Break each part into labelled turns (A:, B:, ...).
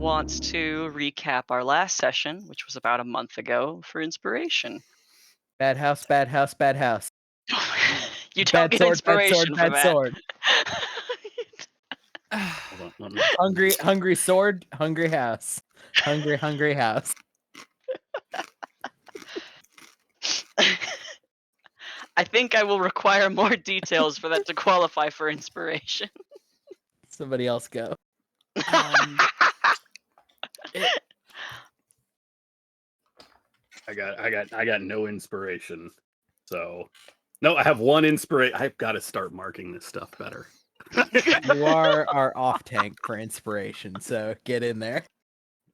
A: wants to recap our last session, which was about a month ago, for inspiration.
B: Bad house, bad house, bad house.
A: You don't
B: Bad
A: get
B: sword, bad sword,
A: inspiration for
B: bad
A: that.
B: sword.
C: Hold on, let me.
B: Hungry, hungry sword, hungry house. Hungry, hungry house.
A: I think I will require more details for that to qualify for inspiration.
B: Somebody else go.
C: Um, it,
B: I
C: I got no inspiration. So, no, I have one inspiration. I've got to start marking this stuff better.
B: You are our off tank for inspiration, so get in there.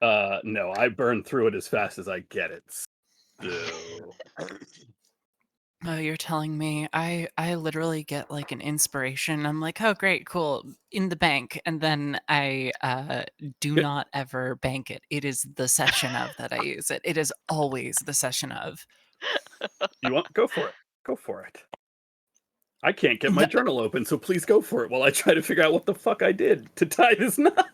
C: No, I burn through it as fast as I get it. So,
D: Oh, you're telling me I literally get like an inspiration. I'm like, oh great, cool, in the bank, and then I do
C: Good.
D: not ever bank it. It is the session of that I use it. It is always the session of.
C: You want go for it? Go for it. I can't get my
D: The-
C: journal open, so please go for it while I try to figure out what the fuck I did to tie this knot.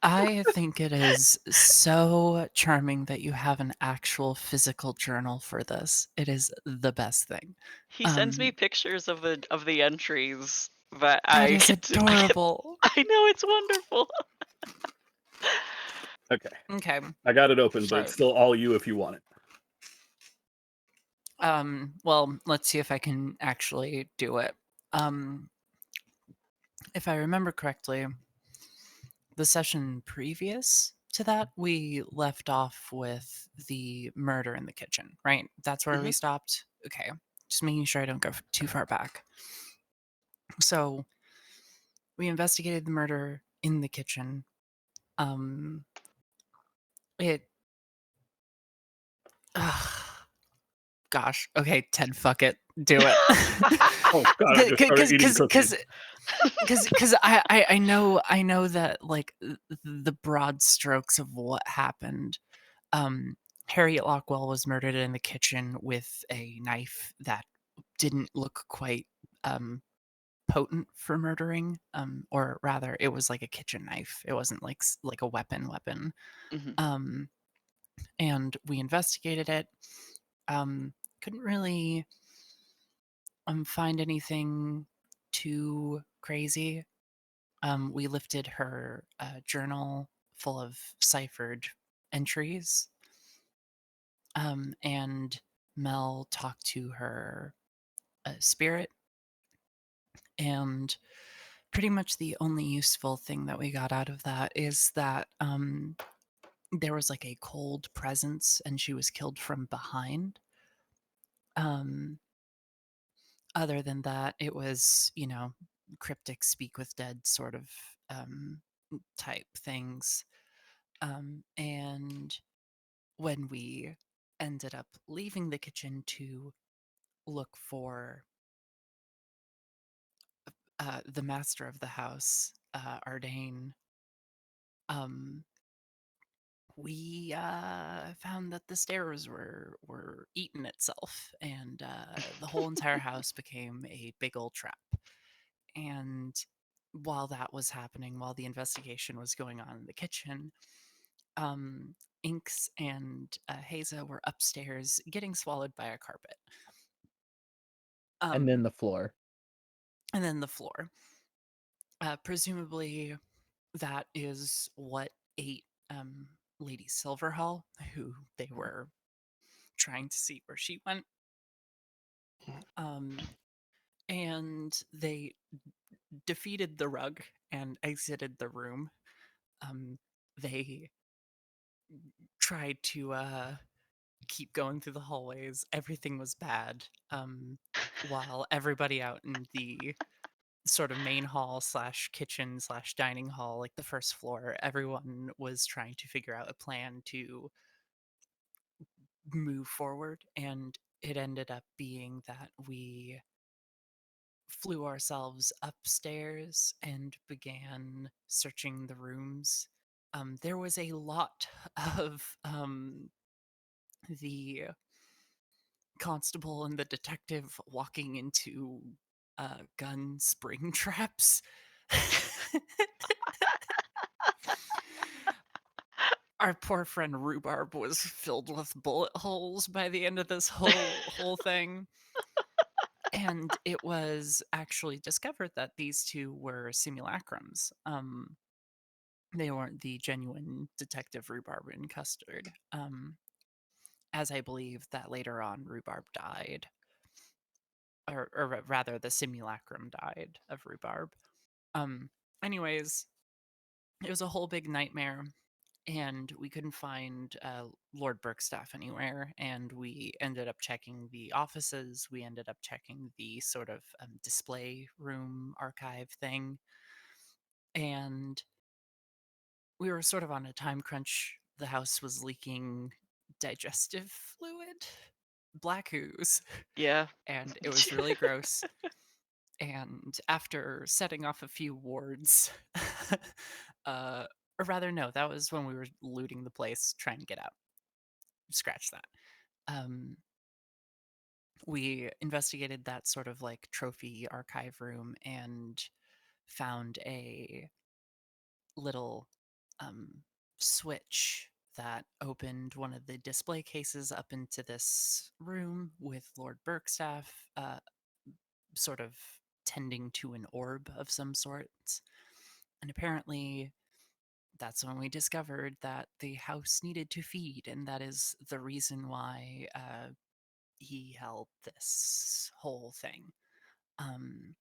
D: I think it is so charming that you have an actual physical journal for this. It is the best thing.
A: He sends me
D: Um,
A: pictures of the entries that
D: that
A: I
D: is
A: get to.
D: adorable.
A: I know it's wonderful.
C: Okay,
D: Okay,
C: I got it open, but
D: so
C: it's still all you if you want it.
D: well, let's see if I can actually do it. Um, if I remember correctly, the session previous to that, we left off with the murder in the kitchen, right? That's where we
A: Mhm.
D: stopped. Okay, just making sure I don't go too far back. So we investigated the murder in the kitchen. Um, it. Gosh. Okay, Ted. Fuck it. Do it.
C: Oh god, I just started eating cookies.
D: Because I know that like the broad strokes of what happened. Um, Harriet Lockwell was murdered in the kitchen with a knife that didn't look quite potent for murdering. Or rather, it was like a kitchen knife. It wasn't like a weapon.
A: Mhm.
D: Um, and we investigated it. Couldn't really find anything too crazy. We lifted her journal full of ciphered entries, and Mel talked to her spirit, and pretty much the only useful thing that we got out of that is that there was like a cold presence, and she was killed from behind. Um, Other than that, it was cryptic speak with dead sort of um, type things. And when we ended up leaving the kitchen to look for the master of the house, Ardane, um, we found that the stairs were eating itself, and the whole entire house became a big old trap. And while that was happening, while the investigation was going on in the kitchen, um, Inks and Haza were upstairs getting swallowed by a carpet.
B: And then
D: Um,
B: the floor.
D: and then the floor. Presumably, that is what ate Lady Silverhall, who they were trying to see where she went. Um, and they defeated the rug and exited the room. They tried to keep going through the hallways. Everything was bad. While everybody out in the sort of main hall slash kitchen slash dining hall, like the first floor, everyone was trying to figure out a plan to move forward. And it ended up being that we flew ourselves upstairs and began searching the rooms. There was a lot of the constable and the detective walking into gun spring traps. Our poor friend Rhubarb was filled with bullet holes by the end of this whole thing. And it was actually discovered that these two were simulacrums. They weren't the genuine Detective Rhubarb and Custard. As I believe that later on Rhubarb died, or rather, the simulacrum died of Rhubarb. Um, Anyways, it was a whole big nightmare, and we couldn't find Lord Burkstaff anywhere. And we ended up checking the offices. We ended up checking the sort of display room archive thing, and we were sort of on a time crunch. The house was leaking digestive fluid, black ooze,
A: Yeah.
D: and it was really gross. And after setting off a few wards, or rather, no, that was when we were looting the place, trying to get out. Scratch that. Um, we investigated that sort of like trophy archive room and found a little um, switch that opened one of the display cases up into this room with Lord Burkstaff sort of tending to an orb of some sorts. And apparently, that's when we discovered that the house needed to feed, and that is the reason why he held this whole thing. Um,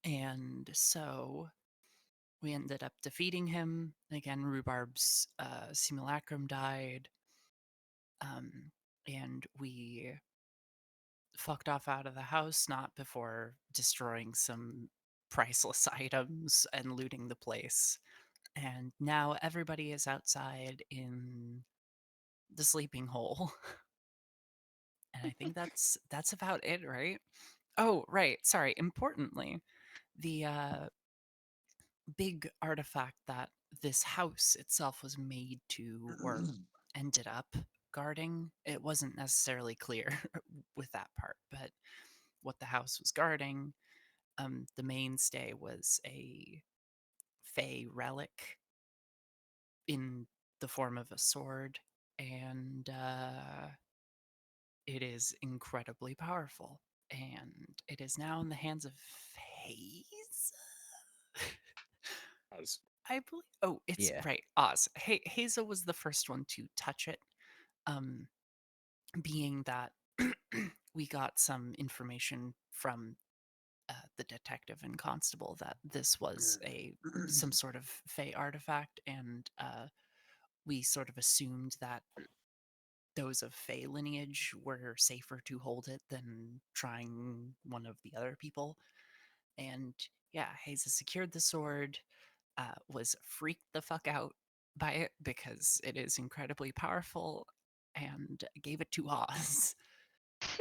D: and so we ended up defeating him. Again, Rhubarb's simulacrum died, and we fucked off out of the house, not before destroying some priceless items and looting the place. And now everybody is outside in the sleeping hole. And I think that's about it, right? Oh, right. Sorry. Importantly, the big artifact that this house itself was made to, or ended up guarding, it wasn't necessarily clear with that part, but what the house was guarding, the mainstay was a fey relic in the form of a sword, and it is incredibly powerful. And it is now in the hands of Haze.
C: Oz.
D: I believe. Oh, it's
B: Yeah.
D: right. Oz. Hazel was the first one to touch it. Um, Being that we got some information from the detective and constable that this was some sort of fey artifact, and we sort of assumed that those of fey lineage were safer to hold it than trying one of the other people. And yeah, Hazel secured the sword, was freaked the fuck out by it because it is incredibly powerful, and gave it to Oz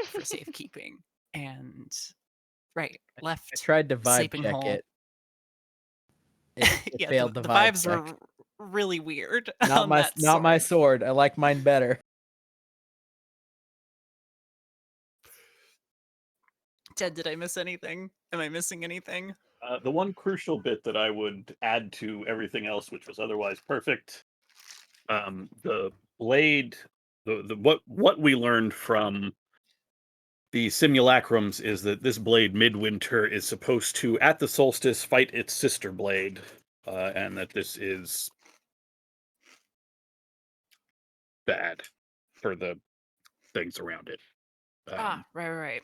D: for safekeeping. And right,
B: I
D: left
B: tried to vibe
D: sleeping
B: check
D: hole.
B: it. It
D: Yeah,
B: failed the
D: the
B: vibe
D: vibes
B: check.
D: are really weird
B: Not
D: on
B: my
D: that
B: not my
D: sword.
B: sword. I like mine better.
D: Ted, did I miss anything? Am I missing anything?
C: The one crucial bit that I would add to everything else, which was otherwise perfect, the blade, the what we learned from the simulacrums is that this blade, Midwinter, is supposed to, at the solstice, fight its sister blade, and that this is bad for the things around it.
D: Right.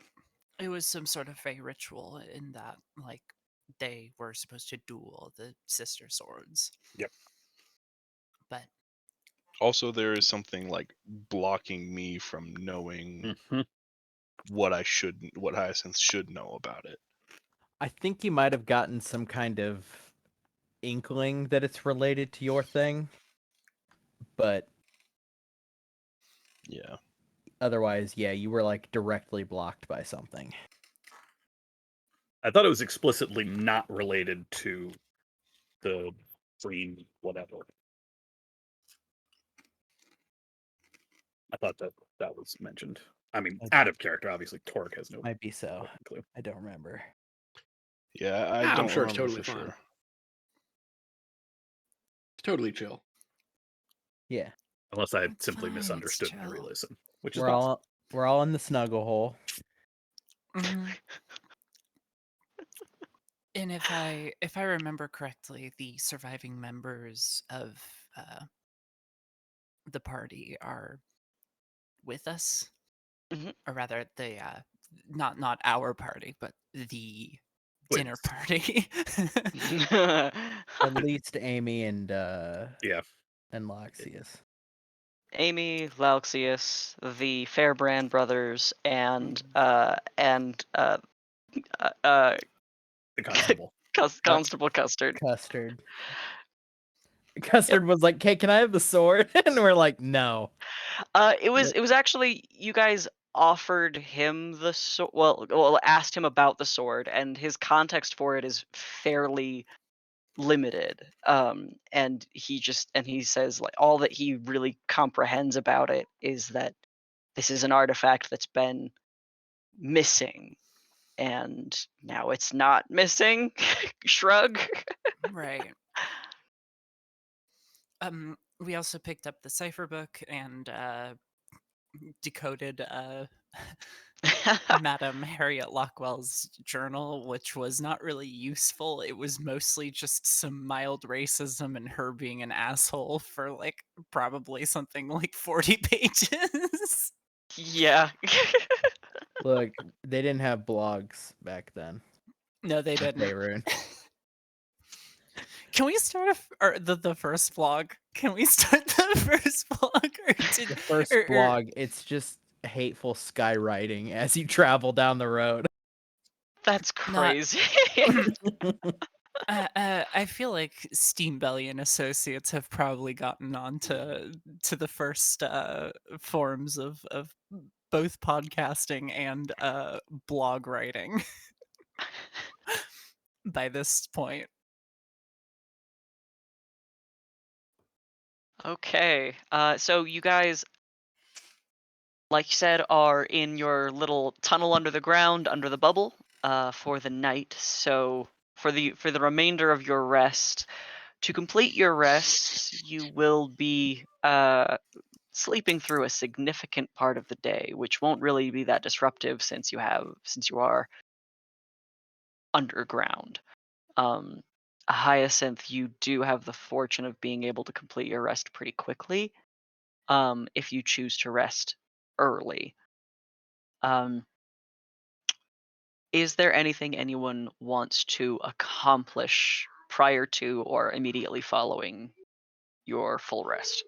D: It was some sort of fey ritual in that, like, they were supposed to duel the sister swords.
C: Yep.
D: But
E: Also, there is something like blocking me from knowing
C: Mhm.
E: what Hyacinth should know about it.
B: I think you might have gotten some kind of inkling that it's related to your thing, but
E: Yeah.
B: otherwise, yeah, you were like directly blocked by something.
C: I thought it was explicitly not related to the green whatever. I thought that was mentioned. I mean,
B: Okay.
C: out of character, obviously. Torque has no
B: Might be so.
C: fucking clue.
B: I don't remember.
E: Yeah, I
F: I'm
E: don't
F: sure it's
E: remember
F: totally
E: for
F: fine.
E: sure.
F: It's totally chill.
B: Yeah,
C: Unless I
D: It's
C: simply
D: fine, it's
C: misunderstood my
D: chill.
C: re-listen, which is
B: we're
C: possible.
B: all in the snuggle hole.
D: Mhm. And if I remember correctly, the surviving members of the party are with us,
A: Mhm.
D: or rather, the not our party, but the
C: Wait.
D: dinner party.
B: At least Amy and
C: Yeah.
B: Loxius.
A: Amy, Lauxius, the Fairbrand brothers, and
C: The constable.
A: Constable Custard.
B: Custard. Custard was like, "Hey, can I have the sword?" And we're like, "No."
A: It was actually you guys offered him the sword. Well, asked him about the sword, and his context for it is fairly limited. And he says like all that he really comprehends about it is that this is an artifact that's been missing, and now it's not missing. Shrug.
D: Right. We also picked up the cipher book and decoded Madame Harriet Lockwell's journal, which was not really useful. It was mostly just some mild racism and her being an asshole for like probably something like 40 pages.
A: Yeah.
B: Look, they didn't have blogs back then.
D: No, they didn't.
B: Faerun.
D: Can we start the first blog? Can we start the first blog?
B: The first blog, it's just hateful skywriting as you travel down the road.
A: That's
D: Not-
A: crazy.
D: I feel like Steambelly and Associates have probably gotten onto the first forms of both podcasting and blog writing by this point.
A: Okay. So you guys, like you said, are in your little tunnel under the ground, under the bubble, for the night. So for the remainder of your rest, to complete your rest, you will be sleeping through a significant part of the day, which won't really be that disruptive since you are underground. Hyacinth, you do have the fortune of being able to complete your rest pretty quickly, if you choose to rest early. Is there anything anyone wants to accomplish prior to or immediately following your full rest?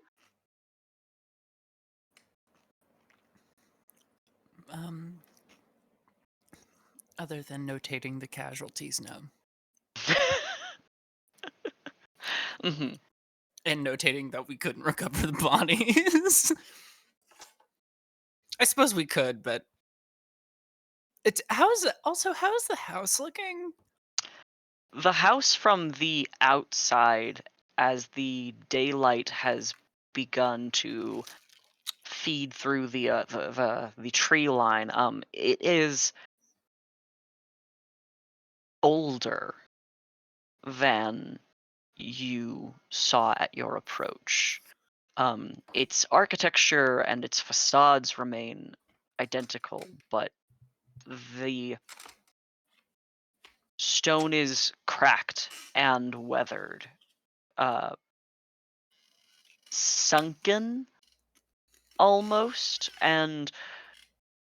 D: Other than notating the casualties, no.
A: Hmm.
D: And notating that we couldn't recover the bodies. I suppose we could, but how's the house looking?
A: The house from the outside, as the daylight has begun to feed through the tree line, it is older than you saw at your approach. Its architecture and its facades remain identical, but the stone is cracked and weathered, sunken almost, and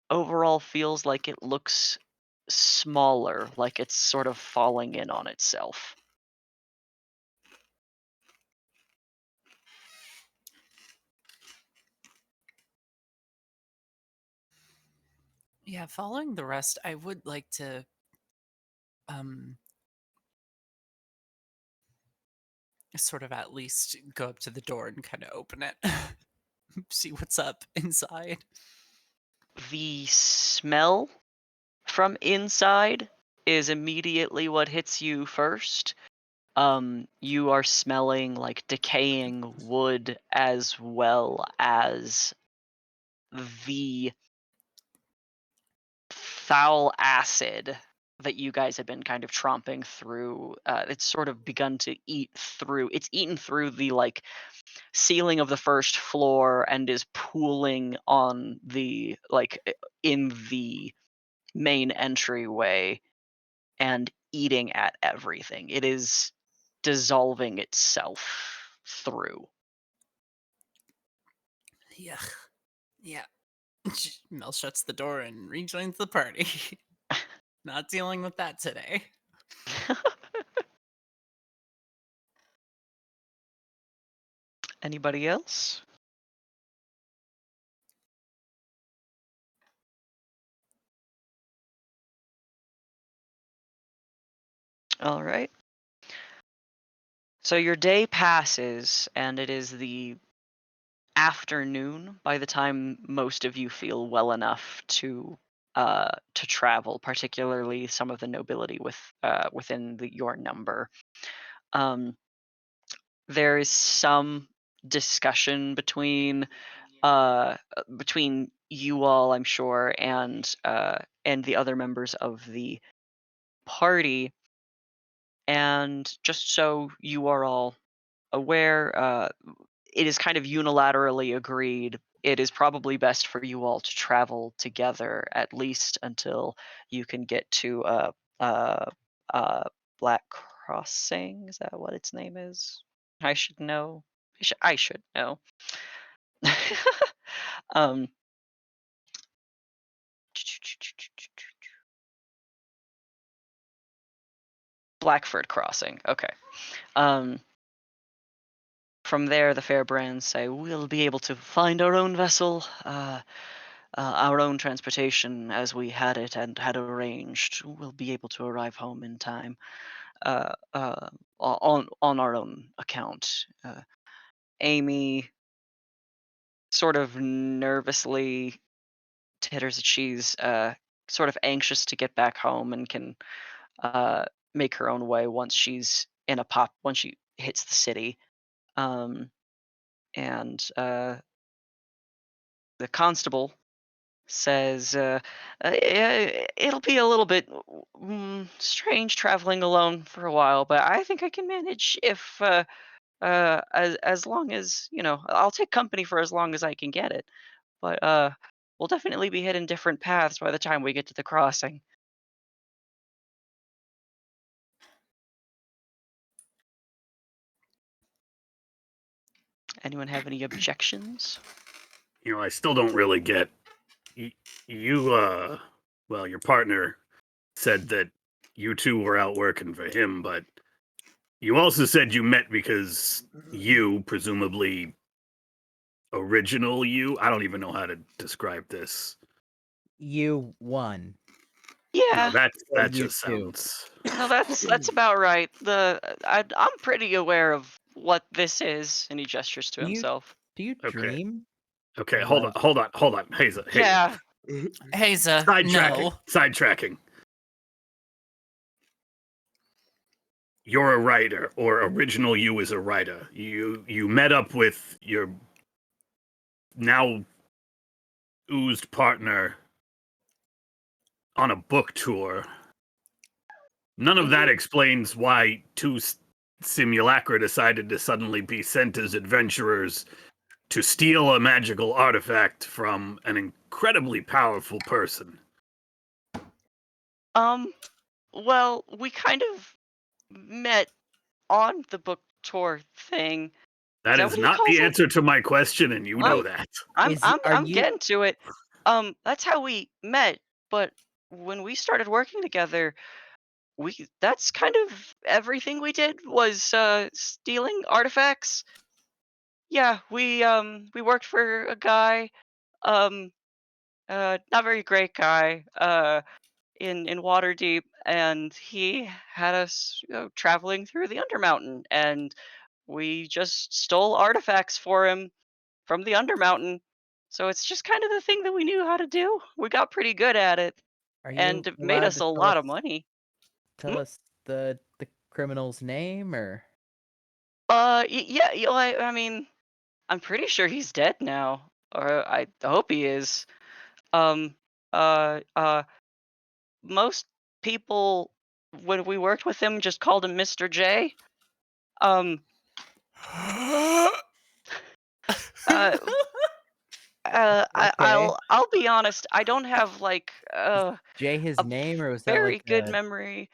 A: overall feels like it looks smaller, like it's sort of falling in on itself.
D: Yeah, following the rest, I would like to sort of at least go up to the door and kind of open it. See what's up inside.
A: The smell from inside is immediately what hits you first. You are smelling like decaying wood as well as the foul acid that you guys have been kind of tromping through. It's sort of begun to eat through. It's eaten through the like ceiling of the first floor and is pooling on the in the main entryway and eating at everything. It is dissolving itself through.
D: Yuck. Yeah. Mel shuts the door and rejoins the party. Not dealing with that today.
A: Anybody else? All right. So your day passes, and it is the afternoon by the time most of you feel well enough to travel, particularly some of the nobility within your number. Um, there is some discussion between you all, I'm sure, and the other members of the party. And just so you are all aware, it is kind of unilaterally agreed. It is probably best for you all to travel together at least until you can get to uh, uh, Black Crossing. Is that what its name is? I should know. I should know. um, Blackford Crossing. Okay. Um, from there, the Fairbrands say we'll be able to find our own vessel, our own transportation as we had it and had arranged. We'll be able to arrive home in time, on our own account. Amy sort of nervously titters that she's sort of anxious to get back home and can make her own way once she's once she hits the city. And the constable says, it'll be a little bit strange traveling alone for a while, but I think I can manage if as long as I'll take company for as long as I can get it. But we'll definitely be heading different paths by the time we get to the crossing. Anyone have any objections?
C: I still don't really get you. Well, your partner said that you two were out working for him, but you also said you met because you, presumably original you, I don't even know how to describe this.
B: You won.
A: Yeah.
C: No, that
B: You
C: just
B: too.
C: sounds.
A: No, that's about right. I'm pretty aware of what this is, and he gestures to
B: Do you-
A: himself.
B: Do you
C: Okay.
B: dream?
C: Okay,
B: Or
C: hold
B: like-
C: on. Hazel.
A: Yeah.
D: Haza, no.
C: Sidetracking. You're a writer, or original you is a writer. You met up with your now oozed partner on a book tour. None of that explains why two simulacra decided to suddenly be sent as adventurers to steal a magical artifact from an incredibly powerful person.
A: Well, we kind of met on the book tour thing.
C: That
A: that
C: is
A: what he
C: not
A: calls
C: the
A: it?
C: answer to my question, and you know that.
B: Are
A: I'm
B: you-
A: getting to it. That's how we met, but when we started working together, that's kind of everything we did was stealing artifacts. Yeah, we worked for a guy, um not very great guy, in Waterdeep, and he had us traveling through the Undermountain, and we just stole artifacts for him from the Undermountain. So it's just kind of the thing that we knew how to do. We got pretty good at it,
B: Are
A: and
B: you
A: it made
B: allowed
A: us
B: to
A: a lot of money.
B: tell us the criminal's name, or
A: Yeah, I mean, I'm pretty sure he's dead now, or I hope he is. Um, uh, most people when we worked with him just called him Mr. J. Um, uh,
B: Okay.
A: I'll be honest. I don't have like
B: Jay his
A: a
B: name, or was that
A: very
B: like
A: good
B: a
A: memory.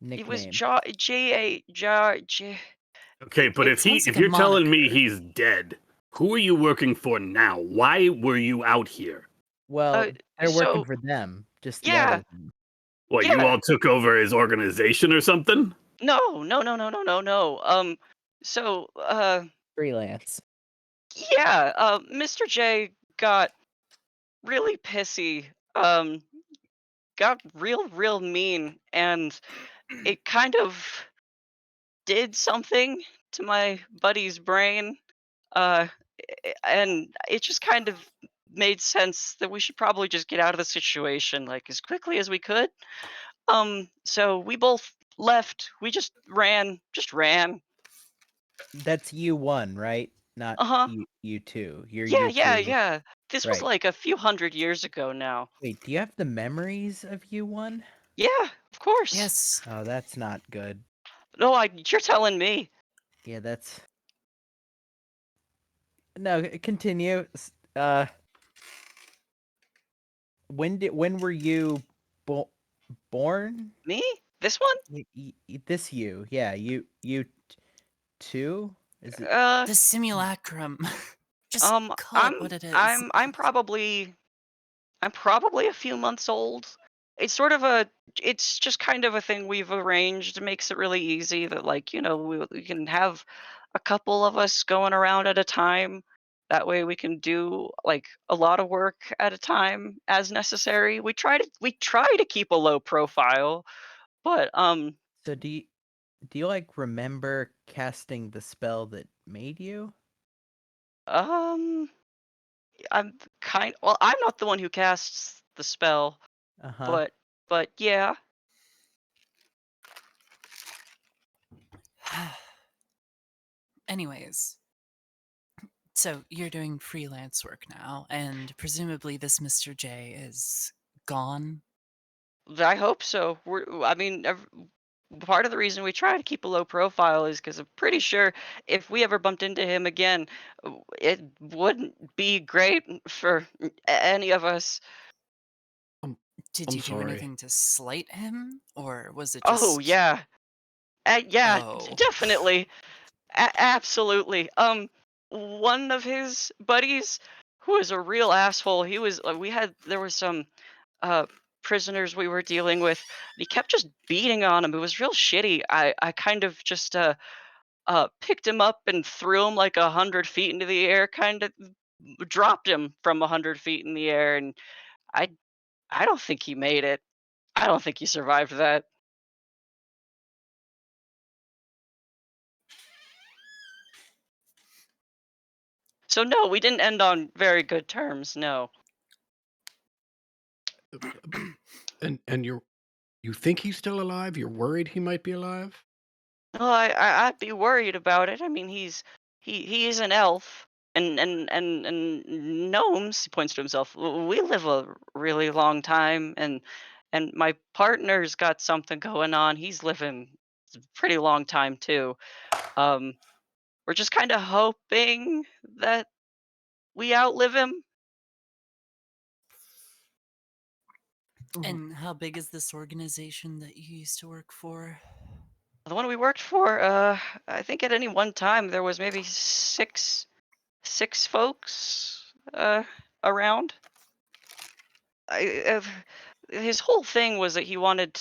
A: It was
B: nickname?
A: J.
C: Okay, but
A: It
D: sounds
C: if
D: like a
C: you're telling me
D: moniker.
C: he's dead, who are you working for now? Why were you out here?
B: Well, they're working
A: So
B: for them, just the
A: yeah,
B: other one.
C: What, you
A: yeah.
C: all took over his organization or something?
A: No. So
B: Freelance.
A: yeah. Mr. J got really pissy. Got real mean, and it kind of did something to my buddy's brain. Uh, and it just kind of made sense that we should probably just get out of the situation like as quickly as we could. So we both left. We just ran.
B: That's U1, right? Not
A: Uh-huh.
B: U2. You're
A: Yeah,
B: U2.
A: yeah. This was
B: Right.
A: like a few hundred years ago now.
B: Wait, do you have the memories of U1?
A: Yeah, of course.
D: Yes.
B: Oh, that's not good.
A: No, you're telling me.
B: Yeah, that's... No, continue. When were you born?
A: Me? This one?
B: This you. Yeah, you two? Is it
D: The simulacrum. Just call it
A: I'm
D: what it is.
A: I'm probably a few months old. It's sort of a it's just kind of a thing we've arranged. It makes it really easy that like, we can have a couple of us going around at a time. That way we can do like a lot of work at a time as necessary. We try to keep a low profile, but
B: so do you like remember casting the spell that made you?
A: um I'm not the one who casts the spell,
B: Uh-huh.
A: but yeah.
D: Anyways, so you're doing freelance work now, and presumably this Mr. J is gone.
A: I hope so. Part of the reason we try to keep a low profile is because I'm pretty sure if we ever bumped into him again, it wouldn't be great for any of us.
D: Did
F: I'm
D: you do
F: sorry.
D: anything to slight him, or was it
A: Oh
D: just?
A: yeah, yeah,
D: Oh.
A: definitely, absolutely. One of his buddies, who was a real asshole, he was. There was some uh prisoners we were dealing with. And he kept just beating on him. It was real shitty. I kind of just picked him up and threw him like 100 feet into the air, kind of dropped him from 100 feet in the air, and I I don't think he made it. I don't think he survived that. So no, we didn't end on very good terms. No.
F: And you think he's still alive? You're worried he might be alive?
A: Well, I'd be worried about it. I mean, he is an elf, and gnomes. He points to himself. We live a really long time, and my partner's got something going on. He's living a pretty long time too. Um, we're just kind of hoping that we outlive him.
D: And how big is this organization that you used to work for?
A: The one we worked for, I think at any one time there was maybe six folks around. His whole thing was that he wanted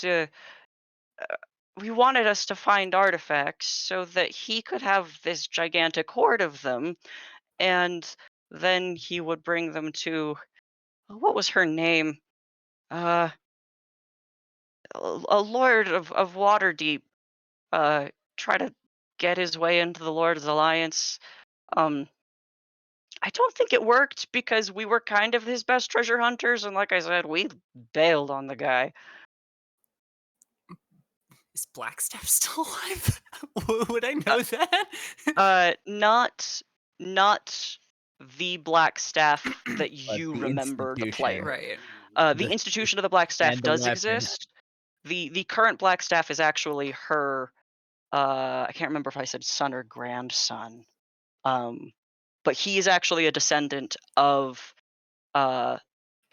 A: us to find artifacts so that he could have this gigantic hoard of them, and then he would bring them to what was her name? Uh, a lord of Waterdeep. Try to get his way into the Lord's Alliance. Um, I don't think it worked because we were kind of his best treasure hunters, and like I said, we bailed on the guy.
D: Is Blackstaff still alive? Would I know that?
A: Not the Black Staff that
B: But
A: you
B: the
A: remember, the player.
B: institution.
D: Right.
A: The
B: The
A: institution of the Black Staff
B: and the
A: does
B: weapon.
A: exist. the current Blackstaff is actually her. I can't remember if I said son or grandson. But he is actually a descendant of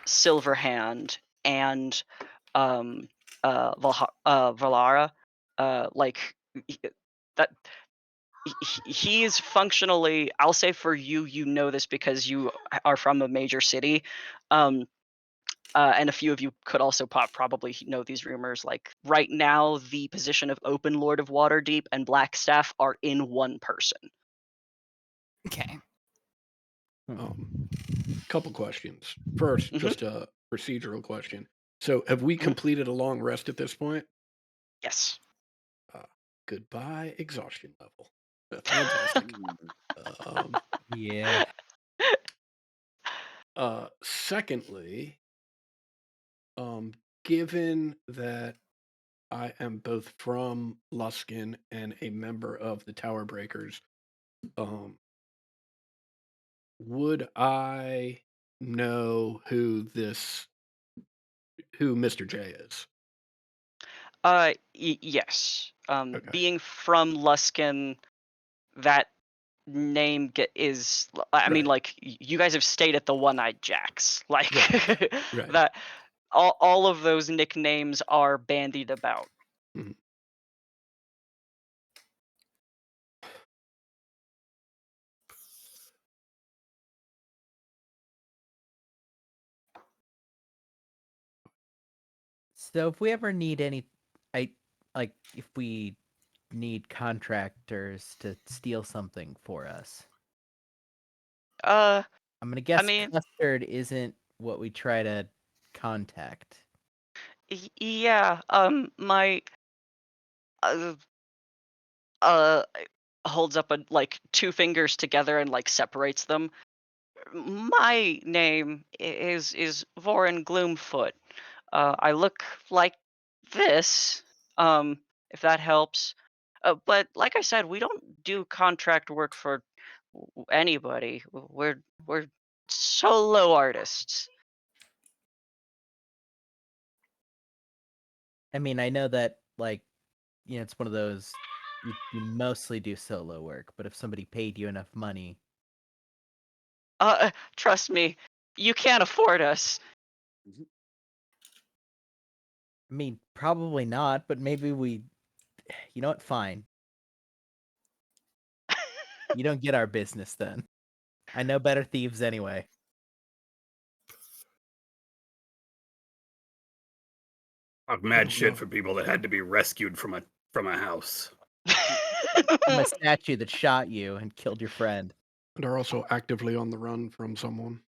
A: Silverhand and Valara. Like that he is functionally, I'll say for you, you know this because you are from a major city. And a few of you could also probably know these rumors. Like right now, the position of Open Lord of Waterdeep and Blackstaff are in one person.
D: Okay.
F: Couple questions. First,
A: Mhm.
F: just a procedural question. So, have we
A: Mhm.
F: completed a long rest at this point?
A: Yes.
F: Goodbye, exhaustion level. Fantastic. um,
B: Yeah.
F: Secondly, given that I am both from Luskin and a member of the Tower Breakers, would I know who Mr. J is?
A: Yes.
F: Okay.
A: Being from Luskin, that name I mean,
F: Right.
A: like you guys have stayed at the One-Eyed Jacks. Like
F: Right.
A: that. All of those nicknames are bandied about.
F: Mhm.
B: So if we ever need if we need contractors to steal something for us,
A: Uh,
B: I'm gonna
A: I
B: guess
A: mean,
B: Custard isn't what we try to contact.
A: yeah. My uh, uh holds up like two fingers together and like separates them. My name is Vorin Gloomfoot. I look like this, if that helps. But like I said, we don't do contract work for anybody. We're solo artists.
B: I mean, I know that it's one of those you mostly do solo work, but if somebody paid you enough money,
A: Trust me, you can't afford us.
B: I mean, probably not, but maybe you know what? Fine. You don't get our business then. I know better thieves anyway.
C: Talk
F: I
C: mad
F: don't
C: shit
F: know.
C: for people that had to be rescued from a house.
B: From a statue that shot you and killed your friend.
F: And are also actively on the run from someone.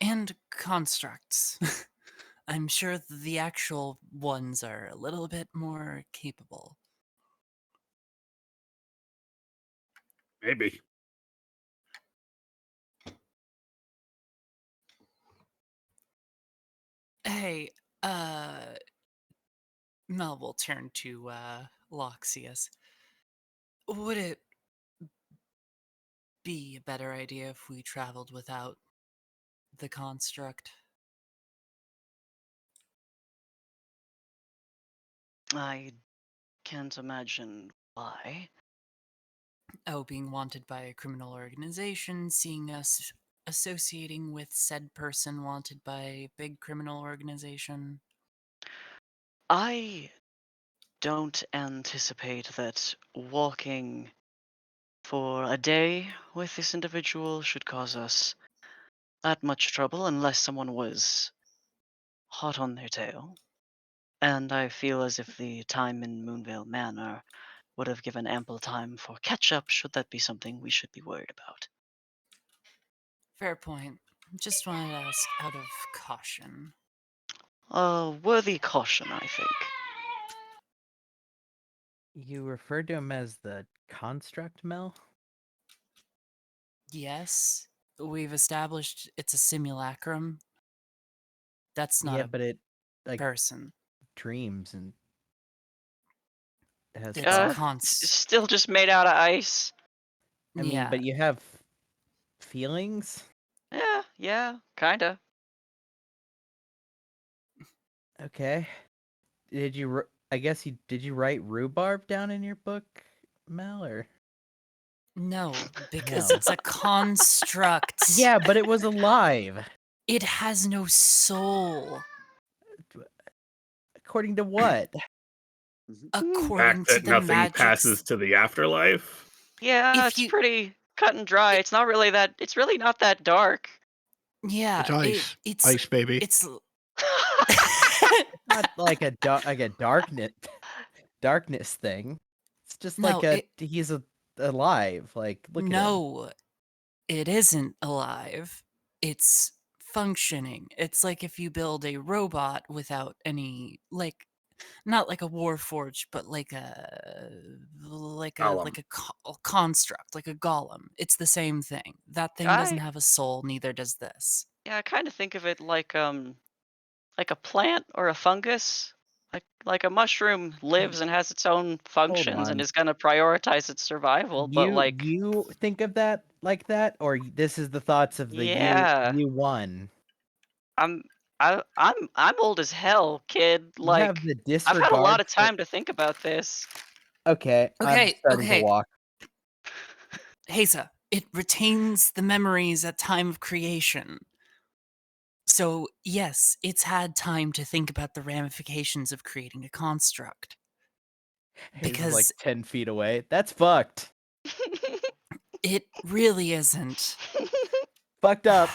D: And constructs. I'm sure the actual ones are a little bit more capable.
C: Maybe.
D: Hey, Mel will turn to Loxias. Would it be a better idea if we traveled without the construct?
A: I can't imagine why.
D: Oh, being wanted by a criminal organization, seeing us associating with said person wanted by a big criminal organization.
A: I don't anticipate that walking for a day with this individual should cause us that much trouble unless someone was hot on their tail. And I feel as if the time in Moonvale Manor would have given ample time for catch up should that be something we should be worried about.
D: Fair point. Just wanted to ask out of caution.
A: Worthy caution, I think.
B: You referred to him as the construct, Mel?
D: Yes, we've established it's a simulacrum. That's not
B: Yeah,
D: a
B: but it
D: person.
B: dreams and it has
D: It's a
B: thoughts.
A: Still just made out of ice.
B: I mean,
D: Yeah.
B: but you have feelings?
A: Yeah, kinda.
B: Okay. Did you? I guess you did. You write rhubarb down in your book, Mel? Or
D: No, because
B: No.
D: it's a construct.
B: yeah, but it was alive.
D: It has no soul.
B: According to what?
D: According
C: Fact
D: to
C: that
D: the
C: nothing
D: magic.
C: passes to the afterlife.
A: Yeah,
D: If
A: it's
D: you-
A: pretty cut and dry. It's not really that. It's really not that dark.
D: Yeah,
F: It's ice.
D: it's
F: Ice, baby.
D: it's
B: Not like a darkness thing. It's just
D: No,
B: like he's alive. Like look at him.
D: no, it isn't alive. It's functioning. It's like if you build a robot without any not like a warforge, but like
C: Golem.
D: a construct, like a golem. It's the same thing. That thing doesn't
A: I
D: have a soul, neither does this.
A: yeah, I kind of think of it like a plant or a fungus. Like a mushroom lives and has its own functions and
B: on.
A: is gonna prioritize its survival, but like
B: You think of that like that, or this is the thoughts of the
A: yeah,
B: you one.
A: I'm I'm old as hell, kid.
B: You have
A: Like
B: the
A: I've had a lot
B: disregard
A: of
B: for.
A: time to think about this.
B: Okay, I'm
D: Okay,
B: starting to
D: okay.
B: walk.
D: Haza, it retains the memories at time of creation. So, yes, it's had time to think about the ramifications of creating a construct.
B: He's like
D: Because
B: 10 feet away. That's fucked.
D: it really isn't.
B: Fucked up.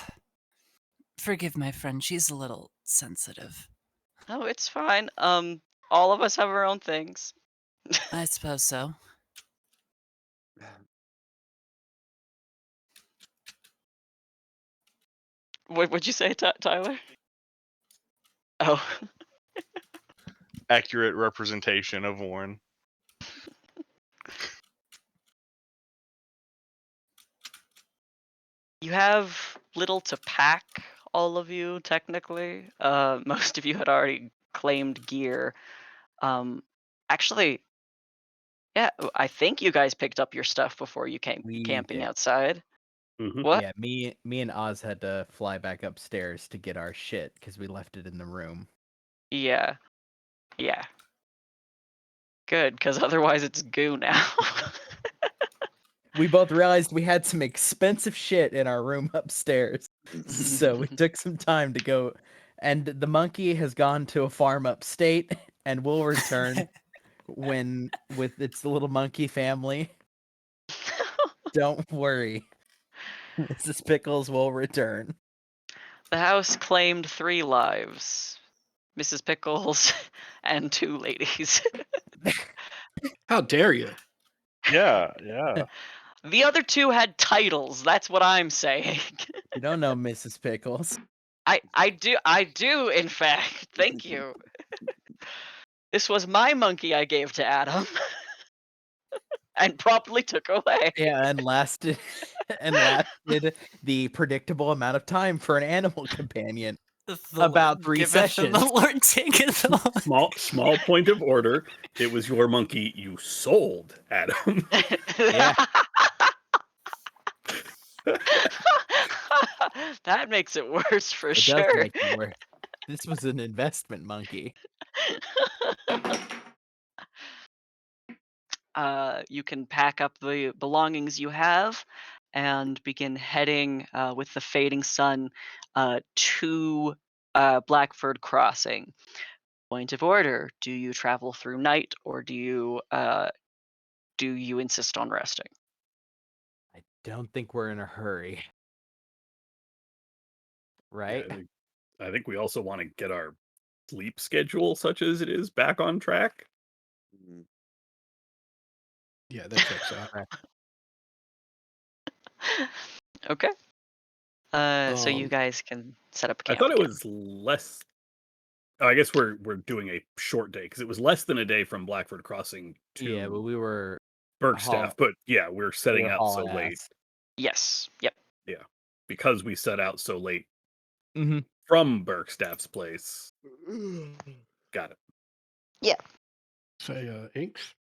D: Forgive my friend, she's a little sensitive.
A: Oh, it's fine. All of us have our own things.
D: I suppose so.
A: What'd you say, Tyler? Oh,
E: Accurate representation of Warren.
A: you have little to pack, all of you, technically. Most of you had already claimed gear. Actually, yeah, I think you guys picked up your stuff before you came
B: We
A: camping
B: did.
A: outside.
C: Mhm.
A: What?
B: Yeah, me and Oz had to fly back upstairs to get our shit because we left it in the room.
A: Yeah. Yeah. Good, because otherwise it's goo now.
B: We both realized we had some expensive shit in our room upstairs. So we took some time to go, and the monkey has gone to a farm upstate and will return with its little monkey family. Don't worry. Mrs. Pickles will return.
A: The house claimed 3 lives. Mrs. Pickles and 2 ladies.
F: How dare you?
E: Yeah, yeah.
A: The other 2 had titles. That's what I'm saying.
B: You don't know Mrs. Pickles.
A: I do in fact. Thank you. This was my monkey I gave to Adam. And promptly took away.
B: Yeah, and lasted the predictable amount of time for an animal companion. About 3 sessions.
D: The Lord taketh all.
C: Small point of order. It was your monkey you sold, Adam.
B: Yeah.
A: That makes it worse for
B: It
A: sure.
B: does make it worse. This was an investment monkey.
A: You can pack up the belongings you have and begin heading with the fading sun to Blackford Crossing. Point of order: do you travel through night, or do you insist on resting?
B: I don't think we're in a hurry. Right?
C: Yeah, I think we also want to get our sleep schedule, such as it is, back on track.
F: Yeah, that checks out.
A: Okay. So you
F: Um,
A: guys can set up
C: I
A: camp.
C: thought it
A: again.
C: was less. Oh, I guess we're doing a short day because it was less than a day from Blackford Crossing to
B: Yeah, but we were
C: Bergstaff. But yeah, we're setting out so
B: hauling
C: late
B: ass.
A: Yes. Yep.
C: because we set out so late
B: Mm-hmm.
C: from Bergstaff's place. Got it.
F: say, Inks.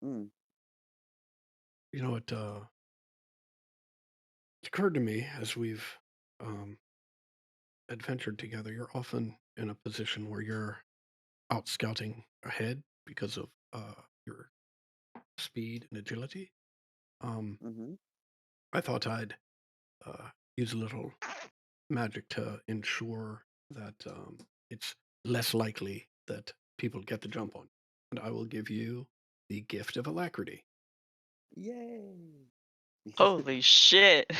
G: Mm.
F: You know, it occurred to me as we've adventured together. You're often in a position where you're out scouting ahead because of your speed and agility.
G: Hmm.
F: I thought I'd use a little magic to ensure that it's less likely that people get the jump on you. And I will give you the gift of alacrity.
G: Yay!
A: Holy shit.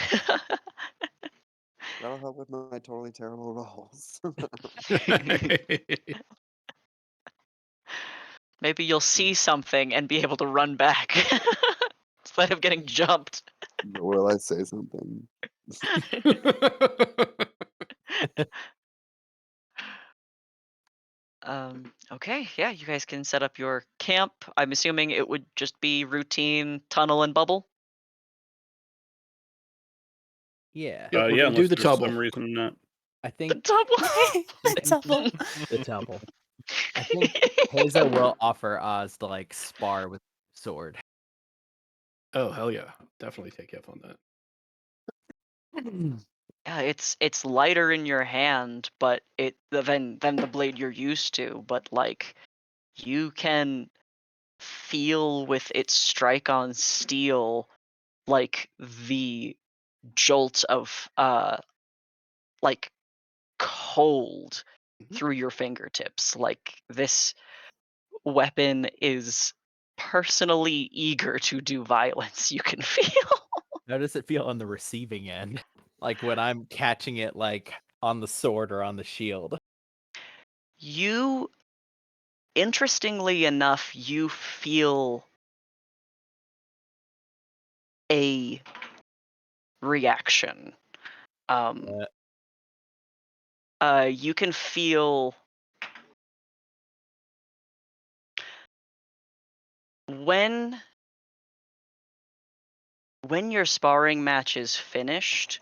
G: That'll help with my totally terrible rolls.
A: Maybe you'll see something and be able to run back instead of getting jumped.
G: Will I say something?
A: Okay, yeah, you guys can set up your camp. I'm assuming it would just be routine tunnel and bubble.
B: Yeah.
F: Yep, we're
C: Yeah,
F: gonna do
C: unless
F: the
C: there's
F: double.
C: some reason not.
B: I
A: The
B: think
A: double.
D: The double.
B: the double. I think Haza will offer Oz to like spar with sword.
F: Oh hell yeah, definitely take F on that.
A: Yeah, it's lighter in your hand, but than the blade you're used to. But like, you can feel with its strike on steel, like the jolt of like cold through your fingertips. Like this weapon is personally eager to do violence. You can feel.
B: How does it feel on the receiving end? Like when I'm catching it like on the sword or on the shield.
A: You, interestingly enough, you feel a reaction. You can feel when your sparring match is finished,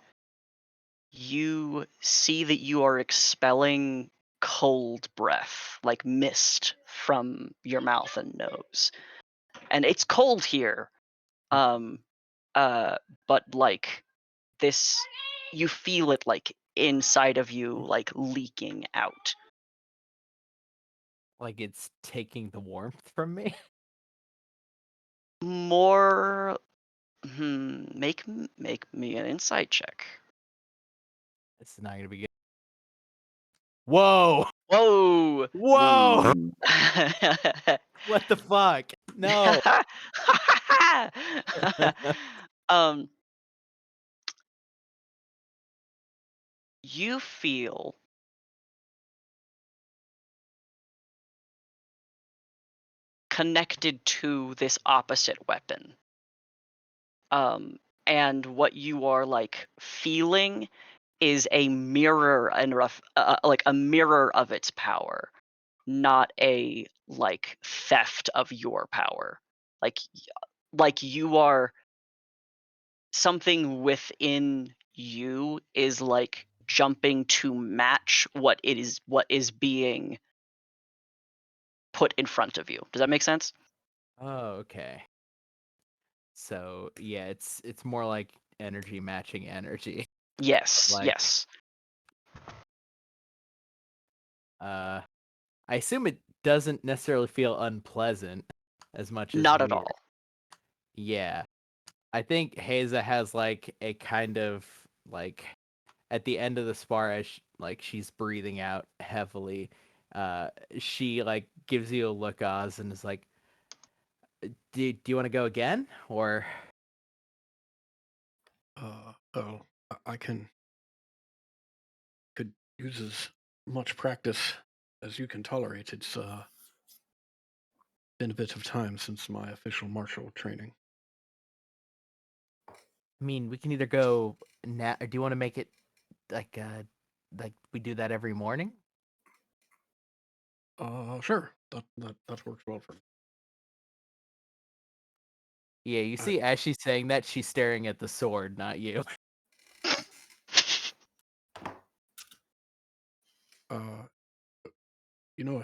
A: you see that you are expelling cold breath, like mist from your mouth and nose. And it's cold here. But like this, you feel it like inside of you, like leaking out.
B: Like it's taking the warmth from me.
A: More, make me an insight check.
B: It's not gonna be good. Whoa!
A: Whoa!
B: Whoa!
G: Mm.
B: What the fuck? No.
A: um, you feel connected to this opposite weapon. And what you are like feeling is a mirror and like a mirror of its power, not a like theft of your power. Like you are, something within you is like jumping to match what is being put in front of you. Does that make sense?
B: Oh, okay. So yeah, it's more like energy matching energy.
A: Yes.
B: Like
A: Yes.
B: I assume it doesn't necessarily feel unpleasant as much as
A: Not at
B: weird.
A: all.
B: Yeah. I think Haza has like a kind of like at the end of the spar as like she's breathing out heavily, she like gives you a look, Oz, and is like, do you want to go again or
F: Oh, I could use as much practice as you can tolerate. It's been a bit of time since my official martial training.
B: I mean, we can either go now or do you want to make it like we do that every morning?
F: Sure. That works well for me.
B: Yeah, you see, as she's saying that, she's staring at the sword, not you.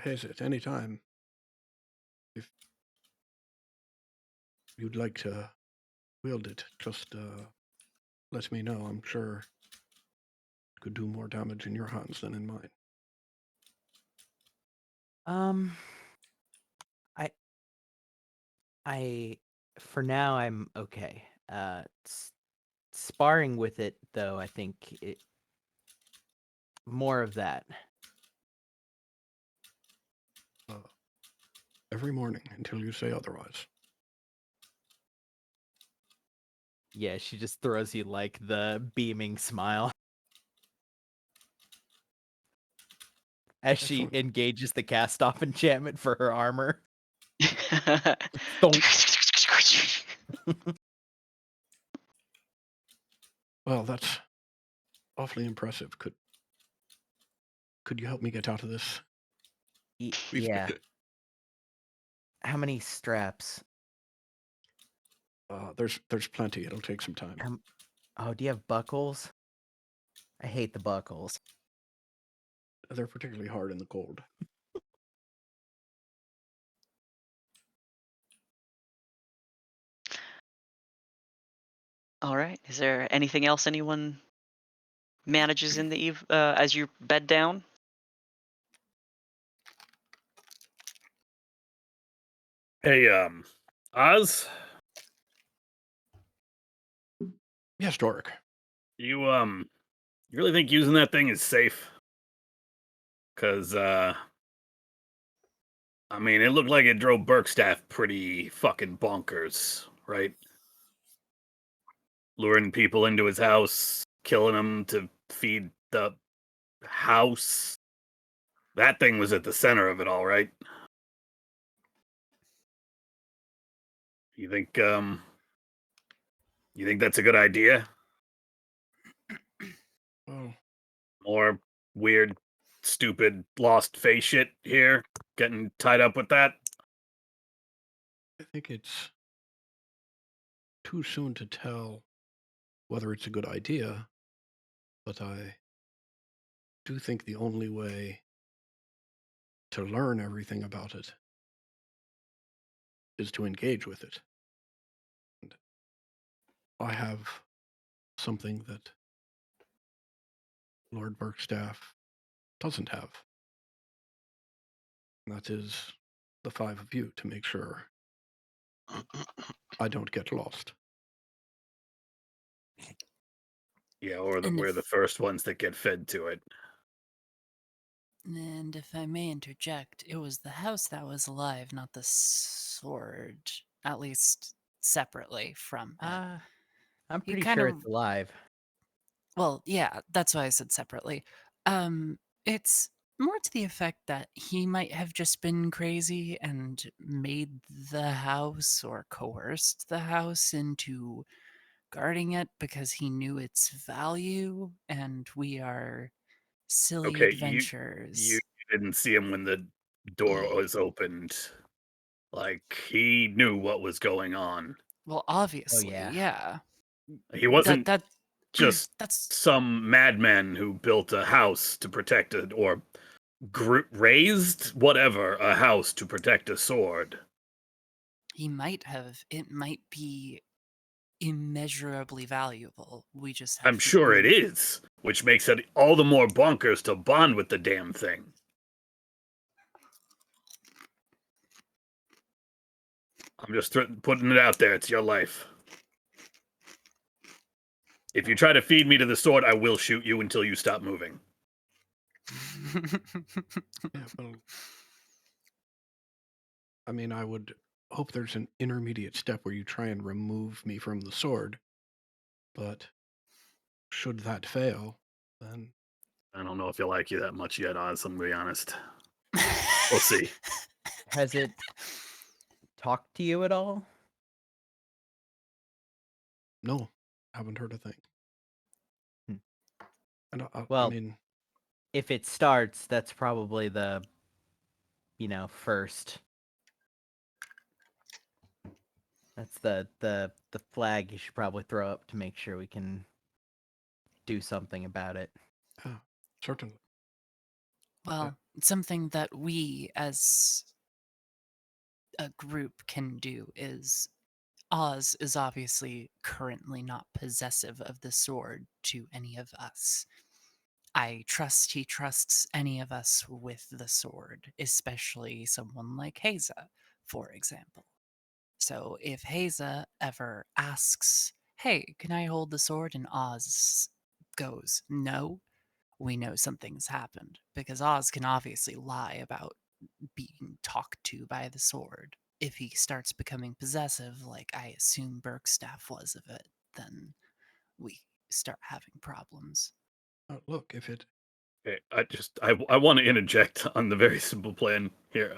F: Haze, at any time, if you'd like to wield it, just let me know. I'm sure it could do more damage in your hands than in mine.
B: Um, I, for now, I'm okay. Sparring with it, though, I think more of that.
F: Every morning until you say otherwise.
B: Yeah, she just throws you like the beaming smile as she
F: Excellent.
B: engages the cast off enchantment for her armor. Thunk.
F: Well, that's awfully impressive. Could you help me get out of this?
B: Yeah. How many straps?
F: There's plenty. It'll take some time.
B: Oh, do you have buckles? I hate the buckles.
F: They're particularly hard in the cold.
A: All right. Is there anything else anyone manages in the as you bed down?
C: Hey, Oz,
F: Yes, Doric.
C: you really think using that thing is safe? Cause I mean, it looked like it drove Burkstaff pretty fucking bonkers, right? Luring people into his house, killing them to feed the house. That thing was at the center of it all, right? You think that's a good idea?
F: Well,
C: More weird, stupid, lost face shit here, getting tied up with that?
F: I think it's too soon to tell whether it's a good idea, but I do think the only way to learn everything about it is to engage with it. And I have something that Lord Burkstaff doesn't have. And that is the 5 of you to make sure I don't get lost.
C: Yeah, or
D: And
C: we're
D: if-
C: the first ones that get fed to it.
D: And if I may interject, it was the house that was alive, not the sword. At least separately from it.
B: I'm
D: He
B: pretty
D: kind
B: sure
D: of-
B: it's alive.
D: Well, yeah, that's why I said separately. It's more to the effect that he might have just been crazy and made the house or coerced the house into guarding it because he knew its value, and we are silly
C: Okay,
D: adventurers.
C: you didn't see him when the door was opened. Like, he knew what was going on.
D: Well, obviously,
B: yeah.
D: yeah.
C: He wasn't
D: That
C: just
D: that's
C: some madman who built a house to protect it, or raised whatever a house to protect a sword.
D: he might have. It might be immeasurably valuable. We just have
C: I'm sure it is, which makes it all the more bonkers to bond with the damn thing. I'm just putting it out there. It's your life. If you try to feed me to the sword, I will shoot you until you stop moving.
F: Yeah, well, I mean, I would hope there's an intermediate step where you try and remove me from the sword, but should that fail, then
C: I don't know if you like you that much yet, Oz. I'm gonna be honest. We'll see.
B: Has it talked to you at all?
F: no, haven't heard a thing.
B: Hmm.
F: And I
B: Well,
F: mean,
B: if it starts, that's probably the, first. That's the flag you should probably throw up to make sure we can do something about it.
F: yeah, certainly.
D: Well, something that we as a group can do is Oz is obviously currently not possessive of the sword to any of us. I trust he trusts any of us with the sword, especially someone like Haza, for example. So if Haza ever asks, "Hey, can I hold the sword?" and Oz goes, "No," we know something's happened because Oz can obviously lie about being talked to by the sword. If he starts becoming possessive, like I assume Berkstaff was of it, then we start having problems.
F: Look, if it
C: Okay, I want to interject on the very simple plan here.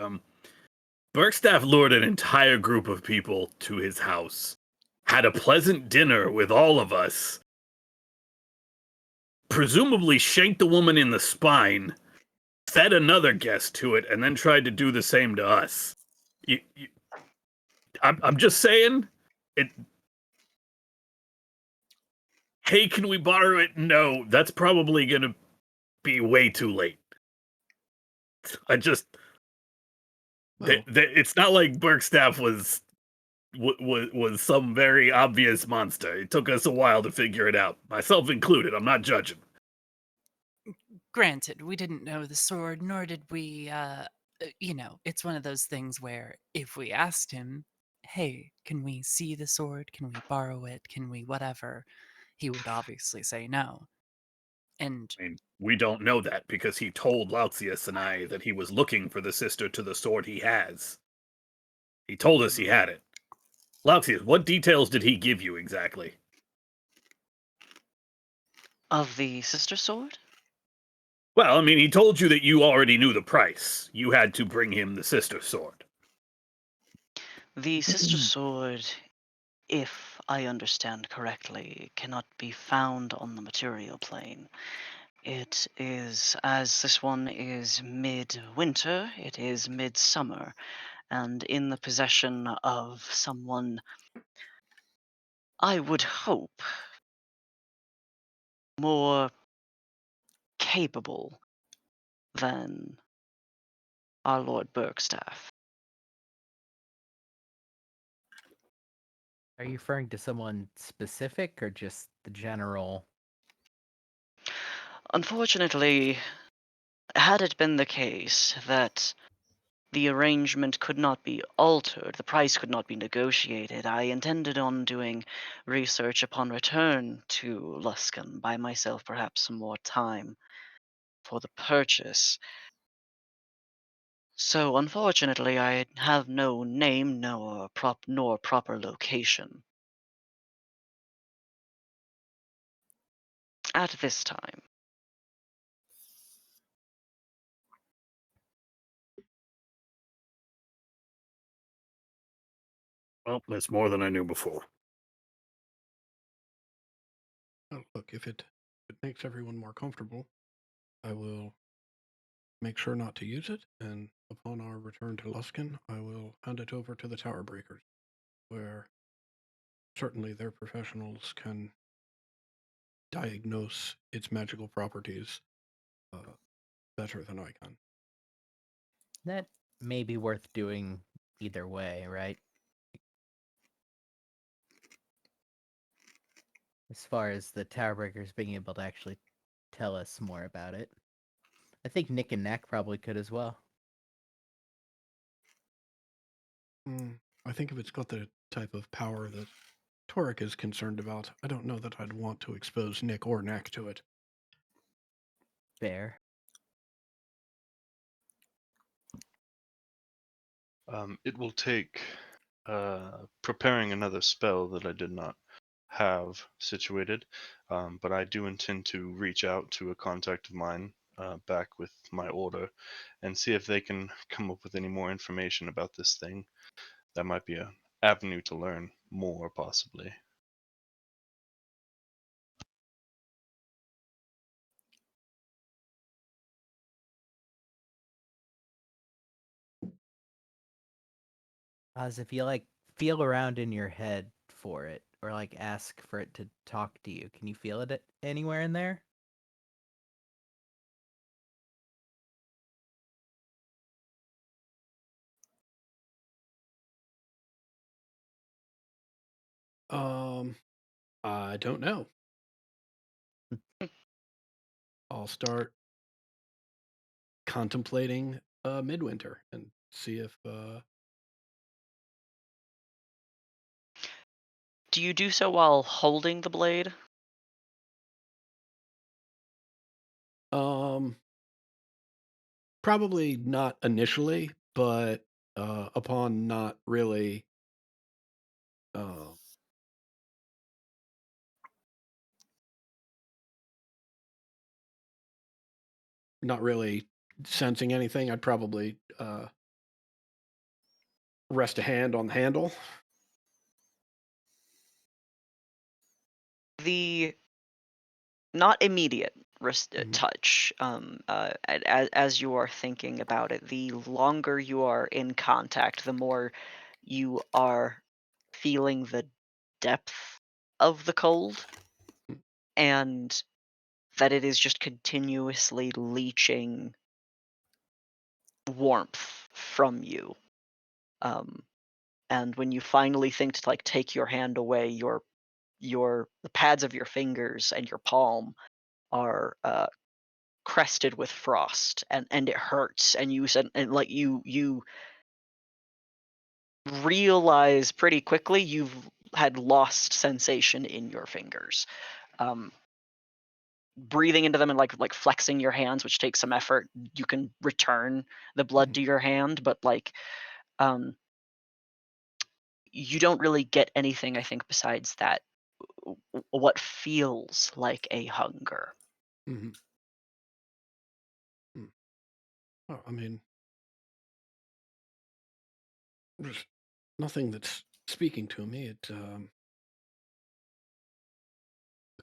C: Berkstaff lured an entire group of people to his house, had a pleasant dinner with all of us, presumably shanked the woman in the spine, fed another guest to it, and then tried to do the same to us. I'm just saying, it. Hey, can we borrow it? No, that's probably gonna be way too late. I just,
F: well,
C: it's not like Berkstaff was some very obvious monster. It took us a while to figure it out, myself included. I'm not judging.
D: Granted, we didn't know the sword, nor did we, it's one of those things where if we asked him, "Hey, can we see the sword? Can we borrow it? Can we whatever?" He would obviously say no. And
C: I mean, we don't know that because he told Lautius and I that he was looking for the sister to the sword he has. He told us he had it. Lautius, what details did he give you exactly?
A: Of the sister sword?
C: Well, I mean, he told you that you already knew the price. You had to bring him the sister sword.
A: The sister sword, if I understand correctly, cannot be found on the material plane. It is, as this one is mid-winter, it is midsummer, and in the possession of someone, I would hope, more capable than our Lord Berkstaff.
B: Are you referring to someone specific or just the general?
A: Unfortunately, had it been the case that the arrangement could not be altered, the price could not be negotiated, I intended on doing research upon return to Luskan, buy myself perhaps some more time for the purchase. So unfortunately, I have no name nor proper location at this time.
C: Well, that's more than I knew before.
F: look, if it makes everyone more comfortable, I will make sure not to use it, and upon our return to Luskin, I will hand it over to the Tower Breakers, where certainly their professionals can diagnose its magical properties better than I can.
B: That may be worth doing either way, right? As far as the Tower Breakers being able to actually tell us more about it. I think Nick and Knack probably could as well.
F: I think if it's got the type of power that Torek is concerned about, I don't know that I'd want to expose Nick or Knack to it.
B: Fair.
E: It will take preparing another spell that I did not have situated, but I do intend to reach out to a contact of mine back with my order and see if they can come up with any more information about this thing. That might be an avenue to learn more, possibly.
B: As if you like feel around in your head for it, or like ask for it to talk to you. Can you feel it anywhere in there?
F: I don't know. I'll start contemplating Midwinter and see if
A: Do you do so while holding the blade?
F: probably not initially, but upon uh, not really sensing anything, I'd probably rest a hand on the handle.
A: The not immediate
F: Mhm.
A: touch. As you are thinking about it, the longer you are in contact, the more you are feeling the depth of the cold,
F: Mm.
A: and that it is just continuously leaching warmth from you. Um, and when you finally think to like take your hand away, the pads of your fingers and your palm are crested with frost, and it hurts, and you said, and like you realize pretty quickly you've had lost sensation in your fingers. Um, breathing into them and like flexing your hands, which takes some effort, you can return the blood to your hand, but like um you don't really get anything, I think, besides that what feels like a hunger.
F: Mhm. Mm. Well, I mean, there's nothing that's speaking to me. The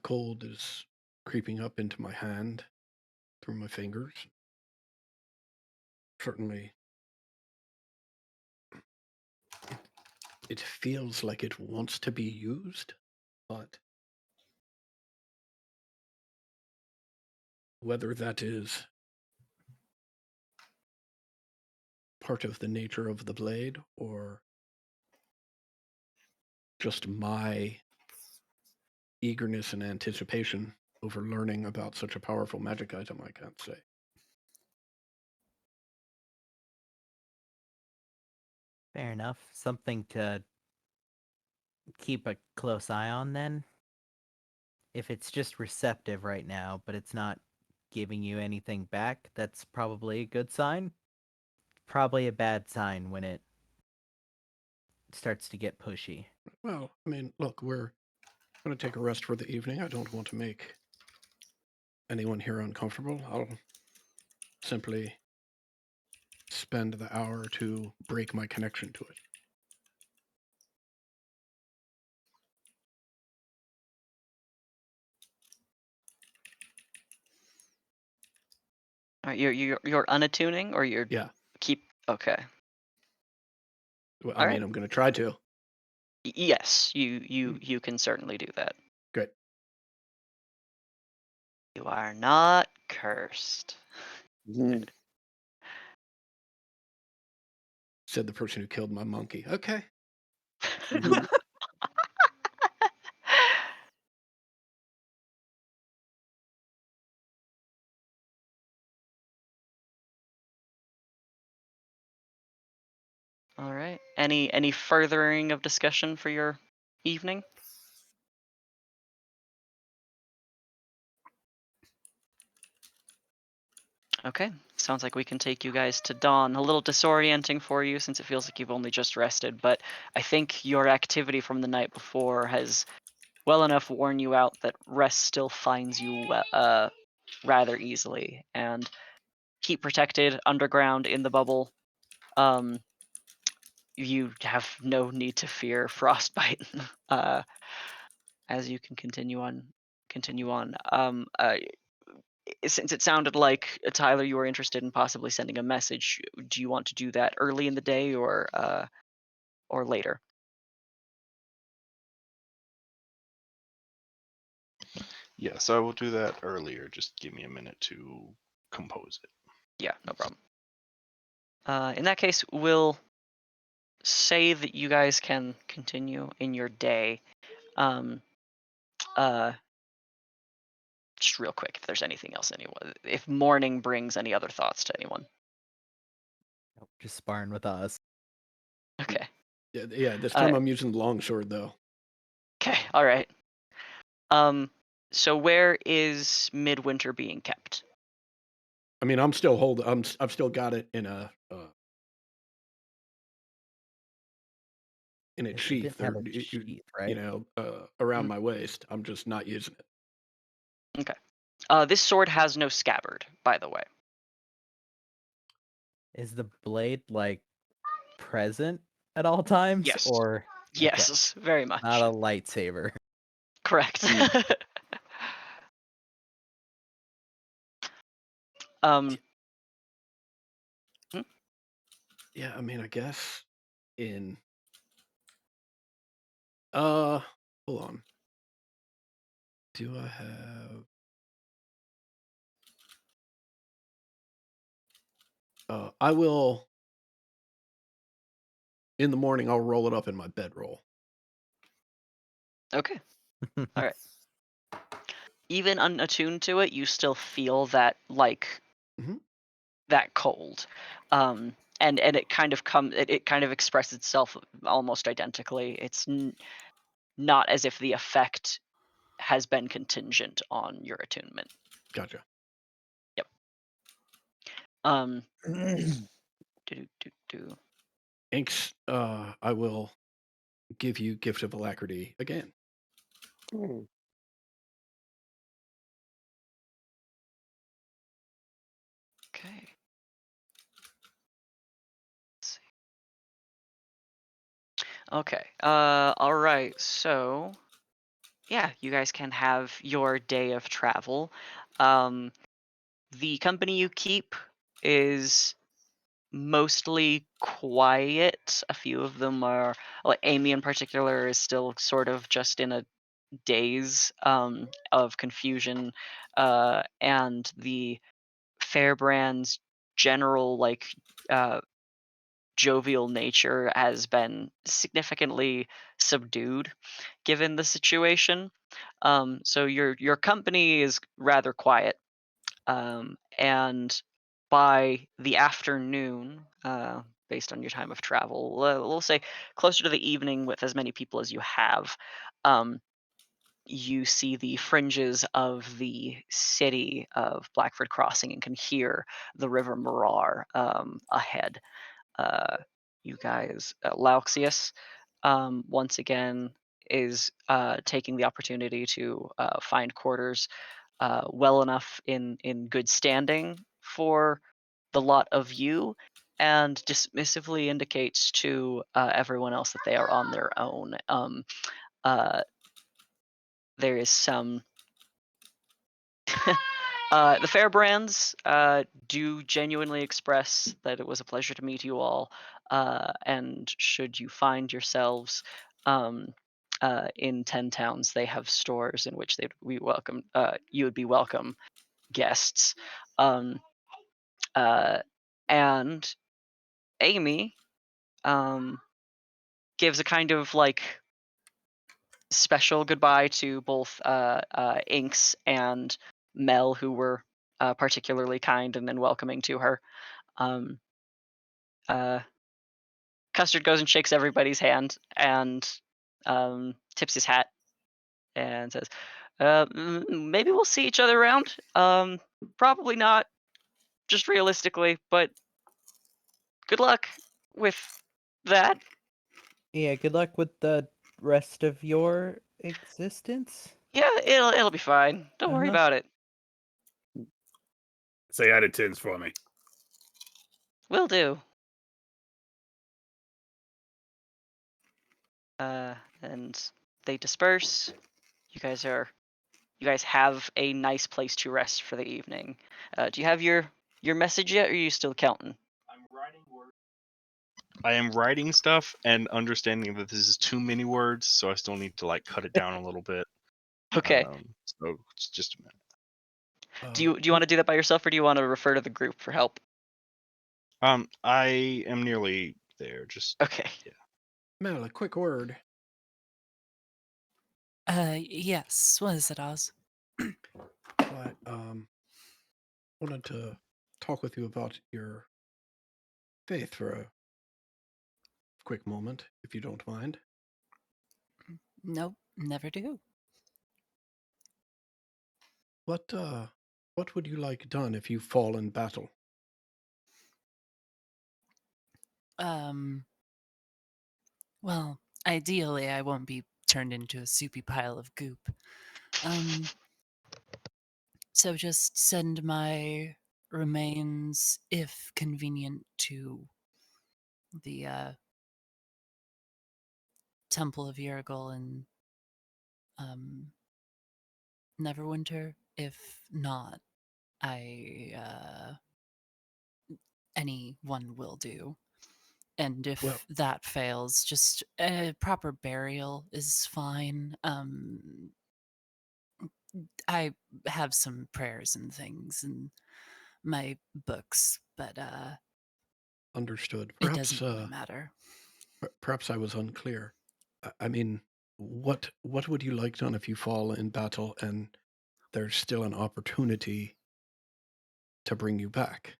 F: cold is creeping up into my hand through my fingers. Certainly, it feels like it wants to be used, but whether that is part of the nature of the blade or just my eagerness and anticipation over learning about such a powerful magic item, I can't say.
B: Fair enough. Something to keep a close eye on then. If it's just receptive right now, but it's not giving you anything back, that's probably a good sign. Probably a bad sign when it starts to get pushy.
F: Well, I mean, look, we're going to take a rest for the evening. I don't want to make anyone here uncomfortable. I'll simply spend the hour to break my connection to it.
A: All right, you're unattuning, or you're
F: Yeah.
A: keep okay.
F: Well, I
A: All
F: mean,
A: right.
F: I'm going to try to.
A: Yes, you can certainly do that.
F: Great.
A: You are not cursed.
G: Mhm.
F: Said the person who killed my monkey. Okay.
G: Mhm.
A: All right. Any furthering of discussion for your evening? Okay. Sounds like we can take you guys to dawn. A little disorienting for you since it feels like you've only just rested, but I think your activity from the night before has well enough worn you out that rest still finds you rather easily. And keep protected underground in the bubble. Um, you have no need to fear frostbite. uh, as you can continue on. Since it sounded like Tyler, you were interested in possibly sending a message. Do you want to do that early in the day or later?
E: Yes, I will do that earlier. Just give me a minute to compose it.
A: Yeah, no problem. In that case, we'll say that you guys can continue in your day. Um, uh, just real quick, if there's anything else if morning brings any other thoughts to anyone.
B: Nope, just sparring with us.
A: Okay.
F: Yeah, this
A: Uh,
F: time I'm using the longsword though.
A: Okay. All right. So where is Midwinter being kept?
F: I mean, I'm still I've still got it in its
B: It
F: sheath,
B: didn't have
F: or
B: a sheath, right?
F: around
A: Mhm.
F: my waist. I'm just not using it.
A: Okay. This sword has no scabbard, by the way.
B: Is the blade like present at all times,
A: Yes.
B: or
A: Yes, very much.
B: not a lightsaber?
A: Correct.
G: Mm.
A: um.
F: Yeah, I mean, I guess in hold on. Do I have I will in the morning I'll roll it up in my bedroll.
A: Okay. All right. Even unattuned to it, you still feel that
F: Mhm.
A: that cold, and it kind of it kind of expresses itself almost identically. It's not as if the effect has been contingent on your attunement.
F: Gotcha.
A: Yep. Um. Do, do, do.
F: Inks, I will give you Gift of Alacrity again.
G: Mm.
A: Okay. Let's see. Okay. All right. So, yeah, you guys can have your day of travel. The company you keep is mostly quiet. A few of them are, like Amy in particular, is still sort of just in a daze of confusion, and the Fairbrand's general uh, jovial nature has been significantly subdued given the situation. So your company is rather quiet, and by the afternoon, based on your time of travel, we'll say closer to the evening, with as many people as you have, um, you see the fringes of the city of Blackford Crossing and can hear the River Marar ahead. You guys, Lauxius, once again is taking the opportunity to find quarters well enough in good standing for the lot of you, and dismissively indicates to everyone else that they are on their own. Uh, there is some. The Fairbrands do genuinely express that it was a pleasure to meet you all, and should you find yourselves um, in 10 towns, they have stores in which you would be welcome guests. Um, uh, and Amy gives a kind of special goodbye to both Inks and Mel, who were particularly kind and welcoming to her. Um, uh, Custard goes and shakes everybody's hand and tips his hat and says, "Maybe we'll see each other around. Probably not, just realistically, but good luck with that."
B: Yeah, good luck with the rest of your existence.
A: Yeah, it'll be fine. Don't worry
B: Uh-huh.
A: about it.
C: Say added tins for me.
A: Will do. And they disperse. You guys have a nice place to rest for the evening. Do you have your message yet, or are you still counting?
E: I am writing stuff and understanding that this is too many words, so I still need to cut it down a little bit.
A: Okay.
E: So it's just a minute.
A: Do you want to do that by yourself, or do you want to refer to the group for help?
E: I am nearly there. Just
A: Okay.
E: yeah.
F: Mel, a quick word.
D: Yes. What is it, Oz?
F: Why, I wanted to talk with you about your faith for a quick moment, if you don't mind.
D: Nope, never do.
F: What would you like done if you fall in battle?
D: Um, well, ideally, I won't be turned into a soupy pile of goop. Um, so just send my remains, if convenient, to the Temple of Yergol in Neverwinter. If not, anyone will do. And if
F: Well,
D: that fails, just a proper burial is fine. I have some prayers and things in my books, but
F: understood.
D: it doesn't really matter.
F: Perhaps I was unclear. I mean, what would you like done if you fall in battle and there's still an opportunity to bring you back?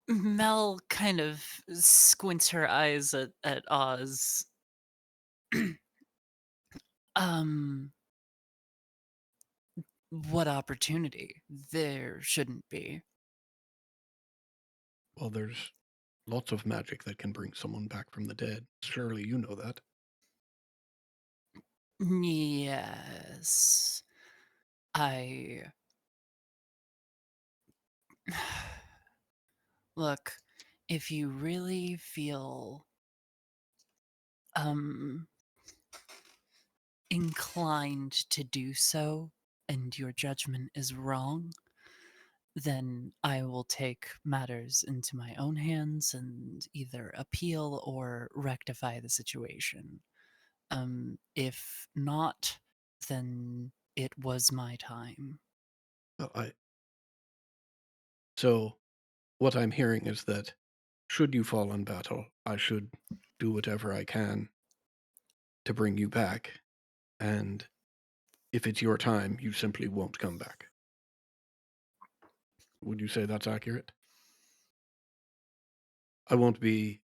D: Mel kind of squints her eyes at Oz. um, what opportunity? There shouldn't be.
F: Well, there's lots of magic that can bring someone back from the dead. Surely you know that.
D: Yes. I. Look, if you really feel inclined to do so and your judgment is wrong, then I will take matters into my own hands and either appeal or rectify the situation. If not, then it was my time.
F: Well, So what I'm hearing is that should you fall in battle, I should do whatever I can to bring you back. And if it's your time, you simply won't come back. Would you say that's accurate? I won't be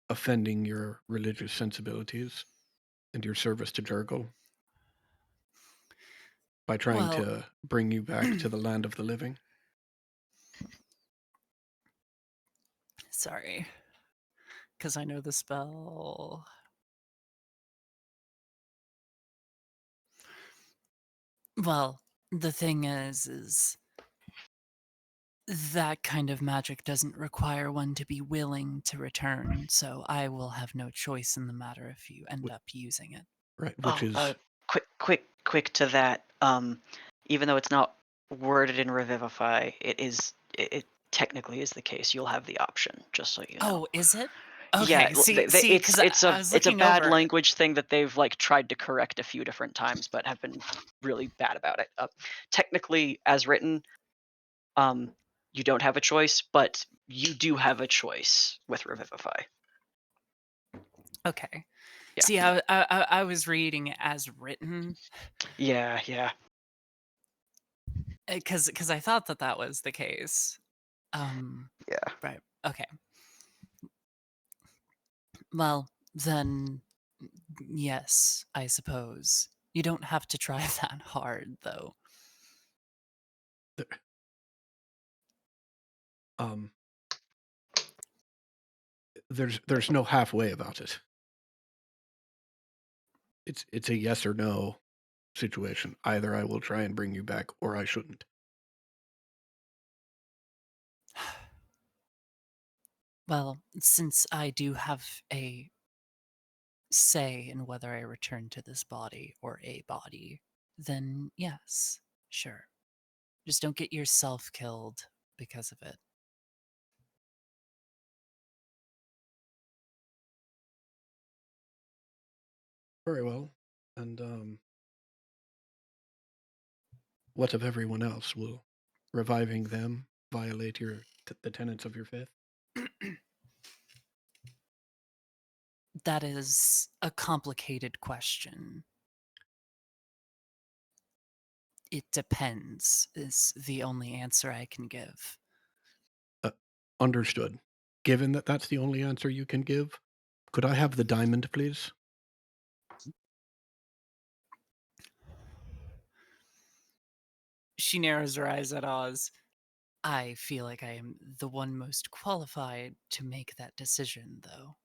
F: offending your religious sensibilities and your service to Jurgle by trying
D: Well,
F: to bring you back to the land of the living.
D: sorry, because I know the spell. Well, the thing is that kind of magic doesn't require one to be willing to return, so I will have no choice in the matter if you end up using it.
F: Right, which is
A: quick to that. Even though it's not worded in Revivify, it technically is the case. You'll have the option, just so you know.
D: Oh, is it?
A: Yeah,
D: Okay, see, because I was
A: it's a
D: looking
A: bad
D: over.
A: language thing that they've like tried to correct a few different times, but have been really bad about it. Technically, as written, you don't have a choice, but you do have a choice with Revivify.
D: Okay.
A: Yeah.
D: See, I was reading it as written
A: Yeah.
D: because I thought that was the case.
A: Yeah.
D: Right. Okay. Well, then, yes, I suppose. You don't have to try that hard, though.
F: there's no halfway about it. It's a yes or no situation. Either I will try and bring you back or I shouldn't.
D: Well, since I do have a say in whether I return to this body or a body, then yes, sure. Just don't get yourself killed because of it.
F: Very well. And what of everyone else? Will reviving them violate the tenets of your faith?
D: That is a complicated question. It depends, is the only answer I can give.
F: Understood. Given that that's the only answer you can give, could I have the diamond, please?
D: She narrows her eyes at Oz. I feel like I am the one most qualified to make that decision, though.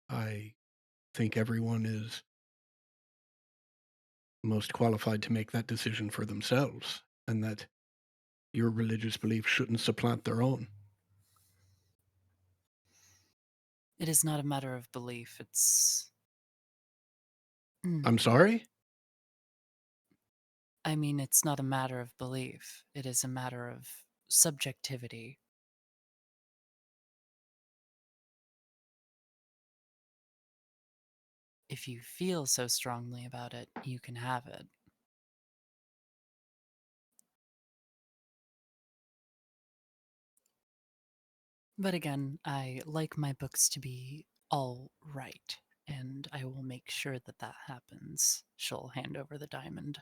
F: I think everyone is most qualified to make that decision for themselves, and that your religious belief shouldn't supplant their own.
D: It is not a matter of belief, it's...
F: I'm sorry?
D: I mean, it's not a matter of belief. It is a matter of subjectivity. If you feel so strongly about it, you can have it. But again, I like my books to be all right, and I will make sure that that happens. She'll hand over the diamond.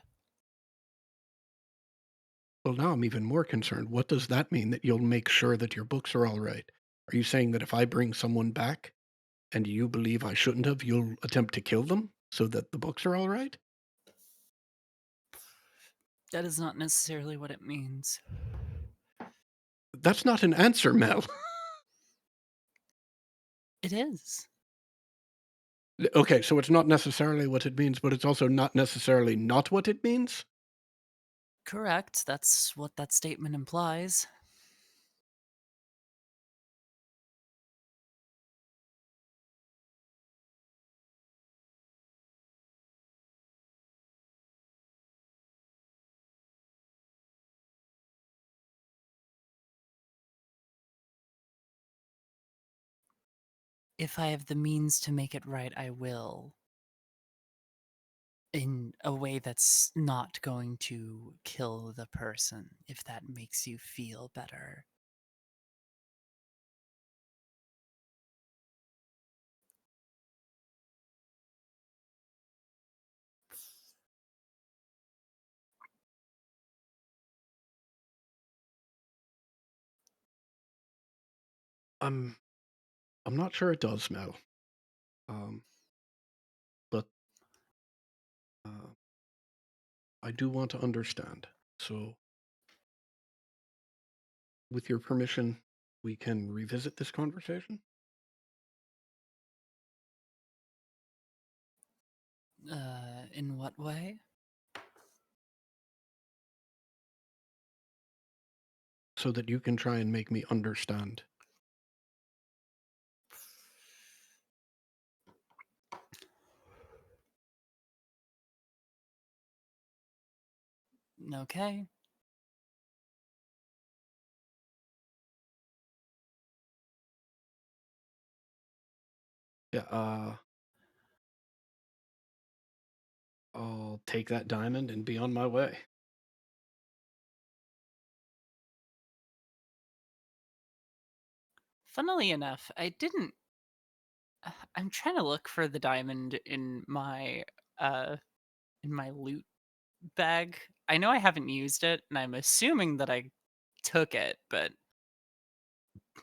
F: Well, now I'm even more concerned. What does that mean, that you'll make sure that your books are all right? Are you saying that if I bring someone back and you believe I shouldn't have, you'll attempt to kill them so that the books are all right?
D: That is not necessarily what it means.
F: That's not an answer, Mel.
D: It is.
F: Okay, so it's not necessarily what it means, but it's also not necessarily not what it means?
D: Correct. That's what that statement implies. If I have the means to make it right, I will. In a way that's not going to kill the person, if that makes you feel better.
F: I'm not sure it does, Mel. But I do want to understand. So, with your permission, we can revisit this conversation?
D: In what way?
F: So that you can try and make me understand.
D: Okay.
F: Yeah, I'll take that diamond and be on my way.
D: Funnily enough, I didn't. I'm trying to look for the diamond in my loot bag. I know I haven't used it, and I'm assuming that I took it, but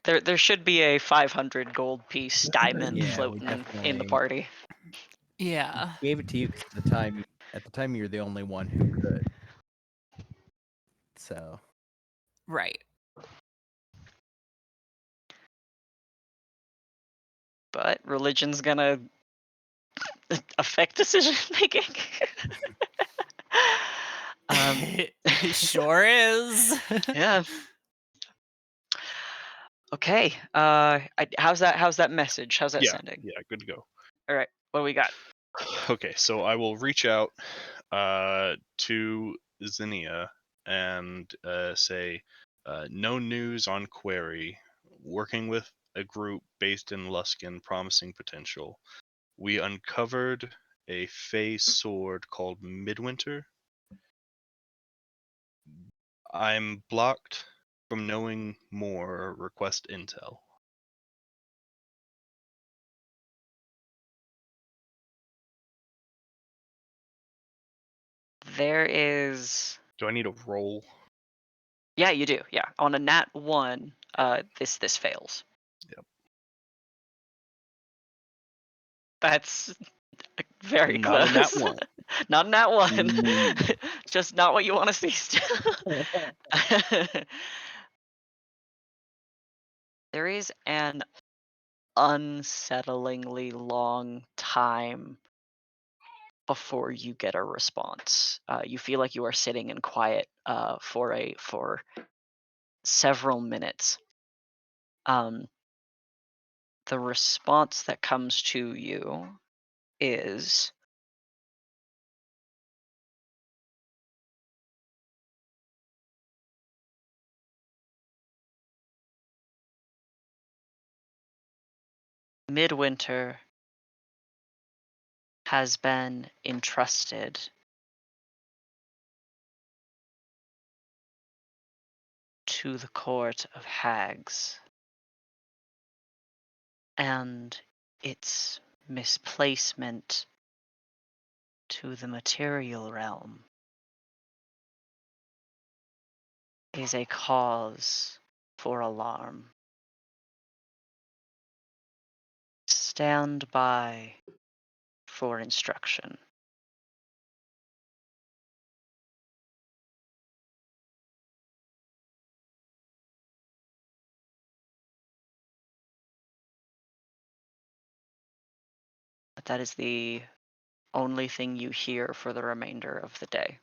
A: There should be a 500 gold piece diamond
B: Yeah, we
A: floating in the
B: definitely
A: party.
D: yeah.
B: gave it to you 'cause at the time you're the only one who could. So
D: Right.
A: But religion's gonna affect decision making.
D: It sure is.
A: Yeah. Okay. How's that message? How's that
E: Yeah,
A: sounding?
E: yeah, good to go.
A: All right. What do we got?
E: Okay, so I will reach out to Zinnia and say, no news on Query. Working with a group based in Luskin, promising potential. We uncovered a Fey sword called Midwinter. I'm blocked from knowing more. Request intel.
A: There is.
E: Do I need a roll?
A: Yeah, you do. Yeah, on a nat 1, this fails.
E: Yep.
A: That's very
E: Not a nat
A: close.
E: one.
A: Not a nat 1.
G: Mm.
A: Just not what you want to see still. There is an unsettlingly long time before you get a response. You feel like you are sitting in quiet for several minutes. The response that comes to you is Midwinter has been entrusted to the court of hags, and its misplacement to the material realm is a cause for alarm. Stand by for instruction. But that is the only thing you hear for the remainder of the day.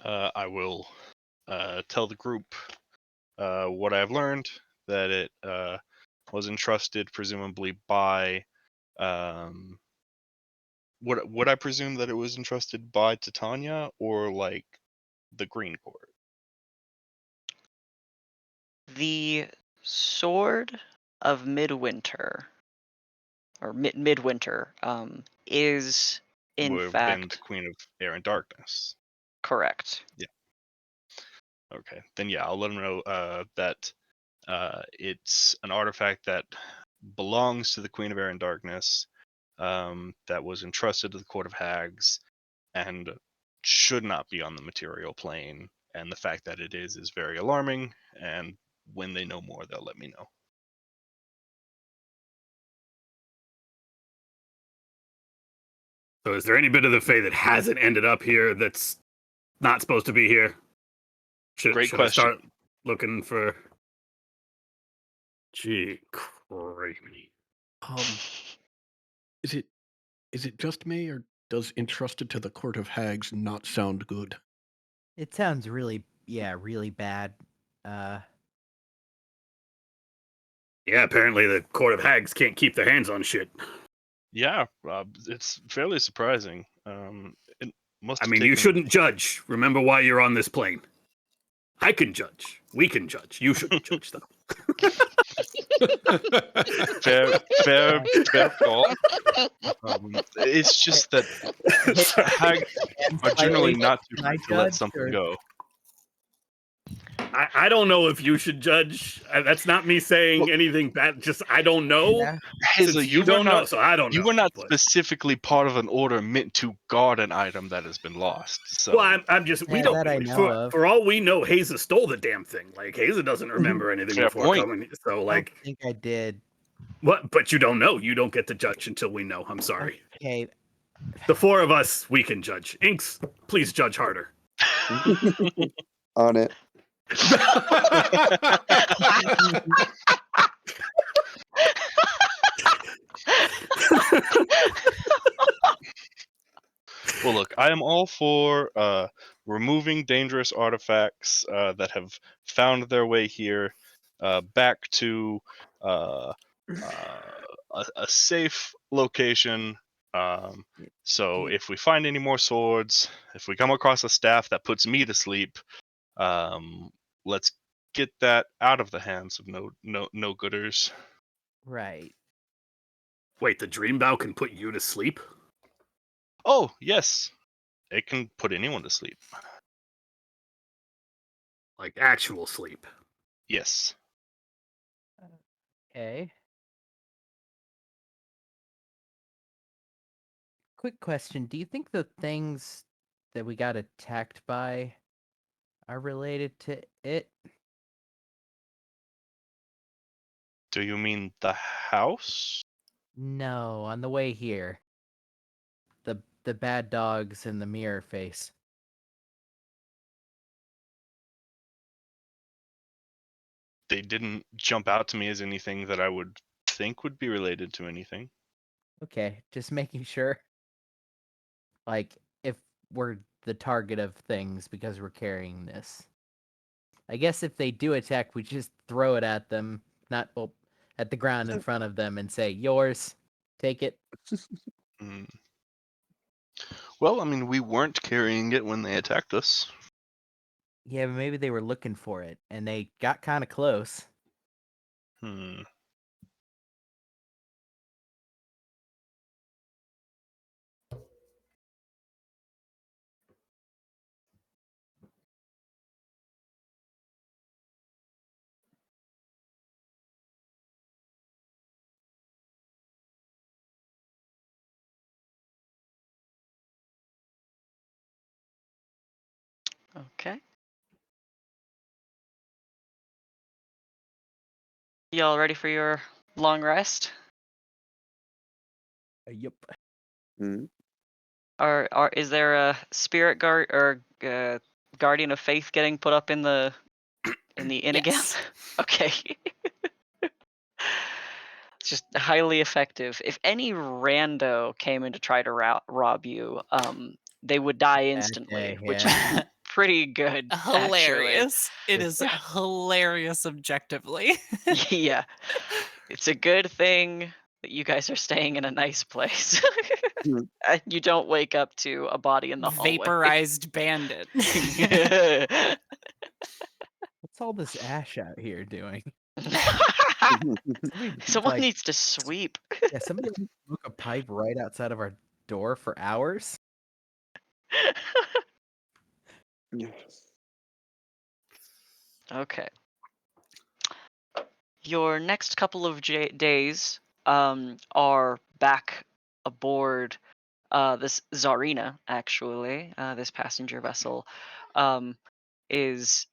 E: I will tell the group what I've learned, that it was entrusted presumably by would I presume that it was entrusted by Titania or like the Green Court?
A: The Sword of Midwinter, or Midwinter, is in
E: Would have been the
A: fact
E: Queen of Air and Darkness.
A: correct.
E: Okay, then yeah, I'll let them know that it's an artifact that belongs to the Queen of Air and Darkness, that was entrusted to the Court of Hags, and should not be on the material plane. And the fact that it is very alarming. And when they know more, they'll let me know.
C: So is there any bit of the Fae that hasn't ended up here that's not supposed to be here? Should
E: Great
C: I
E: question.
C: start looking for? Gee, crazy.
F: Is it just me, or does entrusted to the court of hags not sound good?
B: It sounds really bad.
C: Yeah, apparently the Court of Hags can't keep their hands on shit.
E: Yeah, it's fairly surprising. It must
C: I
E: have
C: mean, you
E: taken-
C: shouldn't judge. Remember why you're on this plane. I can judge. We can judge. You shouldn't judge, though.
E: fair call. It's just that hags are generally not too
B: Can I
E: quick to let
B: judge,
E: something
B: or-
E: go.
C: I don't know if you should judge. That's not me saying anything bad. Just I don't know.
B: Yeah.
E: Hazel,
C: Since you don't know, so I don't know.
E: You were not
C: but-
E: specifically part of an order meant to guard an item that has been lost. So
C: Well, I'm just. We
B: Yeah,
C: don't.
B: that I know of.
C: For all we know, Haza stole the damn thing. Like Haza doesn't remember anything
E: Fair
C: before
E: point.
C: coming. So
B: I
C: like,
B: don't think I did.
C: what? But you don't know. You don't get to judge until we know. I'm sorry.
B: Okay.
C: The four of us, we can judge. Inks, please judge harder.
G: On it.
E: Well, look, I am all for removing dangerous artifacts that have found their way here back to a safe location. So if we find any more swords, if we come across a staff that puts me to sleep, let's get that out of the hands of no gooders.
B: Right.
C: Wait, the dream bow can put you to sleep?
E: Oh yes, it can put anyone to sleep.
C: Like actual sleep?
E: Yes.
B: Okay. Quick question: do you think the things that we got attacked by are related to it?
E: Do you mean the house?
B: No, on the way here. The bad dogs and the mirror face.
E: They didn't jump out to me as anything that I would think would be related to anything.
B: Okay, just making sure. Like, if we're the target of things because we're carrying this. I guess if they do attack, we just throw it at them, not well, at the ground in front of them, and say, "Yours, take it."
E: Mm. Well, I mean, we weren't carrying it when they attacked us.
B: Yeah, but maybe they were looking for it, and they got kind of close.
E: Hmm.
A: Okay. Y'all ready for your long rest?
B: Yep.
G: Mhm.
A: Is there a spirit guard or guardian of faith getting put up in the inn again?
D: Yes.
A: Okay. It's just highly effective. If any rando came in to try to rob you, they would die instantly, which is
B: yeah.
A: pretty good, actually.
D: Hilarious. It is
A: Yeah.
D: hilarious objectively.
A: Yeah, it's a good thing that you guys are staying in a nice place.
G: Mhm.
A: And you don't wake up to a body in the hallway.
D: Vaporized bandit.
B: What's all this ash out here doing? Somebody,
A: Someone
B: like,
A: needs to sweep.
B: yeah, somebody smoke a pipe right outside of our door for hours.
A: Okay. Your next couple of days are back aboard this Tsarina, actually. This passenger vessel is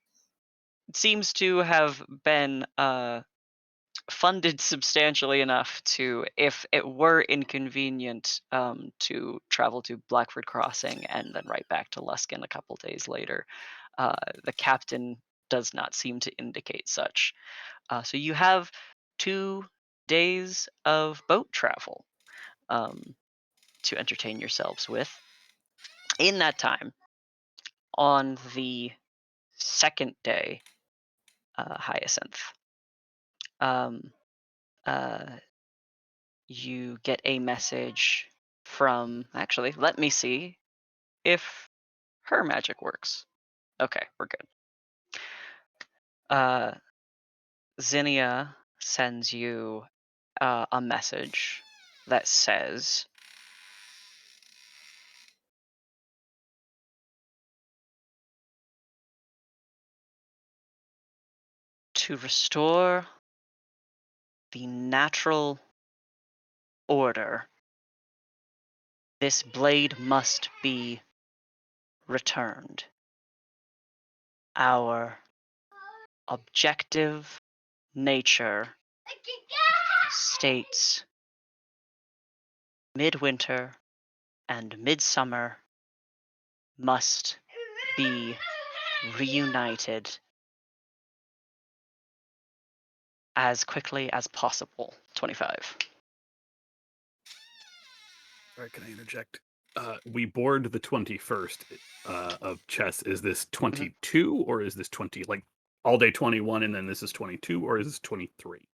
A: seems to have been funded substantially enough to, if it were inconvenient, to travel to Blackford Crossing and then right back to Luskin a couple days later. The captain does not seem to indicate such. So you have 2 days of boat travel to entertain yourselves with. In that time, on the second day, Hyacinth, um, uh, you get a message from. Actually, let me see if her magic works. Okay, we're good. Zinnia sends you a message that says, to restore the natural order, this blade must be returned. Our objective nature states midwinter and midsummer must be reunited as quickly as possible. 25.
C: Sorry, can I interject? We board the 21st of chess. Is this 22 or is this 20? Like all day 21 and then this is 22, or is this 23?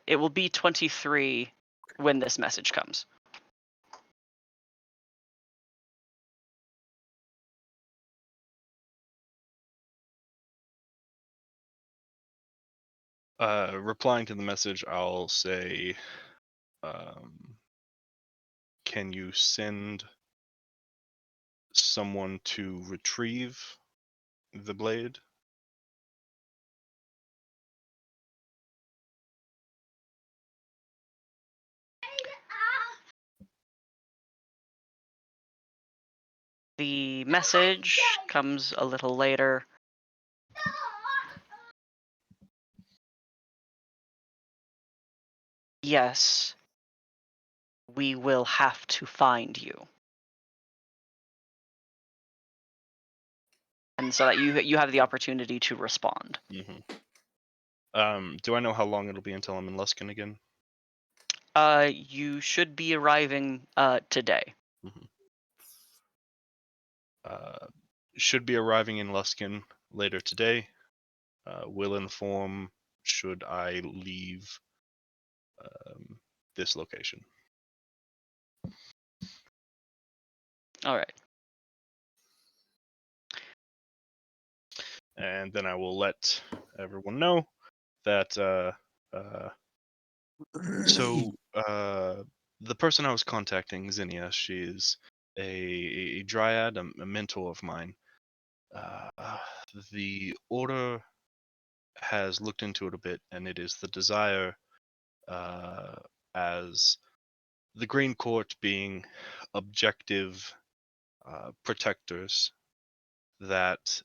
A: It will be 23 when this message comes.
E: Replying to the message, I'll say, can you send someone to retrieve the blade?
A: The message comes a little later. Yes, we will have to find you. And so that you have the opportunity to respond.
E: Do I know how long it'll be until I'm in Luskin again?
A: You should be arriving today.
E: Should be arriving in Luskin later today. Will inform should I leave this location.
A: All right.
E: And then I will let everyone know that the person I was contacting, Zinnia, she's a dryad, a mentor of mine. The order has looked into it a bit, and it is the desire, as the Green Court being objective protectors, that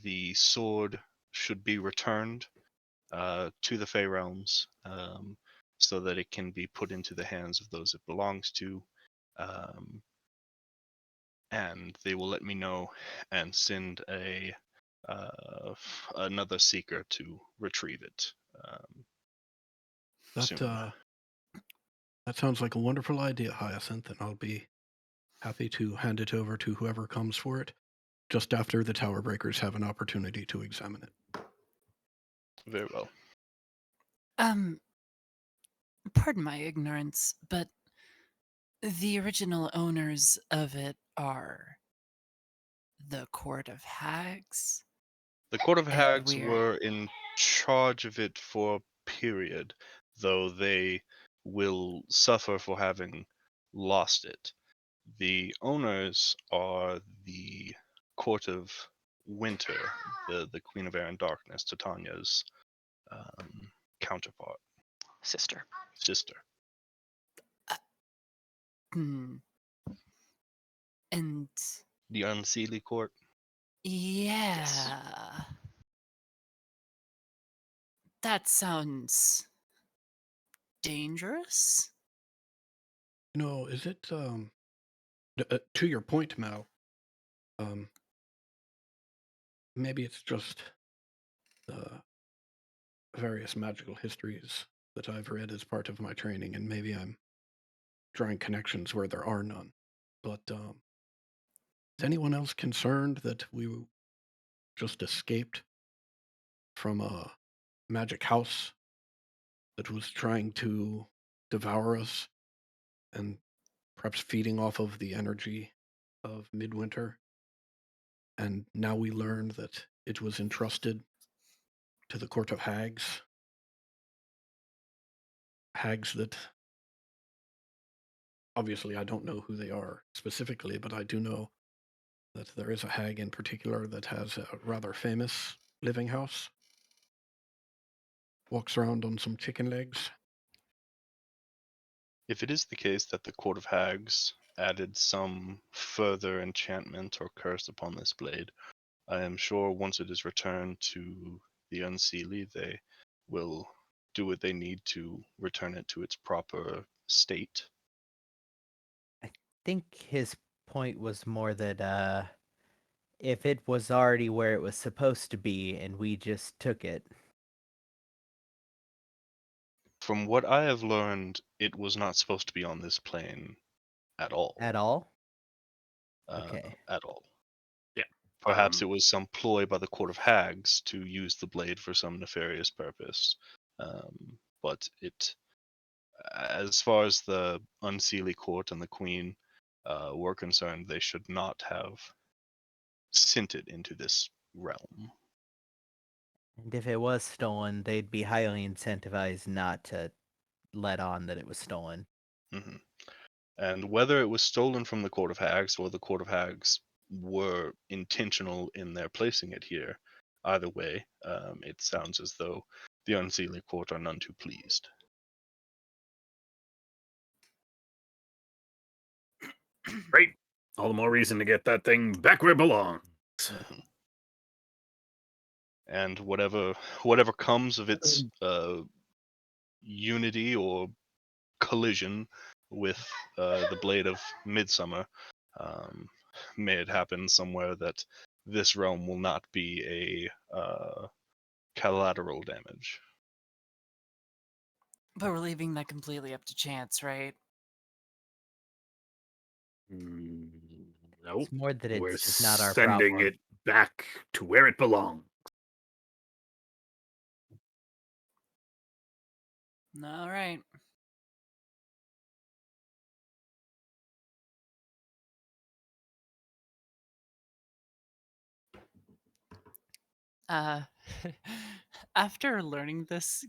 E: the sword should be returned to the Fey Realms, so that it can be put into the hands of those it belongs to, and they will let me know and send another seeker to retrieve it. Soon.
F: That sounds like a wonderful idea, Hyacinth, and I'll be happy to hand it over to whoever comes for it, just after the Tower Breakers have an opportunity to examine it.
E: Very well.
D: Pardon my ignorance, but the original owners of it are the Court of Hags.
E: The Court of
D: And
E: Hags
D: we're-
E: were in charge of it for a period, though they will suffer for having lost it. The owners are the Court of Winter, the Queen of Air and Darkness, Titania's counterpart,
A: Sister.
D: Hmm. And
E: The Unseelie Court.
D: yeah, that sounds dangerous.
F: Is it to your point, Mal? Maybe it's just various magical histories that I've read as part of my training, and maybe I'm drawing connections where there are none. But is anyone else concerned that we just escaped from a magic house that was trying to devour us and perhaps feeding off of the energy of Midwinter? And now we learned that it was entrusted to the Court of Hags. Hags that, obviously, I don't know who they are specifically, but I do know that there is a hag in particular that has a rather famous living house. Walks around on some chicken legs.
E: If it is the case that the Court of Hags added some further enchantment or curse upon this blade, I am sure once it is returned to the Unseelie, they will do what they need to return it to its proper state.
B: I think his point was more that if it was already where it was supposed to be and we just took it.
E: From what I have learned, it was not supposed to be on this plane at all.
B: At all? Okay.
E: At all.
C: Yeah.
E: Perhaps it was some ploy by the Court of Hags to use the blade for some nefarious purpose. But it, as far as the Unseelie Court and the Queen were concerned, they should not have sent it into this realm.
B: And if it was stolen, they'd be highly incentivized not to let on that it was stolen.
E: Mm-hmm. And whether it was stolen from the Court of Hags or the Court of Hags were intentional in their placing it here, either way, it sounds as though the Unseelie Court are none too pleased.
C: Great. All the more reason to get that thing back where it belongs.
E: And whatever comes of its unity or collision with the Blade of Midsummer, may it happen somewhere that this realm will not be a collateral damage.
D: But we're leaving that completely up to chance, right?
C: Nope.
B: It's more that
C: We're
B: it's just not our
C: sending
B: problem.
C: it back to where it belongs.
D: All right. Uh, after learning this,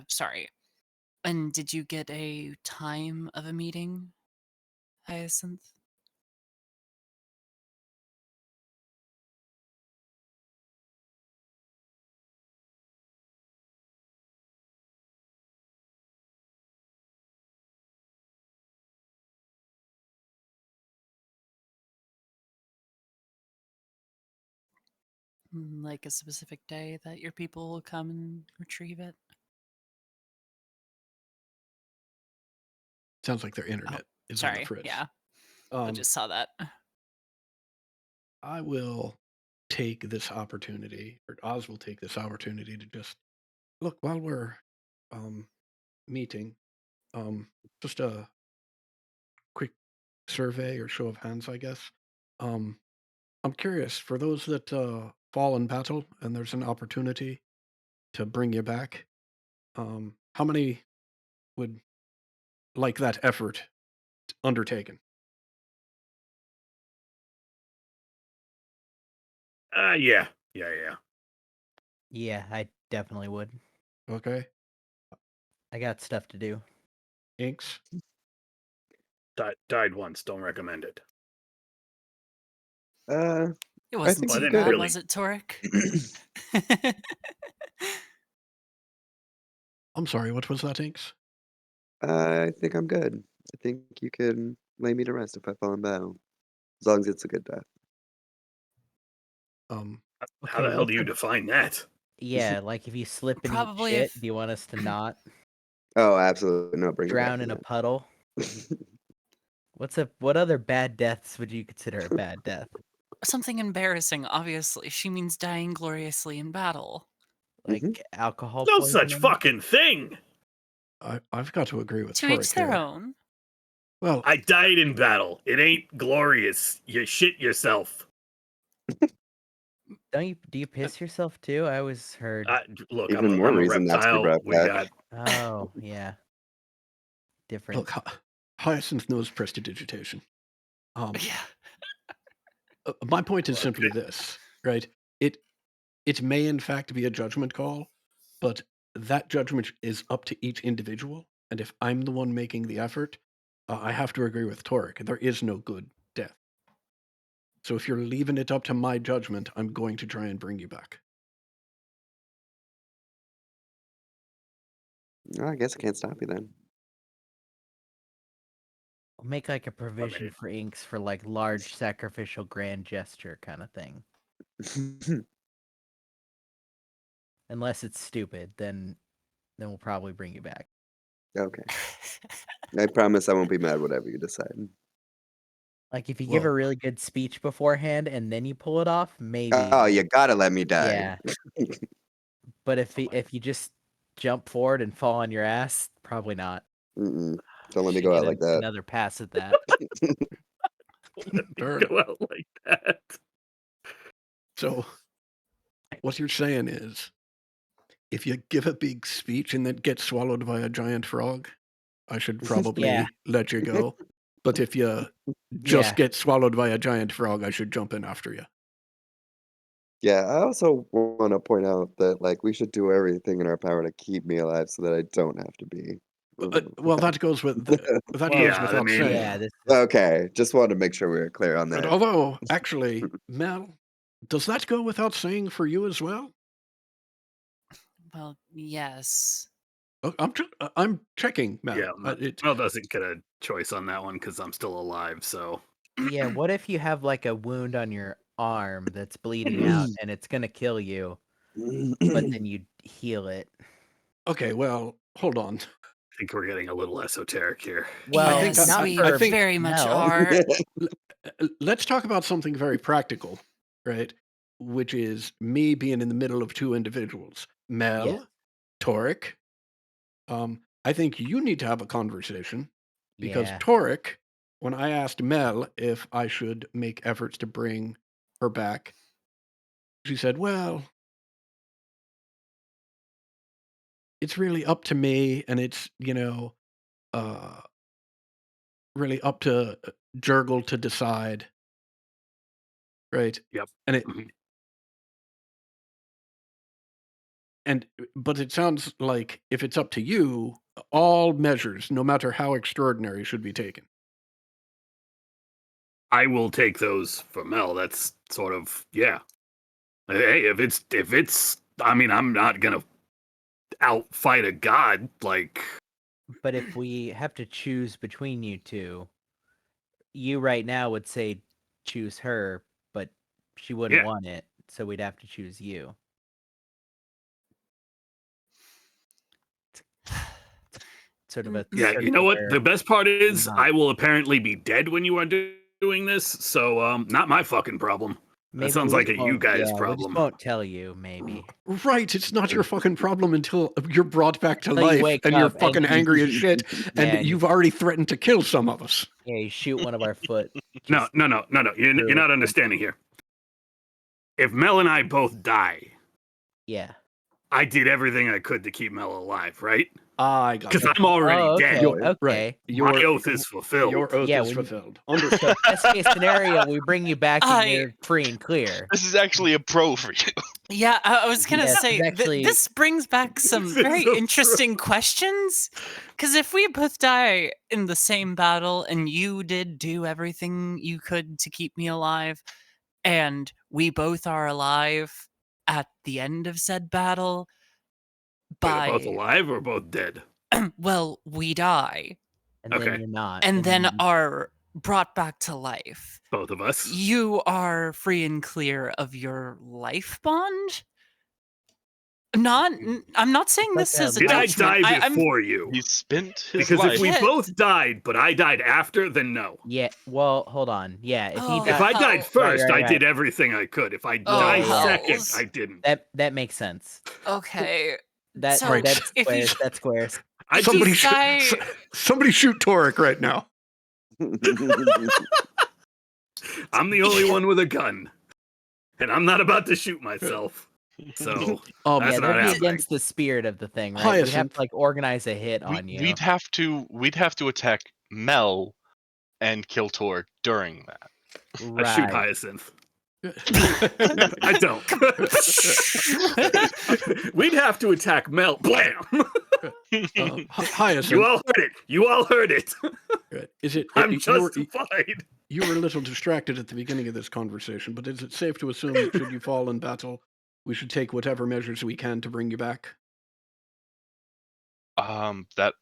D: sorry. And did you get a time of a meeting, Hyacinth? Like a specific day that your people will come and retrieve it?
F: Sounds like their internet is on the
D: Sorry.
F: fritz.
D: Yeah, I just saw that.
F: I will take this opportunity, or Oz will take this opportunity to just look while we're meeting. Just a quick survey or show of hands, I guess. I'm curious for those that fall in battle and there's an opportunity to bring you back. How many would like that effort undertaken?
C: Yeah.
B: Yeah, I definitely would.
F: Okay,
B: I got stuff to do.
F: Inks.
C: Died once. Don't recommend it.
D: It wasn't
G: think
C: I'm
D: too
C: good.
D: bad,
C: Really-
D: was it, Torek?
F: I'm sorry, what was that, Inks?
G: I think I'm good. I think you can lay me to rest if I fall in battle, as long as it's a good death.
C: How the hell do you define that?
B: Yeah, like if you slip and eat
D: Probably
B: shit,
D: if-
B: do you want us to not
G: Oh, absolutely no. Bring it back
B: drown
G: to
B: in a
G: that.
B: puddle? What other bad deaths would you consider a bad death?
D: Something embarrassing, obviously. She means dying gloriously in battle.
B: Like
G: Mhm.
B: alcohol
C: No
B: poisoning?
C: such fucking thing.
F: I've got to agree with
D: To
F: Torek
D: each their
F: here.
D: own.
F: Well,
C: I died in battle. It ain't glorious. You shit yourself.
B: Do you piss yourself too? I always heard.
C: Look,
G: Even
C: I'm
G: more
C: a
G: reason not to be
C: reptile.
G: brought
C: We
G: back.
C: got
B: Oh, yeah. Different.
F: look, Hyacinth knows prestidigitation.
D: Yeah.
F: My point is
C: Look,
F: simply this, right? It may in fact be a judgment call, but that judgment is up to each individual. And if I'm the one making the effort, I have to agree with Torek. There is no good death. So if you're leaving it up to my judgment, I'm going to try and bring you back.
G: Well, I guess I can't stop you then.
B: I'll make like a provision
C: it.
B: for inks for like large sacrificial grand gesture kind of thing. Unless it's stupid, then we'll probably bring you back.
G: Okay. I promise I won't be mad whatever you decide.
B: Like if you give a
F: Well-
B: really good speech beforehand and then you pull it off, maybe.
G: Oh, you gotta let me die.
B: Yeah. But if you just jump forward and fall on your ass, probably not.
G: Mm-mm. Don't let me
B: Should
G: go
B: get
G: out like that.
B: Another pass at that.
F: Fair
C: go out like that.
F: So what you're saying is, if you give a big speech and then get swallowed by a giant frog, I should probably
B: Yeah.
F: let you go. But if you just
B: Yeah.
F: get swallowed by a giant frog, I should jump in after you.
G: Yeah, I also want to point out that like we should do everything in our power to keep me alive so that I don't have to be.
F: Well, that goes with that
B: Well,
F: goes
C: yeah, I
F: without
C: mean-
F: saying.
B: Yeah, this
G: Okay, just wanted to make sure we were clear on
F: But
G: that.
F: although, actually, Mel, does that go without saying for you as well?
D: Well, yes.
F: Oh, I'm checking, Mel.
C: Yeah, Mel doesn't get a choice on that one because I'm still alive. So
B: Yeah, what if you have like a wound on your arm that's bleeding out and it's gonna kill you, but then you heal it?
F: Okay, well, hold on.
C: I think we're getting a little esoteric here.
B: Well,
F: think
D: Yes,
F: I-
D: we
F: I think-
D: very much
B: Mel.
D: are.
F: Let's talk about something very practical, right? Which is me being in the middle of two individuals, Mel,
B: Yeah.
F: Torek. I think you need to have a conversation because
B: Yeah.
F: Torek, when I asked Mel if I should make efforts to bring her back, she said, "Well, it's really up to me, and it's really up to Jurgle to decide." Right.
C: Yep.
F: And it
C: Mhm.
F: but it sounds like if it's up to you, all measures, no matter how extraordinary, should be taken.
C: I will take those for Mel. That's sort of Hey, if it's, I mean, I'm not gonna outfight a god. Like,
B: But if we have to choose between you two, you right now would say choose her, but she wouldn't
C: Yeah.
B: want it, so we'd have to choose you. Sort of a
C: yeah, you know what? The best part is
B: not.
C: I will apparently be dead when you are doing this. So, not my fucking problem.
B: Maybe
C: sounds
B: we
C: like
B: just
C: a you
B: won't-
C: guys
B: yeah, We
C: problem.
B: just won't tell you, maybe.
F: Right. It's not your fucking problem until you're brought back to
B: Until you
F: life
B: wake
F: and you're
B: up and
F: fucking
B: you-
F: angry as shit,
B: Yeah,
F: and
B: and
F: you've already threatened to kill some of us.
B: Yeah, you shoot one of our foot.
C: No.
B: just
C: You're
B: through
C: not
B: it.
C: understanding here. If Mel and I both die,
B: Yeah.
C: I did everything I could to keep Mel alive, right?
F: I got
C: Because
F: you.
C: I'm already
B: Oh,
C: dead.
B: okay.
G: You're-
B: Okay.
F: Right.
C: My oath is fulfilled.
F: Your oath
B: Yeah,
F: is
B: when-
F: fulfilled.
B: So best case scenario, we bring you back and
D: I-
B: you're free and clear.
E: This is actually a pro for you.
D: Yeah, I was gonna
B: Yeah,
D: say
B: actually-
D: this brings back some
C: This is
D: very
C: so
D: interesting questions. Because if we both die in the same battle, and you did do everything you could to keep me alive, and we both are alive at the end of said battle,
C: Wait, both
D: by
C: alive or both dead?
D: well, we die,
B: And then
C: Okay.
B: you're not.
D: and then
B: you-
D: are brought back to life.
C: Both of us.
D: You are free and clear of your life bond. I'm not saying
B: It's like
D: this
B: a
D: is a
C: Did I
D: judgment.
C: die
D: I'm
C: before you?
E: He spent his
C: Because
E: life.
C: if we
D: Shit.
C: both died, but I died after, then no.
B: Yeah. Well, hold on. Yeah. If
D: Oh,
B: he
C: If
B: died,
C: I died
D: Right,
C: first,
B: right,
C: I did everything I could. If I died
B: hells.
C: second, I didn't.
B: that makes sense.
D: okay.
B: That
D: So,
B: that's
D: if you-
B: squares. That's squares.
C: I
F: Somebody,
C: just,
D: die-
F: somebody shoot Torek right now.
C: I'm the only one with a gun, and I'm not about to shoot myself. So
F: Um,
C: That's
B: Yeah,
C: not
B: that'd be
C: happening.
B: against the spirit of the thing, right? We'd have
F: Hyacinth.
B: to like organize a hit on you.
E: We'd have to attack Mel and kill Tor during that.
C: I shoot
B: Right.
C: Hyacinth. I don't. We'd have to attack Mel. Blam!
F: Hyacinth,
C: You all heard it. You all heard it.
F: is it?
C: I'm
F: you were-
C: justified.
F: You were a little distracted at the beginning of this conversation, but is it safe to assume that should you fall in battle, we should take whatever measures we can to bring you back?
E: That.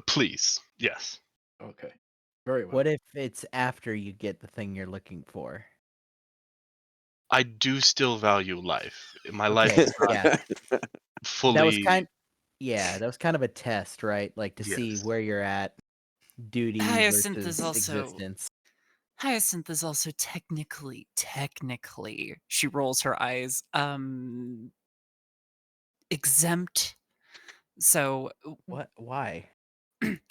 E: Please, yes.
F: Okay. Very well.
B: What if it's after you get the thing you're looking for?
E: I do still value life. My life
B: Okay,
E: is not
B: yeah.
E: fully.
B: That was that was kind of a test, right? Like to see
E: Yes.
B: where you're at, duty
D: Hyacinth
B: versus
D: is also-
B: existence.
D: Hyacinth is also technically, she rolls her eyes, exempt. So
B: What? Why?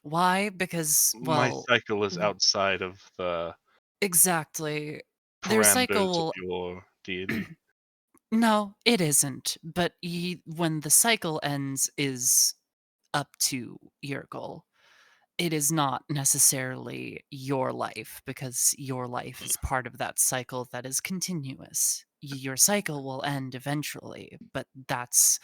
D: why? Because,
E: My
D: well,
E: cycle is
D: mm.
E: outside of the
D: exactly. Their
E: parameters
D: cycle-
E: of your deity.
D: No, it isn't. But when the cycle ends is up to your goal. It is not necessarily your life, because your life is part of that cycle that is continuous. Your cycle will end eventually, but that's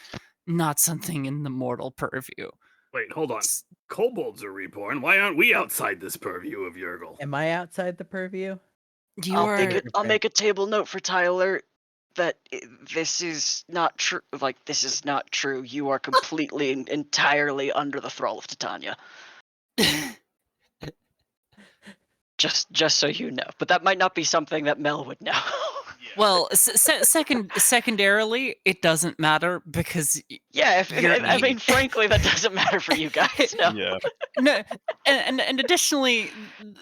D: not something in the mortal purview.
C: Wait, hold on. Kobolds are reborn. Why aren't we outside this purview of Yurgle?
B: Am I outside the purview?
A: I'll
D: You're
A: make a table note for Tyler. this is not true. Like, this is not true. You are completely and entirely under the thrall of Titania. Just so you know. But that might not be something that Mel would know.
D: Well, secondarily, it doesn't matter because
A: Yeah, I
D: you-
A: mean, frankly, that doesn't matter for you guys. No.
E: Yeah.
D: no, and additionally,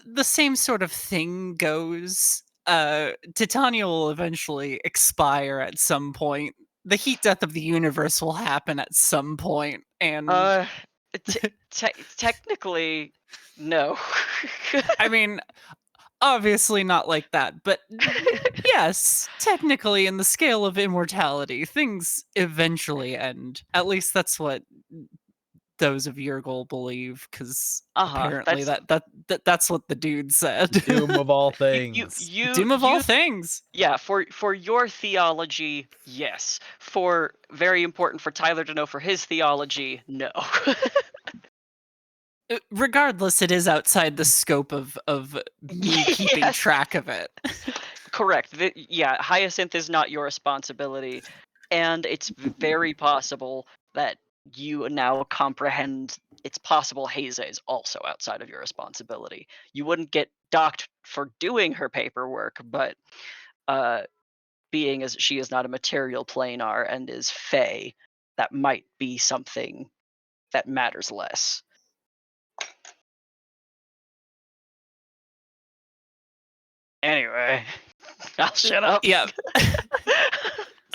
D: the same sort of thing goes. Titania will eventually expire at some point. The heat death of the universe will happen at some point, and
A: Technically, no.
D: I mean, obviously not like that, but yes, technically, in the scale of immortality, things eventually end. At least that's what those of Yergol believe, because apparently that's what the dude said.
B: Doom of all things.
D: Doom of all things.
A: Yeah, for your theology, yes. For very important for Tyler to know for his theology, no.
D: Regardless, it is outside the scope of me keeping
A: Yes.
D: track of it.
A: Correct. Yeah, Hyacinth is not your responsibility, and it's very possible that you now comprehend it's possible Haza is also outside of your responsibility. You wouldn't get docked for doing her paperwork, but being as she is not a material planar and is Fey, that might be something that matters less. Anyway, I'll shut up.
D: Yeah.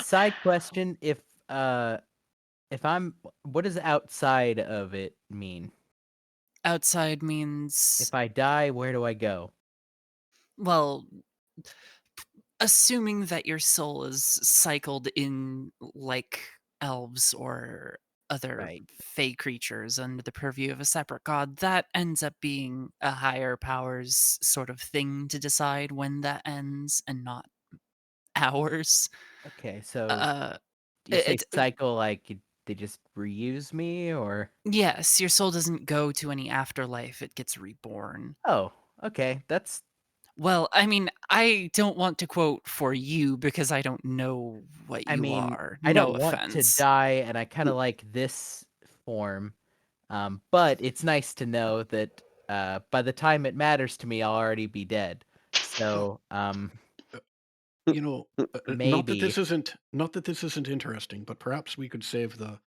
B: Side question: if I'm, what does outside of it mean?
D: Outside means,
B: If I die, where do I go?
D: well, assuming that your soul is cycled in like elves or other
B: Right.
D: fey creatures under the purview of a separate god, that ends up being a higher powers sort of thing to decide when that ends and not ours.
B: Okay, so
D: Do
B: you say cycle like they just reuse me, or?
D: Yes, your soul doesn't go to any afterlife, it gets reborn.
B: Oh, okay, that's
D: Well, I mean, I don't want to quote for you because I don't know what
B: I
D: you
B: mean,
D: are.
B: I
D: No
B: don't want to
D: offense.
B: die, and I kind of like this form, but it's nice to know that by the time it matters to me, I'll already be dead. So,
F: You know, not that
B: maybe.
F: this isn't interesting, but perhaps we could save the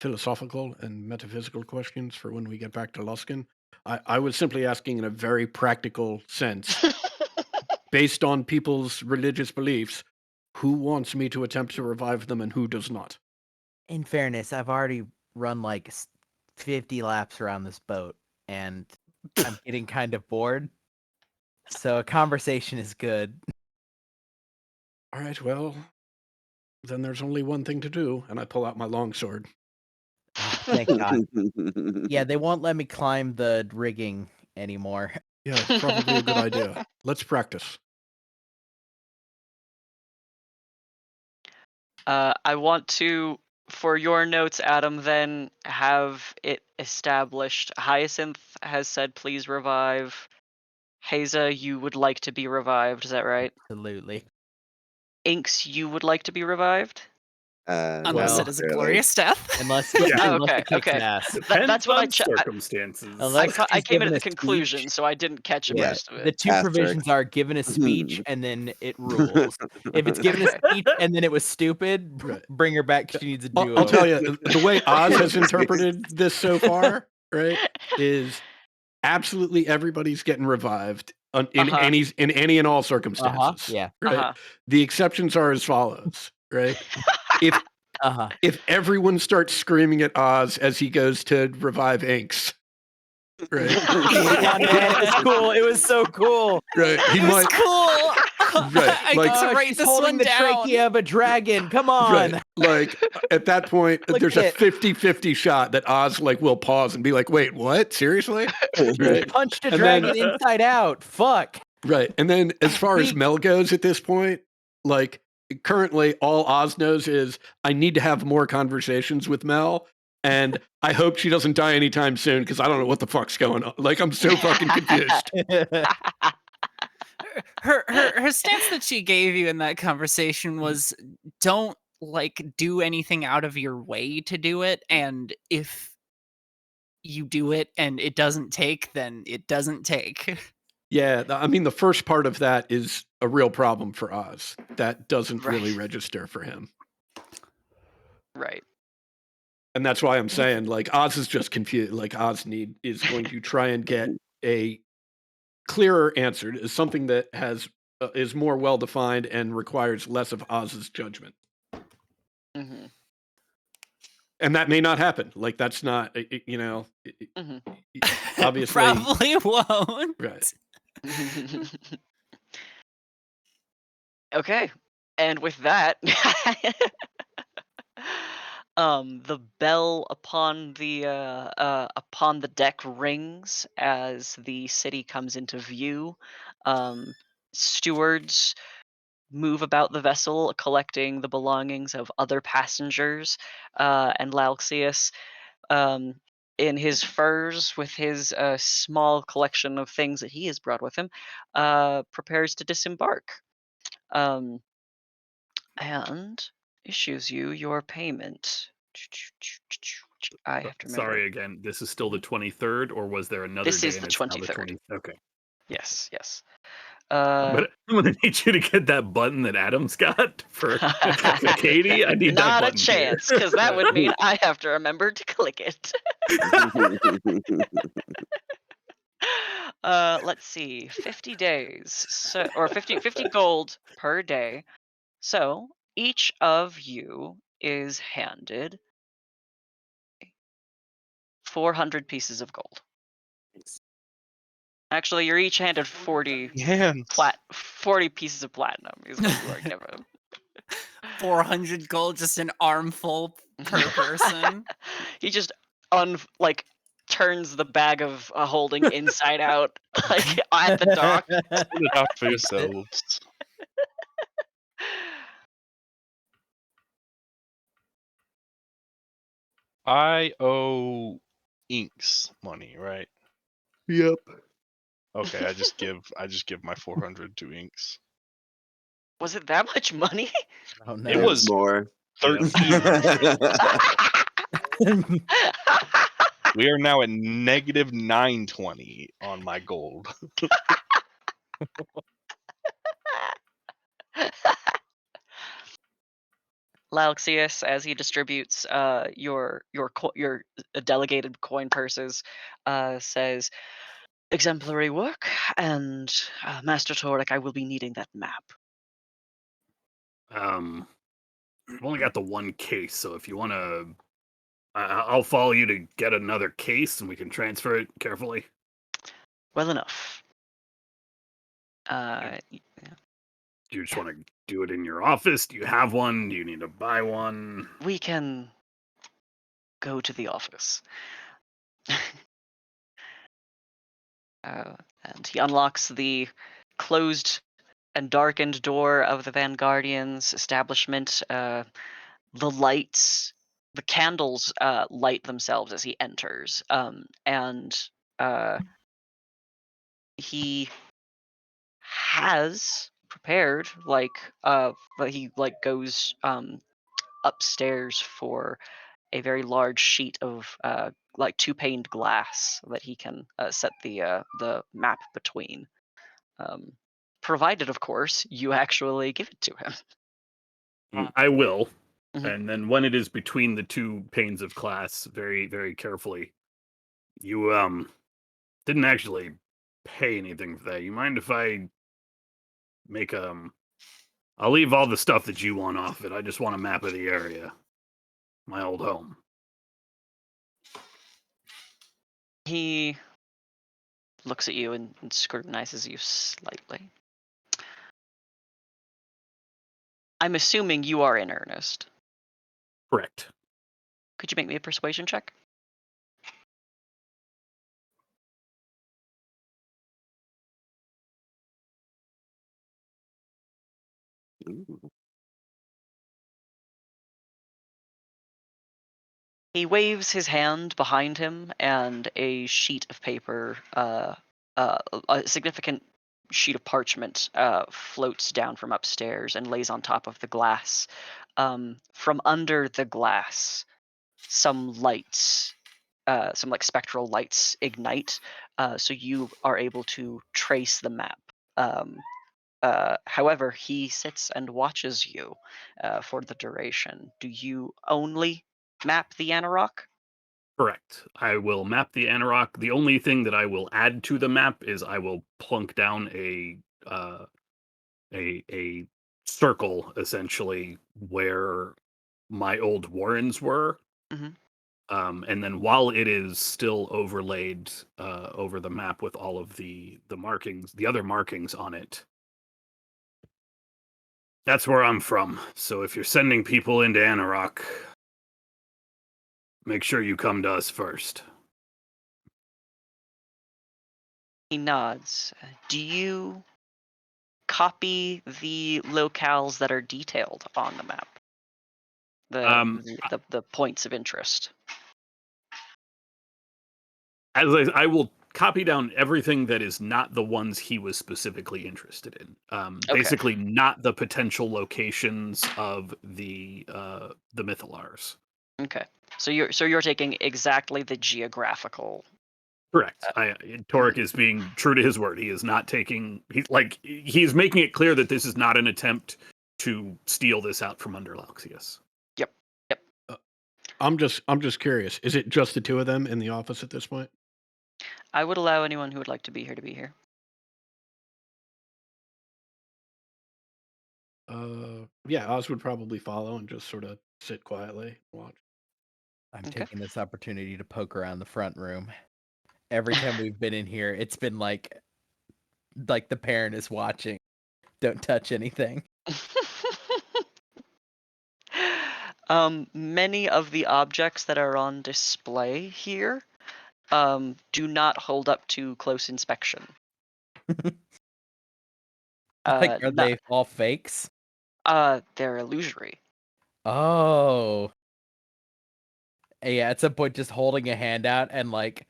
F: philosophical and metaphysical questions for when we get back to Luskin. I was simply asking in a very practical sense, based on people's religious beliefs, who wants me to attempt to revive them and who does not?
B: In fairness, I've already run like 50 laps around this boat, and I'm getting kind of bored. So a conversation is good.
F: All right, well, then there's only one thing to do, and I pull out my longsword.
B: Thank God. Yeah, they won't let me climb the rigging anymore.
F: Yeah, it's probably a good idea. Let's practice.
A: I want to, for your notes, Adam, then have it established. Hyacinth has said, please revive. Haza, you would like to be revived, is that right?
B: Absolutely.
A: Inks, you would like to be revived?
D: Unless
B: well,
D: it is a glorious death.
B: Unless,
A: Oh,
B: unless
A: okay,
B: it kicks
A: okay.
B: ass.
A: That's what I
C: circumstances.
B: Unless
A: I
B: he's
A: came in
B: given
A: at the
B: a
A: conclusion,
B: speech.
A: so I didn't catch the
B: Yeah,
A: rest of
B: the
A: it.
B: two
G: Asterisk.
B: provisions are given a speech and then it rules. If it's given a speech and then it was stupid,
F: Right.
B: bring her back. She needs a duo.
F: I'll tell you, the way Oz has interpreted this so far, right, is absolutely everybody's getting revived in any and all circumstances.
B: Yeah.
F: Right. The exceptions are as follows. Right. If everyone starts screaming at Oz as he goes to revive Inks, right?
B: Yeah, man, it was cool. It was so cool.
F: Right. He
D: It was
F: might.
D: cool.
F: Right,
D: I
F: like-
D: get to write
B: she's
D: this
B: holding
D: one
B: the
D: down.
B: trachea of a dragon. Come on.
F: Right. Like at that point,
B: Look
F: there's a
B: at-
F: 50-50 shot that Oz like will pause and be like, "Wait, what? Seriously?" Right.
B: Punched a
F: And
B: dragon
F: then-
B: inside out. Fuck.
F: Right. And then as far as
B: Weak.
F: Mel goes at this point, like currently all Oz knows is I need to have more conversations with Mel. And I hope she doesn't die anytime soon because I don't know what the fuck's going on. Like I'm so fucking confused.
D: her stance that she gave you in that conversation was don't like do anything out of your way to do it, and if you do it and it doesn't take, then it doesn't take.
F: Yeah, I mean, the first part of that is a real problem for Oz. That doesn't really
A: Right.
F: register for him.
A: Right.
F: And that's why I'm saying, like, Oz is just confused. Like, Oz is going to try and get a clearer answer, is something that is more well defined and requires less of Oz's judgment.
A: Mm-hmm.
F: And that may not happen. Like, that's not,
A: Mm-hmm.
F: obviously,
D: Probably won't.
F: right.
A: Okay, and with that, the bell upon the deck rings as the city comes into view. Stewards move about the vessel, collecting the belongings of other passengers, and Lalxius, in his furs, with his small collection of things that he has brought with him, prepares to disembark. Um, and issues you your payment. I have to remember.
C: Sorry again. This is still the 23rd, or was there another
A: This
C: day
A: is
C: and
A: the
C: it's now the
A: 23rd.
C: 20th? Okay.
A: Yes, yes.
C: But I'm gonna need you to get that button that Adam's got for Katie. I need that
A: Not a
C: button here.
A: chance, because that would mean I have to remember to click it. Let's see, 50 days, so, or 50 gold per day. So each of you is handed 400 pieces of gold. Actually, you're each handed 40
E: Hands.
A: 40 pieces of platinum is what you are given.
D: 400 gold, just an armful per person.
A: He just turns the bag of holding inside out, like at the dock.
E: Put it out for yourselves. I owe Inks money, right?
G: Yep.
E: Okay, I just give my 400 to Inks.
A: Was it that much money?
B: Oh no.
E: It
G: It's
E: was
G: more.
E: 13. We are now at negative 920 on my gold.
A: Lalxius, as he distributes your delegated coin purses, says, "Exemplary work, and Master Torek, I will be needing that map."
C: I've only got the one case, so if you want to, I'll follow you to get another case, and we can transfer it carefully.
A: Well enough.
C: Do you just want to do it in your office? Do you have one? Do you need to buy one?
A: We can go to the office. And he unlocks the closed and darkened door of the Vanguardians establishment. The lights, the candles light themselves as he enters. And he has prepared, but he goes upstairs for a very large sheet of two-paned glass that he can set the map between, provided of course you actually give it to him.
C: I will.
A: Mhm.
C: And then when it is between the two panes of glass, very, very carefully, you didn't actually pay anything for that. You mind if I make I'll leave all the stuff that you want off it. I just want a map of the area. My old home.
A: He looks at you and scrutinizes you slightly. I'm assuming you are in earnest.
C: Correct.
A: Could you make me a persuasion check?
G: Ooh.
A: He waves his hand behind him, and a sheet of paper, a significant sheet of parchment floats down from upstairs and lays on top of the glass. From under the glass, some lights, some like spectral lights ignite, so you are able to trace the map. However, he sits and watches you for the duration. Do you only map the Anarok?
C: Correct. I will map the Anarok. The only thing that I will add to the map is I will plunk down a circle essentially where my old warrens were.
A: Mhm.
C: And then while it is still overlaid over the map with all of the markings, the other markings on it, that's where I'm from. So if you're sending people into Anarok, make sure you come to us first.
A: He nods. Do you copy the locales that are detailed on the map? The points of interest.
C: I will copy down everything that is not the ones he was specifically interested in.
A: Okay.
C: Basically, not the potential locations of the Mythalars.
A: Okay. So you're taking exactly the geographical.
C: Correct. Torek is being true to his word. He is not taking. He's making it clear that this is not an attempt to steal this out from under Lalexius.
A: Yep.
F: I'm just curious. Is it just the two of them in the office at this point?
A: I would allow anyone who would like to be here to be here.
F: Yeah, Oz would probably follow and just sort of sit quietly and watch.
B: I'm
A: Okay.
B: taking this opportunity to poke around the front room. Every time we've been in here, it's been like the parent is watching. Don't touch anything.
A: Many of the objects that are on display here do not hold up to close inspection.
B: Are they all fakes?
A: They're illusory.
B: Oh. Yeah, at some point just holding a hand out and like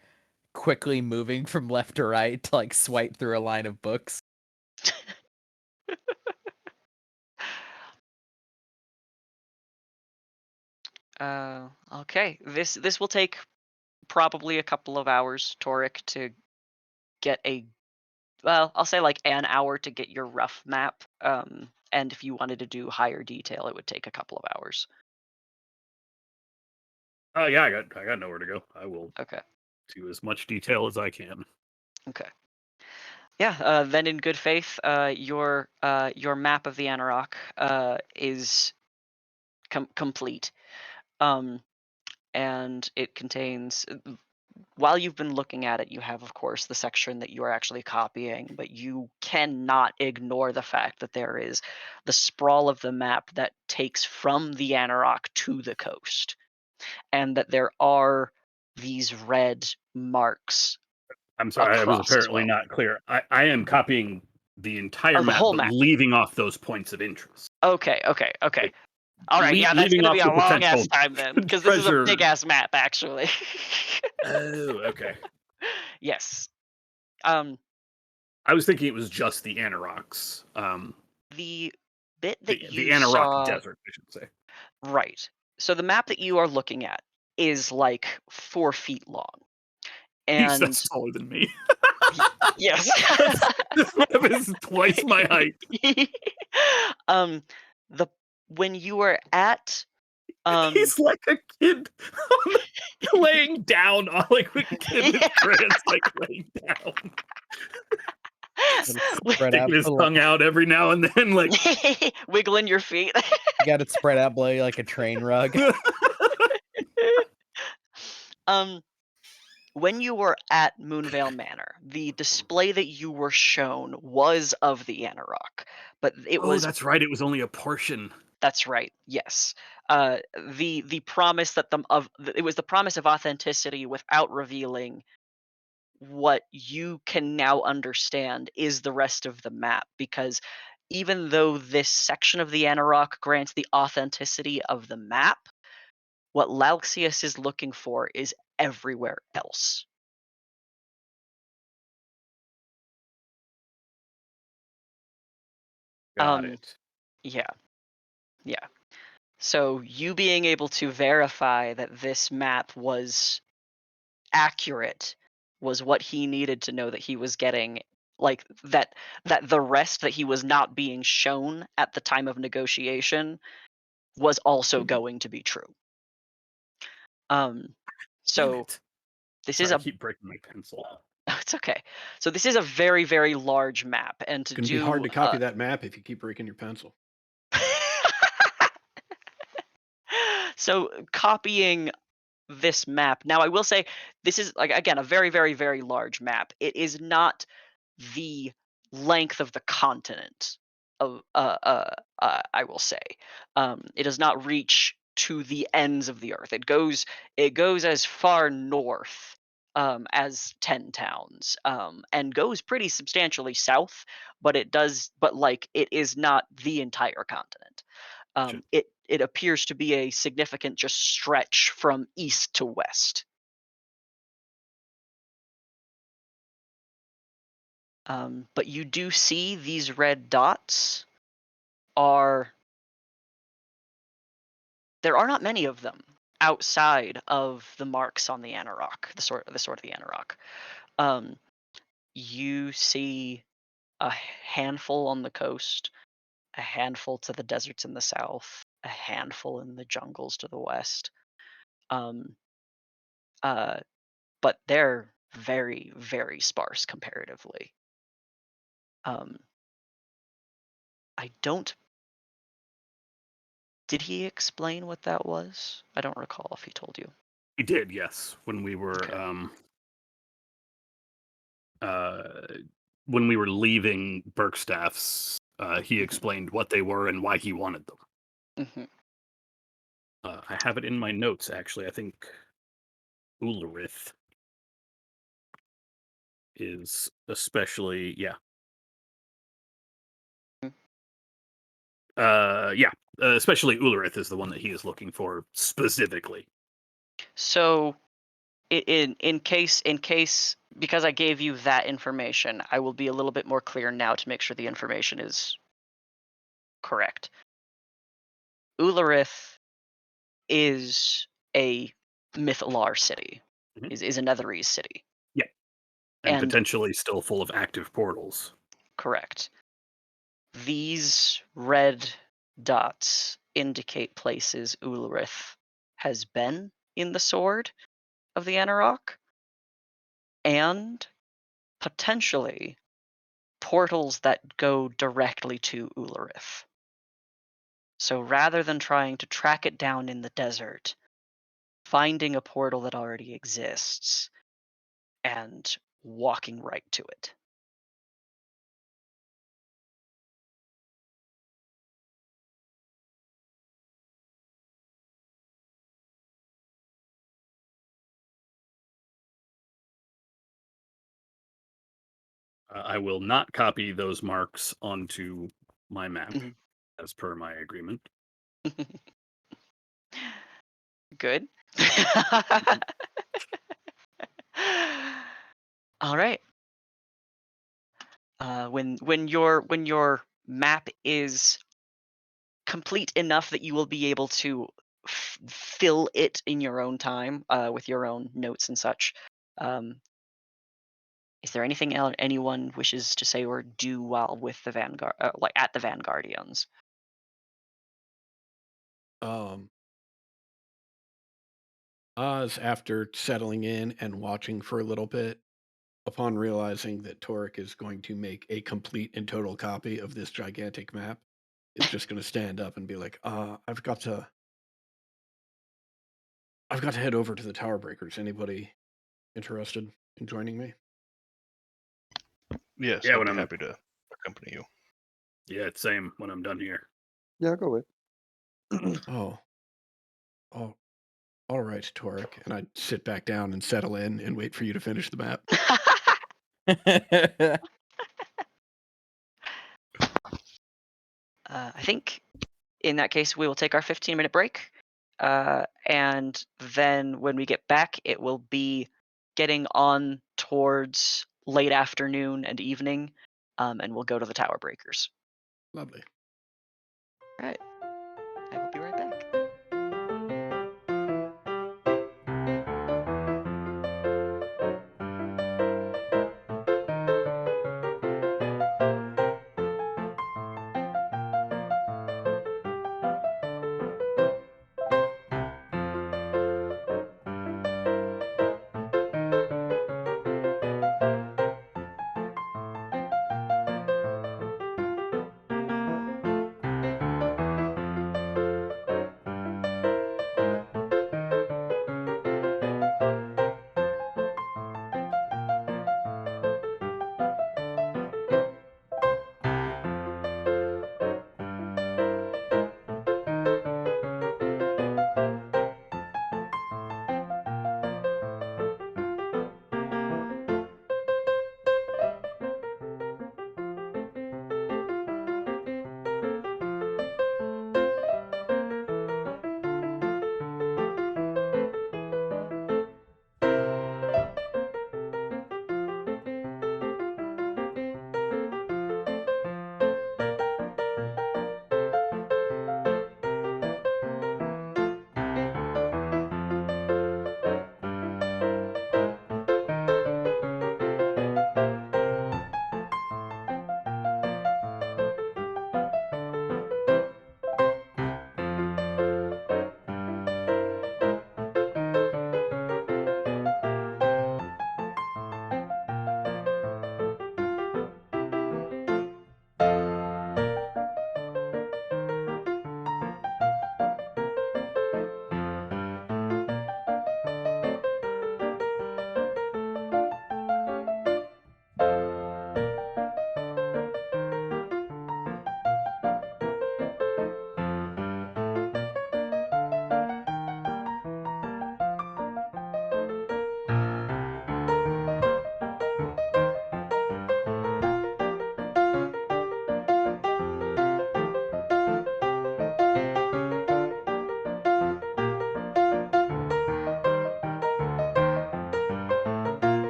B: quickly moving from left to right to like swipe through a line of books.
A: Okay. This will take probably a couple of hours, Torek, to get I'll say like an hour to get your rough map. And if you wanted to do higher detail, it would take a couple of hours.
C: Yeah, I got nowhere to go. I will
A: Okay.
C: do as much detail as I can.
A: Okay. Yeah. Then, in good faith, your map of the Anarok is complete. And it contains. While you've been looking at it, you have, of course, the section that you are actually copying, but you cannot ignore the fact that there is the sprawl of the map that takes from the Anarok to the coast, and that there are these red marks.
C: I'm sorry, I was
A: Across as
C: apparently
A: well.
C: not clear. I am copying the entire
A: The
C: map,
A: whole
C: but
A: map.
C: leaving off those points of interest.
A: Okay.
C: Like,
A: All right, yeah, that's
C: leaving
A: gonna be
C: off
A: a
C: the
A: long ass
C: potential
A: time then, because this is a
C: treasure.
A: big ass map, actually.
C: Oh, okay.
A: Yes.
C: I was thinking it was just the Anaroks.
A: The bit that
C: The
A: you
C: Anarok
A: saw,
C: Desert, I should say.
A: right? So the map that you are looking at is like 4 feet long,
C: Jeez,
A: and
C: that's taller than me.
A: yes,
C: This map is twice my height.
A: the when you were at
C: He's like a kid laying down on like a kid with crayons, like laying down.
B: Spread out
C: Sticking his
B: below,
C: tongue out every now and then, like
A: wiggling your feet.
B: you got it spread out below you like a train rug.
A: When you were at Moonvale Manor, the display that you were shown was of the Anarok, but it
C: oh,
A: was
C: that's right. It was only a portion.
A: that's right. Yes. The promise that it was the promise of authenticity without revealing what you can now understand is the rest of the map, because even though this section of the Anarok grants the authenticity of the map, what Lalexius is looking for is everywhere else.
C: Got
A: Um,
C: it.
A: yeah, yeah. So you being able to verify that this map was accurate was what he needed to know that he was getting, like, that the rest that he was not being shown at the time of negotiation was also going to be true.
C: Damn
A: So
C: it.
A: this is
C: Sorry, I
A: a
C: keep breaking my pencil.
A: it's okay. So this is a very, very large map, and to
F: It's going to be hard
A: do
F: to copy that map if you keep breaking your pencil.
A: so copying this map. Now I will say this is, like, again, a very, very, very large map. It is not the length of the continent of I will say. It does not reach to the ends of the earth. It goes as far north as 10 towns, and goes pretty substantially south, but like it is not the entire continent.
C: Shit.
A: It appears to be a significant just stretch from east to west. But you do see these red dots are there are not many of them outside of the marks on the Anarok, the sword of the Anarok. Um, you see a handful on the coast, a handful to the deserts in the south, a handful in the jungles to the west. Um, uh, but they're very, very sparse comparatively. Um, I don't. Did he explain what that was? I don't recall if he told you.
C: We did, yes. When we were
A: Okay.
C: uh when we were leaving Burkstaff's, he explained what they were and why he wanted them.
A: Hmm.
C: I have it in my notes, actually. I think Ulrith is especially, yeah. Yeah. Especially Ulrith is the one that he is looking for specifically.
A: So, in case because I gave you that information, I will be a little bit more clear now to make sure the information is correct. Ullarith is a Mythalar city,
C: Mhm.
A: is a Netherese city,
C: Yeah. And
A: and
C: potentially still full of active portals.
A: correct. These red dots indicate places Ullarith has been in the sword of the Anarok, and potentially portals that go directly to Ullarith. So rather than trying to track it down in the desert, finding a portal that already exists and walking right to it.
C: I will not copy those marks onto my map,
A: Mhm.
C: as per my agreement.
A: Good. All right. When your map is complete enough that you will be able to fill it in your own time with your own notes and such. Um, is there anything else anyone wishes to say or do while with the Vanguard, like at the Vanguardians?
F: Um, Oz, after settling in and watching for a little bit, upon realizing that Torek is going to make a complete and total copy of this gigantic map, is just going to stand up and be like, I've got to head over to the Tower Breakers. Anybody interested in joining me?
E: Yes,
C: Yeah,
E: I'd
C: when
E: be
C: I'm
E: happy to accompany you.
C: yeah, it's same when I'm done here.
G: Yeah, I'll go with.
F: Oh, oh, all right, Torek. And I'd sit back down and settle in and wait for you to finish the map.
A: I think in that case we will take our 15-minute break, and then when we get back, it will be getting on towards late afternoon and evening, and we'll go to the Tower Breakers.
F: Lovely.
A: All right. I will be right back.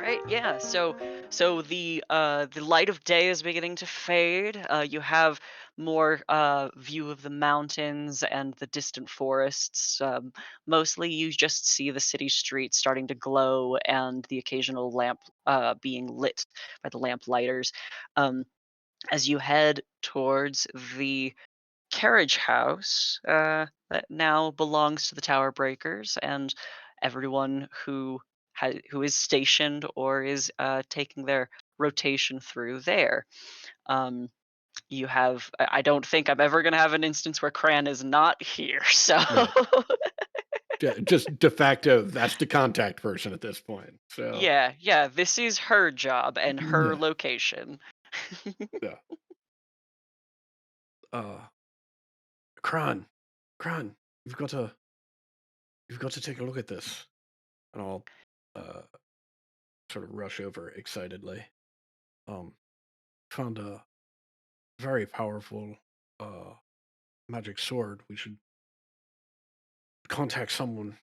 A: right, yeah. So the light of day is beginning to fade. You have more view of the mountains and the distant forests. Mostly, you just see the city streets starting to glow and the occasional lamp being lit by the lamp lighters. Um, as you head towards the carriage house that now belongs to the Tower Breakers, and everyone who is stationed or is taking their rotation through there. Um, you have. I don't think I'm ever going to have an instance where Cran is not here. So
F: Right. Just de facto, that's the contact person at this point. So
A: yeah, this is her job and her
F: yeah,
A: location.
F: yeah. Uh, Kran, Kran, you've got to take a look at this, and I'll uh sort of rush over excitedly. Um, Found a very powerful uh magic sword. We should contact someone,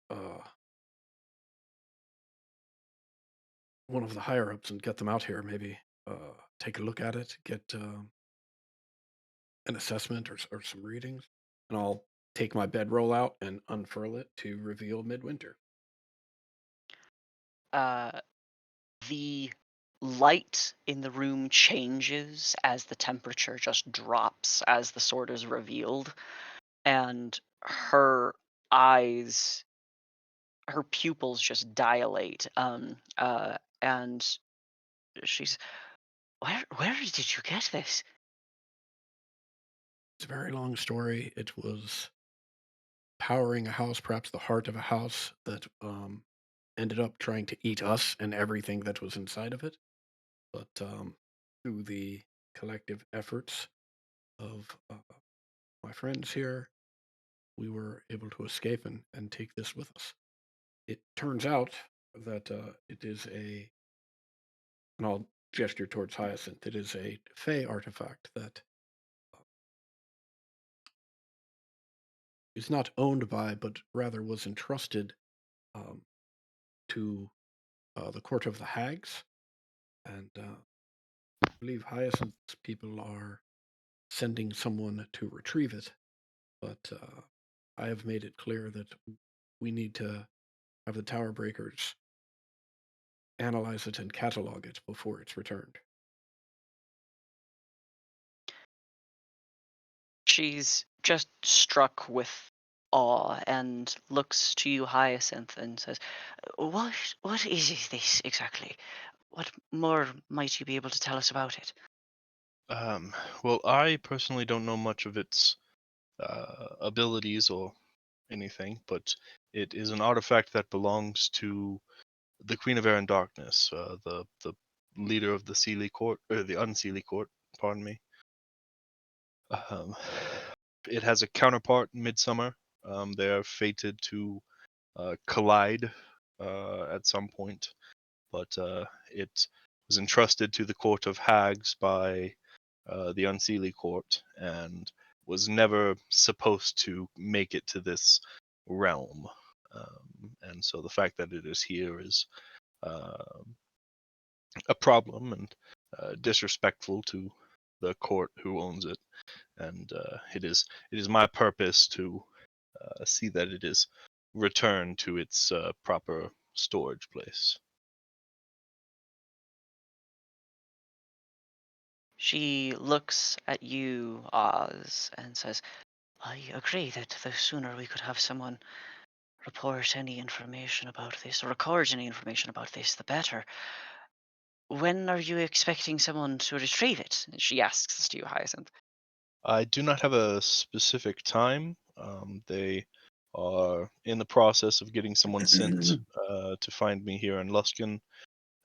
F: uh, one of the higher ups, and get them out here. Maybe take a look at it, get an assessment or some readings, and I'll take my bedroll out and unfurl it to reveal Midwinter.
A: uh, the light in the room changes as the temperature just drops as the sword is revealed, and eyes her pupils just dilate, and she's, where did you get this?
F: It's a very long story. It was powering a house, perhaps the heart of a house that ended up trying to eat us and everything that was inside of it. But through the collective efforts of my friends here, we were able to escape and take this with us. It turns out that it is and I'll gesture towards Hyacinth, it is a Fey artifact that is not owned by, but rather was entrusted um, to the Court of the Hags. And I believe Hyacinth's people are sending someone to retrieve it. But I have made it clear that we need to have the Tower Breakers analyze it and catalog it before it's returned.
A: She's just struck with awe and looks to you, Hyacinth, and says, what is this exactly? What more might you be able to tell us about it?
E: Um, well, I personally don't know much of its abilities or anything, but it is an artifact that belongs to the Queen of Air and Darkness, the leader of the Seelie Court, or the Unseelie Court. Pardon me. Um, it has a counterpart in Midsummer. They are fated to collide at some point, but it was entrusted to the Court of Hags by the Unseelie Court and was never supposed to make it to this realm. And so the fact that it is here is uh, a problem and disrespectful to the court who owns it. And it is my purpose to see that it is returned to its proper storage place.
A: She looks at you, Oz, and says, I agree that the sooner we could have someone report any information about this, or record any information about this, the better. When are you expecting someone to retrieve it? She asks to you, Hyacinth.
E: I do not have a specific time. They are in the process of getting someone sent to find me here in Luskin,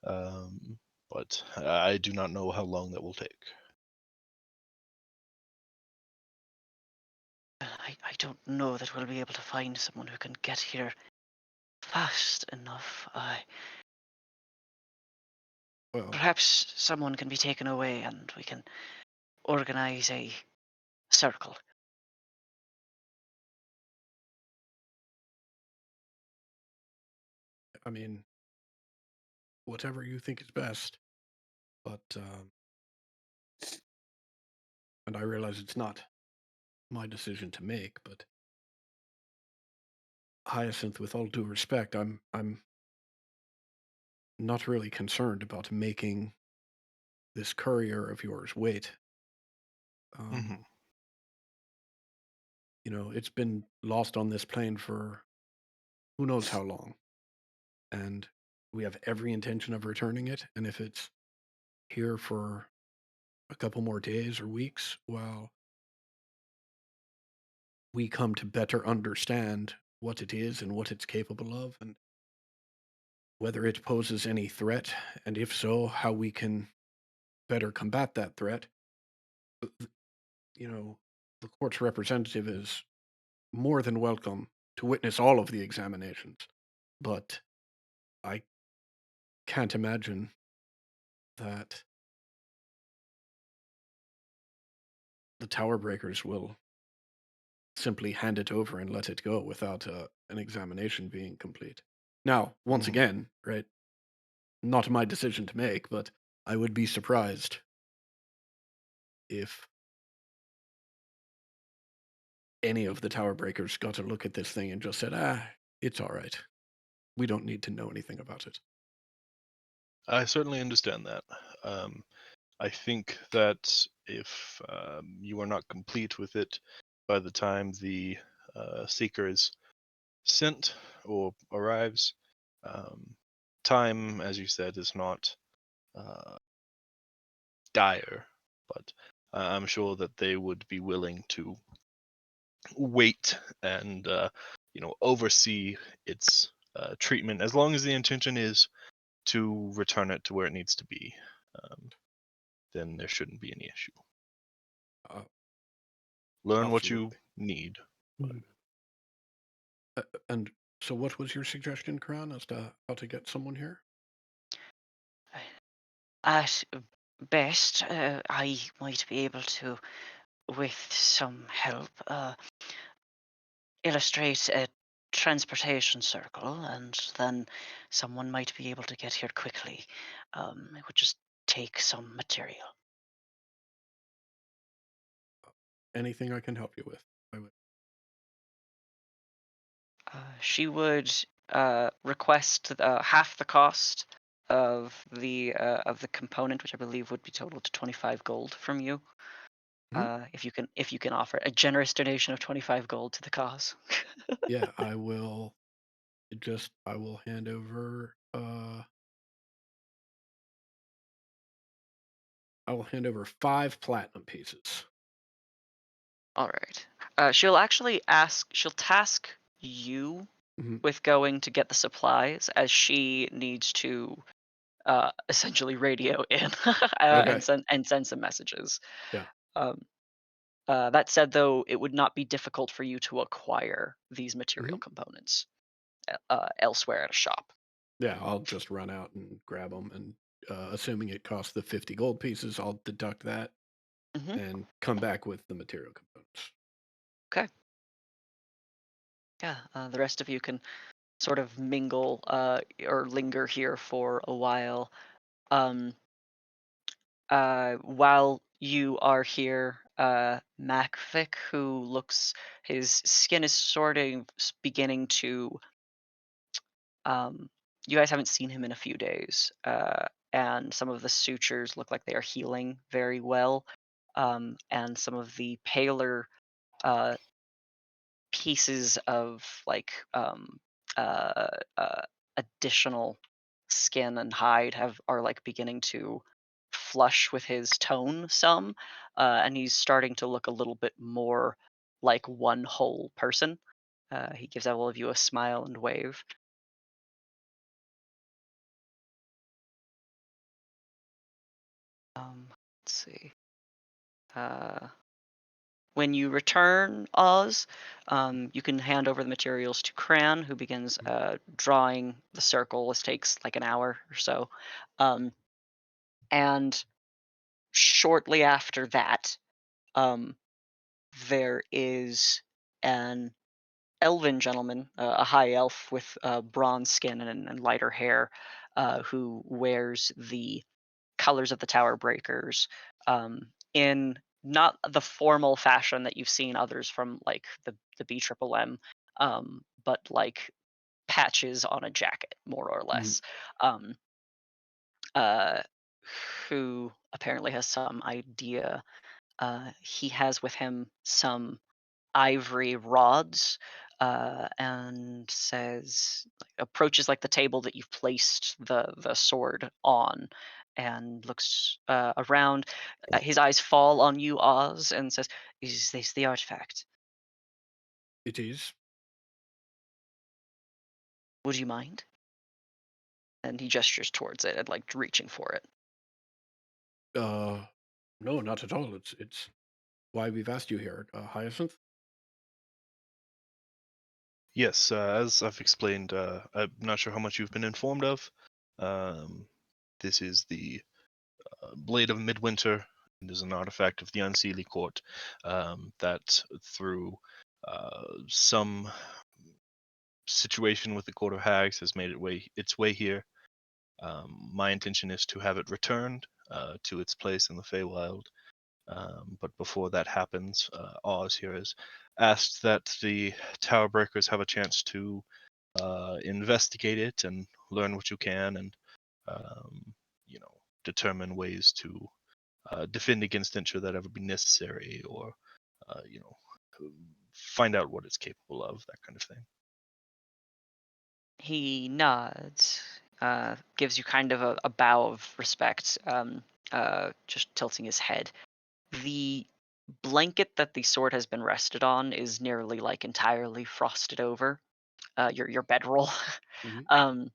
E: um, but I do not know how long that will take.
A: I don't know that we'll be able to find someone who can get here fast enough.
F: Well,
A: Perhaps someone can be taken away and we can organize a circle.
F: I mean, whatever you think is best. But and I realize it's not my decision to make, but Hyacinth, with all due respect, I'm not really concerned about making this courier of yours wait.
E: Hmm.
F: It's been lost on this plane for who knows how long, and we have every intention of returning it. And if it's here for a couple more days or weeks, while we come to better understand what it is and what it's capable of, and whether it poses any threat, and if so, how we can better combat that threat. You know, the court's representative is more than welcome to witness all of the examinations, but I can't imagine that the Tower Breakers will simply hand it over and let it go without an examination being complete. Now, once
E: Hmm.
F: again, right, not my decision to make, but I would be surprised if any of the Tower Breakers got a look at this thing and just said, it's all right. We don't need to know anything about it.
E: I certainly understand that. I think that if you are not complete with it by the time the seeker is sent or arrives, um, time, as you said, is not uh, dire, but I'm sure that they would be willing to wait and oversee its treatment as long as the intention is to return it to where it needs to be. Um, then there shouldn't be any issue.
F: Uh,
E: Learn what you
F: Absolutely.
E: need.
F: And so, what was your suggestion, Kran, as to how to get someone here?
A: At best, I might be able to, with some help, illustrate a transportation circle, and then someone might be able to get here quickly. It would just take some material.
F: Anything I can help you with? I would.
A: She would request half the cost of the component, which I believe would be total to 25 gold from you.
F: Mhm.
A: If you can offer a generous donation of 25 gold to the cause.
F: Yeah, I will. I will hand over. I will hand over 5 platinum pieces.
A: All right. She'll task you
F: Mhm.
A: with going to get the supplies, as she needs to essentially radio in
F: Okay.
A: and send some messages.
F: Yeah.
A: Um, that said, though, it would not be difficult for you to acquire these material
F: Mhm.
A: components elsewhere at a shop.
F: Yeah, I'll just run out and grab them, and assuming it costs the 50 gold pieces, I'll deduct that
A: Hmm.
F: and come back with the material components.
A: Okay. Yeah. The rest of you can sort of mingle or linger here for a while. Um, while you are here, Macvic, his skin is sort of beginning to. You guys haven't seen him in a few days, and some of the sutures look like they are healing very well, and some of the paler uh, pieces of uh, uh, additional skin and hide are like beginning to flush with his tone some, and he's starting to look a little bit more like one whole person. He gives all of you a smile and wave. Let's see. Uh, when you return Oz, you can hand over the materials to Cran, who begins drawing the circle. This takes like an hour or so. And shortly after that, um, there is an elven gentleman, a high elf with bronze skin and lighter hair, who wears the colors of the Tower Breakers in not the formal fashion that you've seen others from like the BMMM, but like patches on a jacket, more or less. Um, uh, who apparently has some idea. He has with him some ivory rods, and says, like, approaches like the table that you've placed the sword on, and looks around. His eyes fall on you, Oz, and says, "Is this the artifact?
F: It is.
A: Would you mind?" And he gestures towards it and like reaching for it.
F: No, not at all. It's why we've asked you here, Hyacinth.
E: Yes, as I've explained, I'm not sure how much you've been informed of. This is the Blade of Midwinter. It is an artifact of the Unseelie Court that, through some situation with the Court of Hags, has made its way here. My intention is to have it returned to its place in the Feywild. But before that happens, Oz here has asked that the Tower Breakers have a chance to investigate it and learn what you can, and determine ways to defend against it should that ever be necessary, or find out what it's capable of, that kind of thing.
A: He nods, gives you kind of a bow of respect, just tilting his head. The blanket that the sword has been rested on is nearly like entirely frosted over. Your bedroll.
F: Mhm.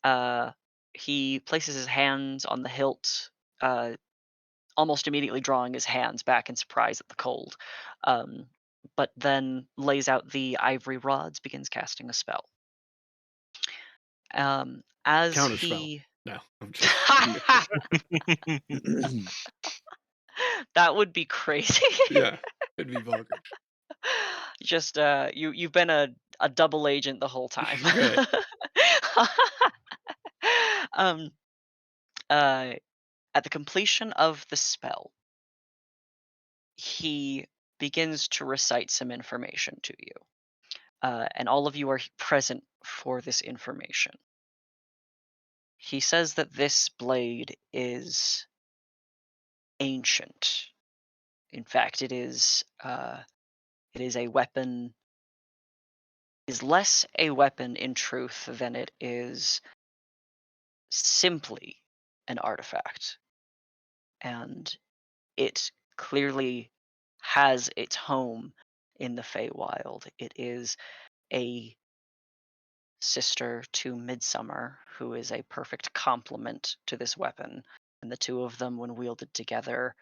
A: uh, he places his hands on the hilt, almost immediately drawing his hands back in surprise at the cold. Um, but then lays out the ivory rods, begins casting a spell. As
F: Counter spell.
A: he
F: No, I'm just.
A: that would be crazy.
F: Yeah, it'd be bonkers.
A: Just you've been a double agent the whole time.
F: Okay.
A: um at the completion of the spell, he begins to recite some information to you. And all of you are present for this information. He says that this blade is ancient. In fact, it is a weapon. Is less a weapon in truth than it is simply an artifact, and it clearly has its home in the Feywild. It is a sister to Midsummer, who is a perfect complement to this weapon, and the two of them, when wielded together,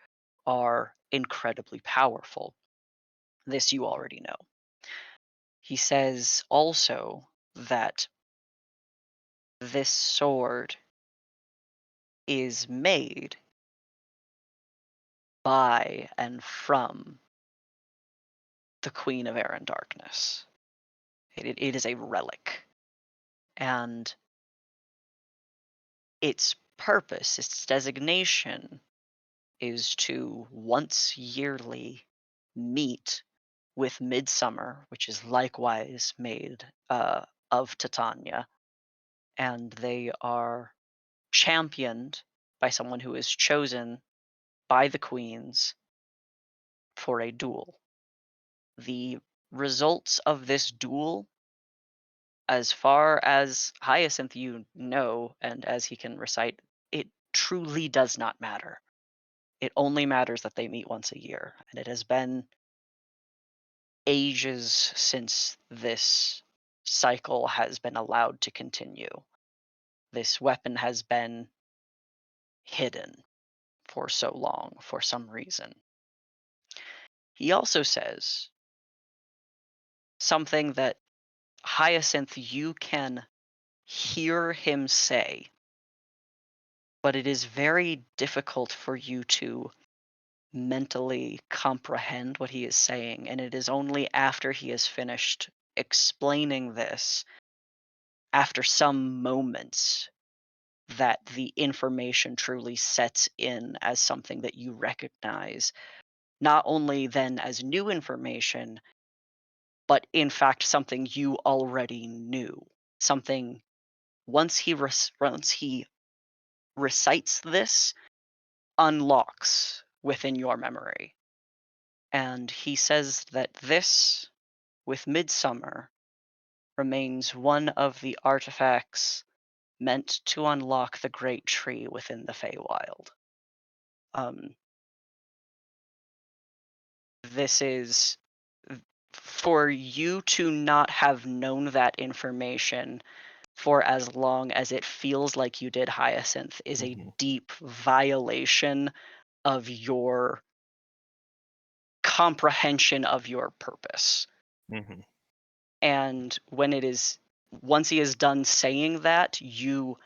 A: are incredibly powerful. This you already know. He says also that this sword is made by and from the Queen of Air and Darkness. It is a relic, and its purpose, its designation, is to once yearly meet with Midsummer, which is likewise made of Titania, and they are championed by someone who is chosen by the queens for a duel. The results of this duel, as far as Hyacinth you know, and as he can recite, it truly does not matter. It only matters that they meet once a year, and it has been ages since this cycle has been allowed to continue. This weapon has been hidden for so long for some reason. He also says something that, Hyacinth, you can hear him say, but it is very difficult for you to mentally comprehend what he is saying, and it is only after he has finished explaining this, after some moments, that the information truly sets in as something that you recognize, not only then as new information, but in fact something you already knew. Something once he recites this, unlocks within your memory. And he says that this, with Midsummer, remains one of the artifacts meant to unlock the great tree within the Feywild. Um, this is for you to not have known that information for as long as it feels like you did, Hyacinth, is a deep violation of your comprehension of your purpose.
H: Mm-hmm.
A: And once he is done saying that, you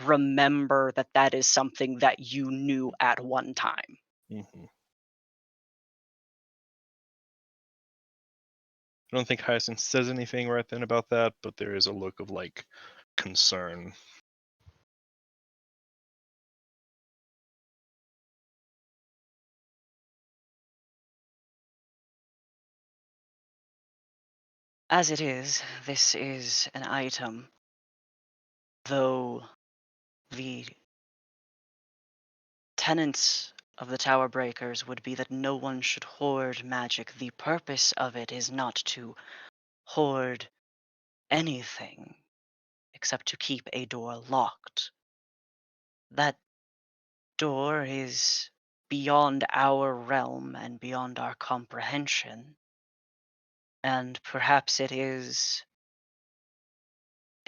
A: remember that that is something that you knew at one time.
H: Mm-hmm. I don't think Hyacinth says anything right then about that, but there is a look of like concern.
A: As it is, this is an item, though the tenets of the Tower Breakers would be that no one should hoard magic. The purpose of it is not to hoard anything except to keep a door locked. That door is beyond our realm and beyond our comprehension. And perhaps it is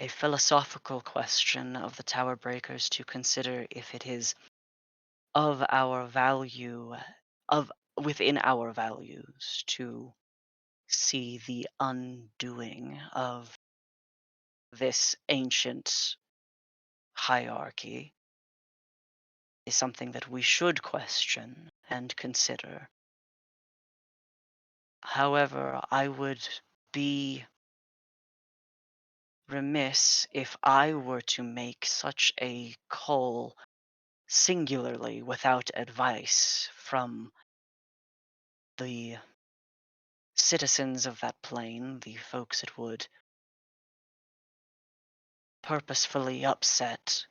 A: a philosophical question of the Tower Breakers to consider if it is of our value, of within our values, to see the undoing of this ancient hierarchy is something that we should question and consider. However, I would be remiss if I were to make such a call singularly without advice from the citizens of that plane, the folks it would purposefully upset,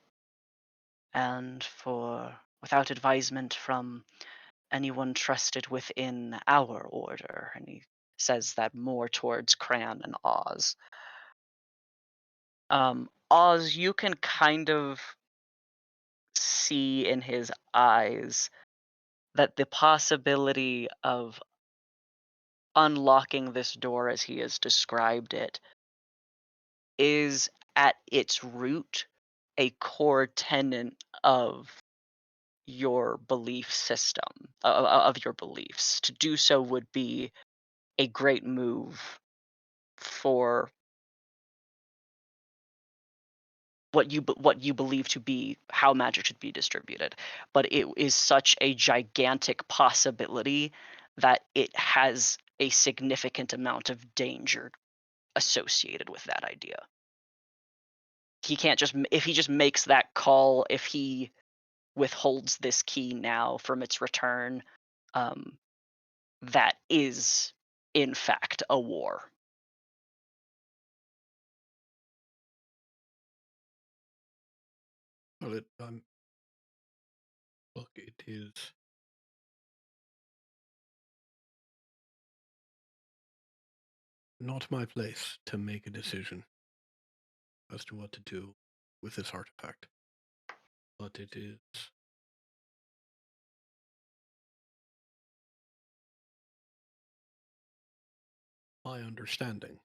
A: and without advisement from anyone trusted within our order. And he says that more towards Cran and Oz. Oz, you can kind of see in his eyes that the possibility of unlocking this door as he has described it is at its root a core tenet of your belief system, of your beliefs. To do so would be a great move for what you believe to be how magic should be distributed, but it is such a gigantic possibility that it has a significant amount of danger associated with that idea. He can't just if he just makes that call, if he withholds this key now from its return, that is in fact a war.
F: Well, look, it is not my place to make a decision as to what to do with this artifact, but it is my understanding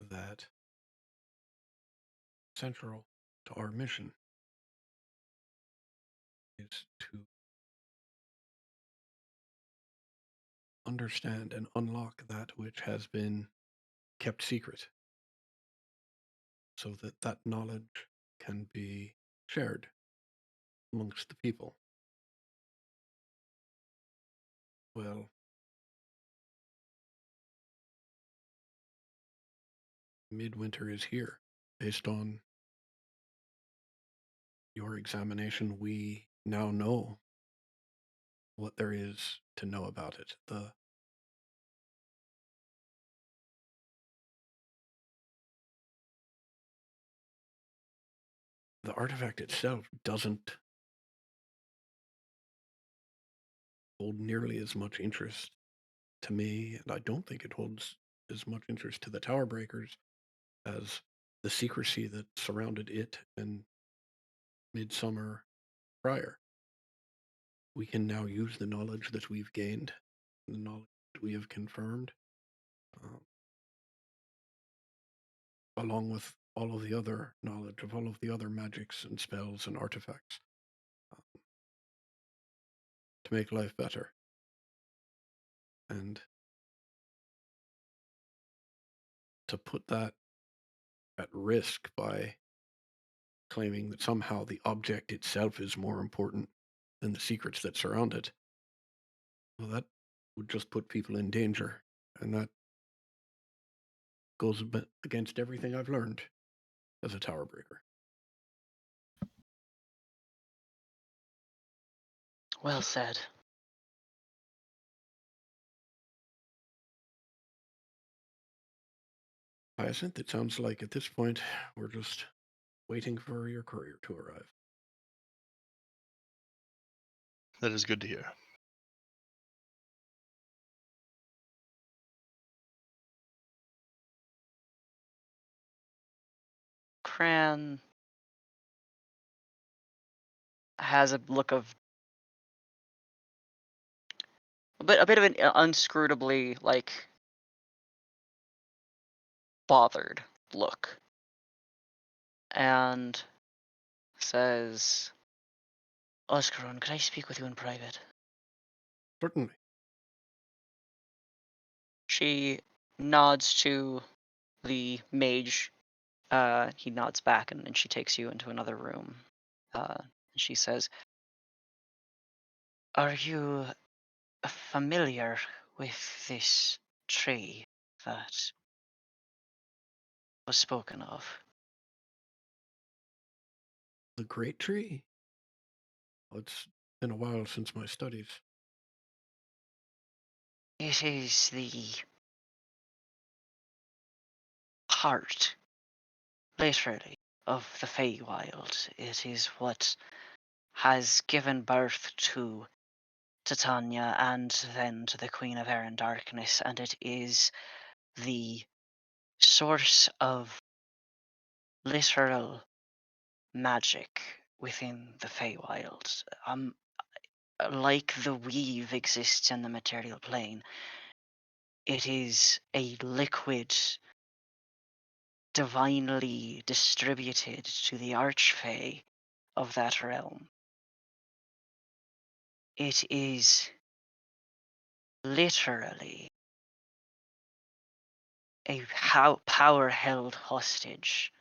F: that central to our mission is to understand and unlock that which has been kept secret so that that knowledge can be shared amongst the people. Well, midwinter is here based on your examination, we now know what there is to know about it. The artifact itself doesn't hold nearly as much interest to me, and I don't think it holds as much interest to the Tower Breakers as the secrecy that surrounded it and Midsummer prior. We can now use the knowledge that we've gained, the knowledge that we have confirmed, um, along with all of the other knowledge of all of the other magics and spells and artifacts, to make life better. And to put that at risk by claiming that somehow the object itself is more important than the secrets that surround it, well, that would just put people in danger. And that goes a bit against everything I've learned as a Tower Breaker.
A: Well said.
F: Hyacinth, it sounds like at this point we're just waiting for your courier to arrive.
E: That is good to hear.
A: Cran has a look of a bit of an unscrutably like bothered look, and says, "Oscaron, could I speak with you in private?"
F: Certainly.
A: She nods to the mage. He nods back, and she takes you into another room. She says, "Are you familiar with this tree that was spoken of?"
F: The Great Tree? Well, it's been a while since my studies.
A: It is the heart, literally, of the Feywild. It is what has given birth to Titania and then to the Queen of Air and Darkness, and it is the source of literal magic within the Feywild. Like the weave exists in the material plane, it is a liquid divinely distributed to the Archfey of that realm. It is literally a power held hostage,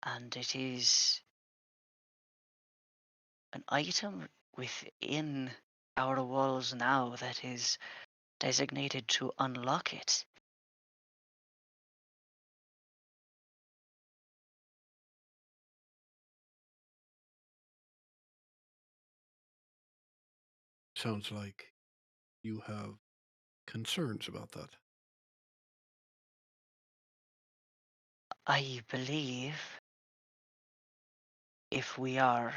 A: and it is an item within our walls now that is designated to unlock it.
F: Sounds like you have concerns about that.
A: I believe if we are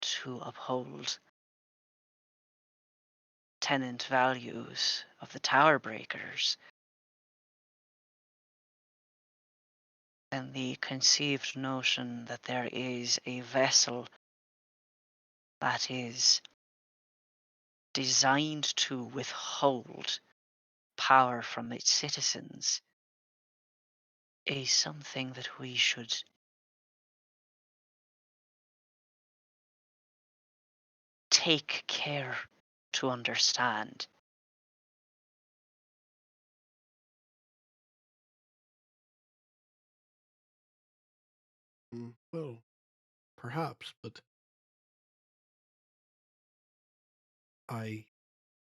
A: to uphold tenant values of the Tower Breakers, then the conceived notion that there is a vessel that is designed to withhold power from its citizens is something that we should take care to understand.
F: Well, perhaps, but I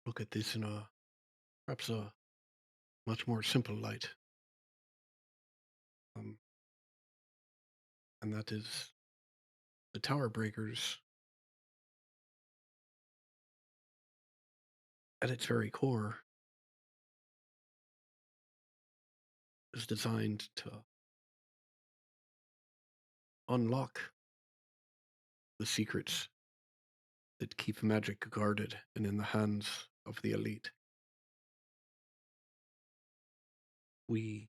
F: look at this in perhaps a much more simple light. and that is the Tower Breakers, at its very core, is designed to unlock the secrets that keep magic guarded and in the hands of the elite. We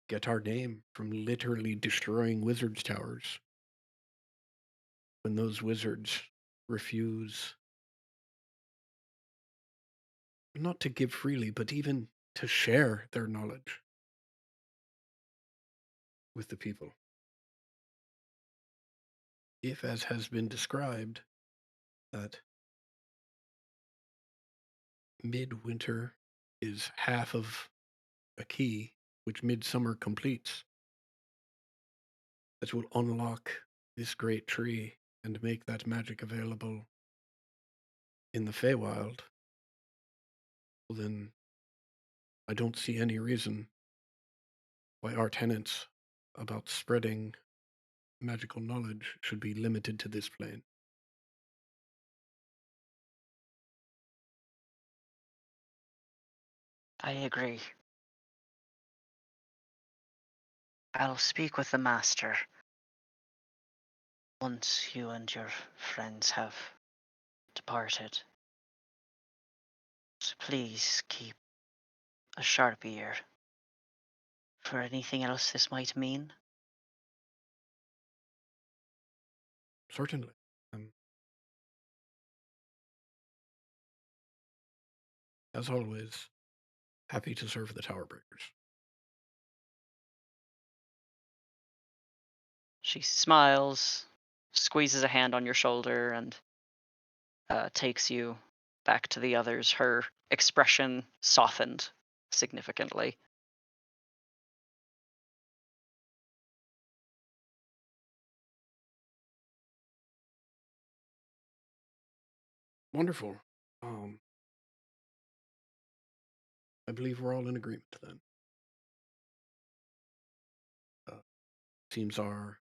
F: get our name from literally destroying wizards' towers. When those wizards refuse not to give freely, but even to share their knowledge with the people. If, as has been described, that midwinter is half of a key which midsummer completes, that will unlock this great tree and make that magic available in the Feywild, well then I don't see any reason why our tenets about spreading magical knowledge should be limited to this plane.
A: I agree. I'll speak with the master once you and your friends have departed. So please keep a sharp ear for anything else this might mean.
F: Certainly. As always, happy to serve the Tower Breakers.
A: She smiles, squeezes a hand on your shoulder, and takes you back to the others. Her expression softened significantly.
F: Wonderful. I believe we're all in agreement then. Seems our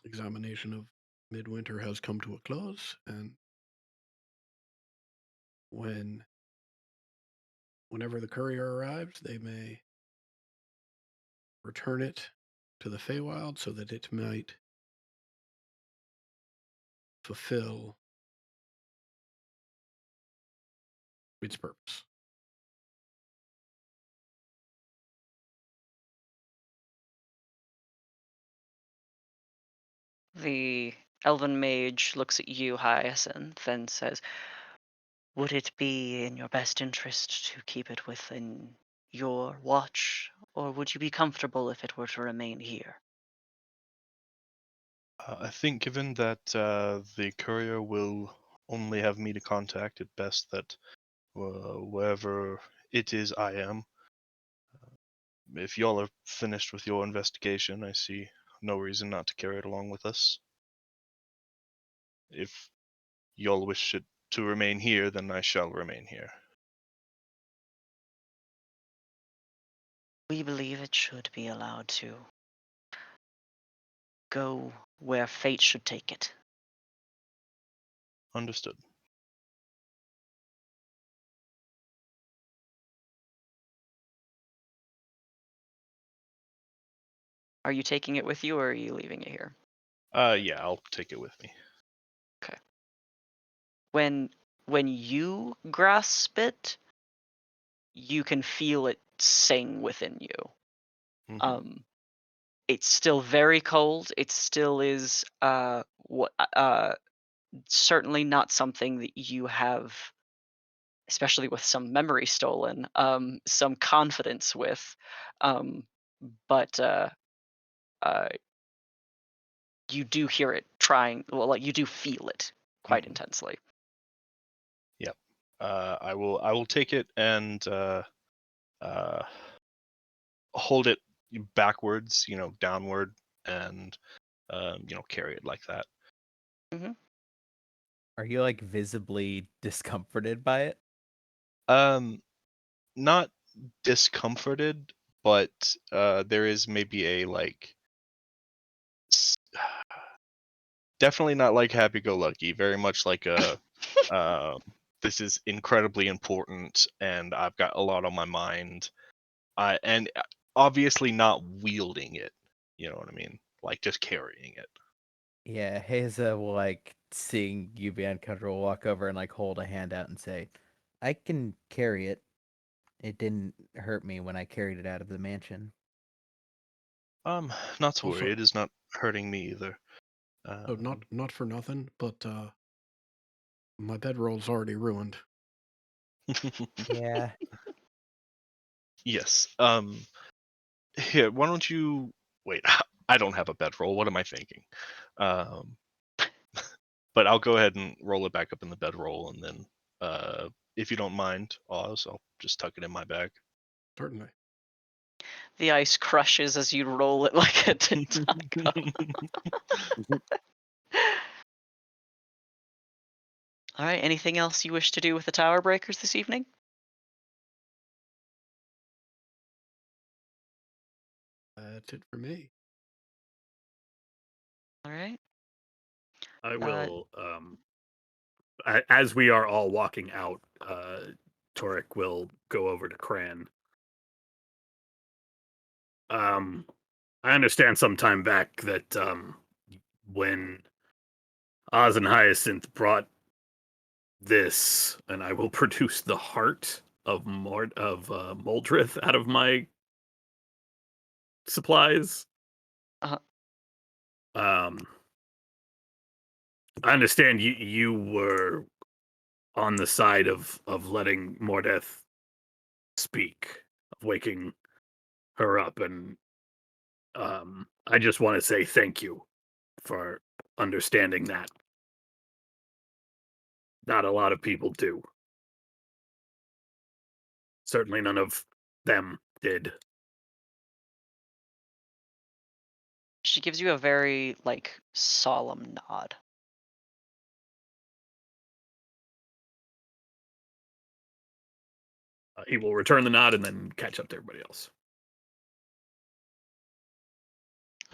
F: examination of Midwinter has come to a close, and whenever the courier arrives, they may return it to the Feywild so that it might fulfill its purpose.
A: The elven mage looks at you, Hyacinth, and says, "Would it be in your best interest to keep it within your watch, or would you be comfortable if it were to remain here?"
E: I think given that the courier will only have me to contact, it best that wherever it is I am, if y'all are finished with your investigation, I see no reason not to carry it along with us. If y'all wish it to remain here, then I shall remain here.
A: We believe it should be allowed to go where fate should take it.
E: Understood.
A: Are you taking it with you, or are you leaving it here?
E: Yeah, I'll take it with me.
A: Okay. When you grasp it, you can feel it sing within you.
E: Mhm.
A: It's still very cold. It still is certainly not something that you have, especially with some memory stolen, some confidence with. But you do hear it trying. Well, like you do feel it quite
E: Mhm.
A: intensely.
E: Yep. I will take it and hold it backwards, downward, and carry it like that.
B: Are you like visibly discomforted by it?
E: Not discomforted,
H: but there is maybe a like s- definitely not like happy-go-lucky, very much like a this is incredibly important and I've got a lot on my mind. And obviously not wielding it. You know what I mean? Like just carrying it.
B: Yeah, Haza will like seeing you be uncomfortable, walk over and like hold a hand out and say, "I can carry it. It didn't hurt me when I carried it out of the mansion."
E: Not to
F: Also,
E: worry, it is not hurting me either.
F: oh, not for nothing, but my bedroll's already ruined.
B: Yeah.
E: Yes. Here, why don't you wait? I don't have a bedroll. What am I thinking? Um, but I'll go ahead and roll it back up in the bedroll, and then, if you don't mind, Oz, I'll just tuck it in my bag.
F: Certainly.
A: The ice crushes as you roll it like a taco. All right. Anything else you wish to do with the Tower Breakers this evening?
F: That's it for me.
A: All right.
C: I will. As we are all walking out, Torek will go over to Cran. I understand some time back that when Oz and Hyacinth brought this, and I will produce the heart of Moldrith out of my supplies.
A: Uh-huh.
C: I understand you were on the side of letting Mordeth speak, of waking her up, and I just want to say thank you for understanding that. Not a lot of people do. Certainly none of them did.
A: She gives you a very like solemn nod.
C: He will return the nod and then catch up to everybody else.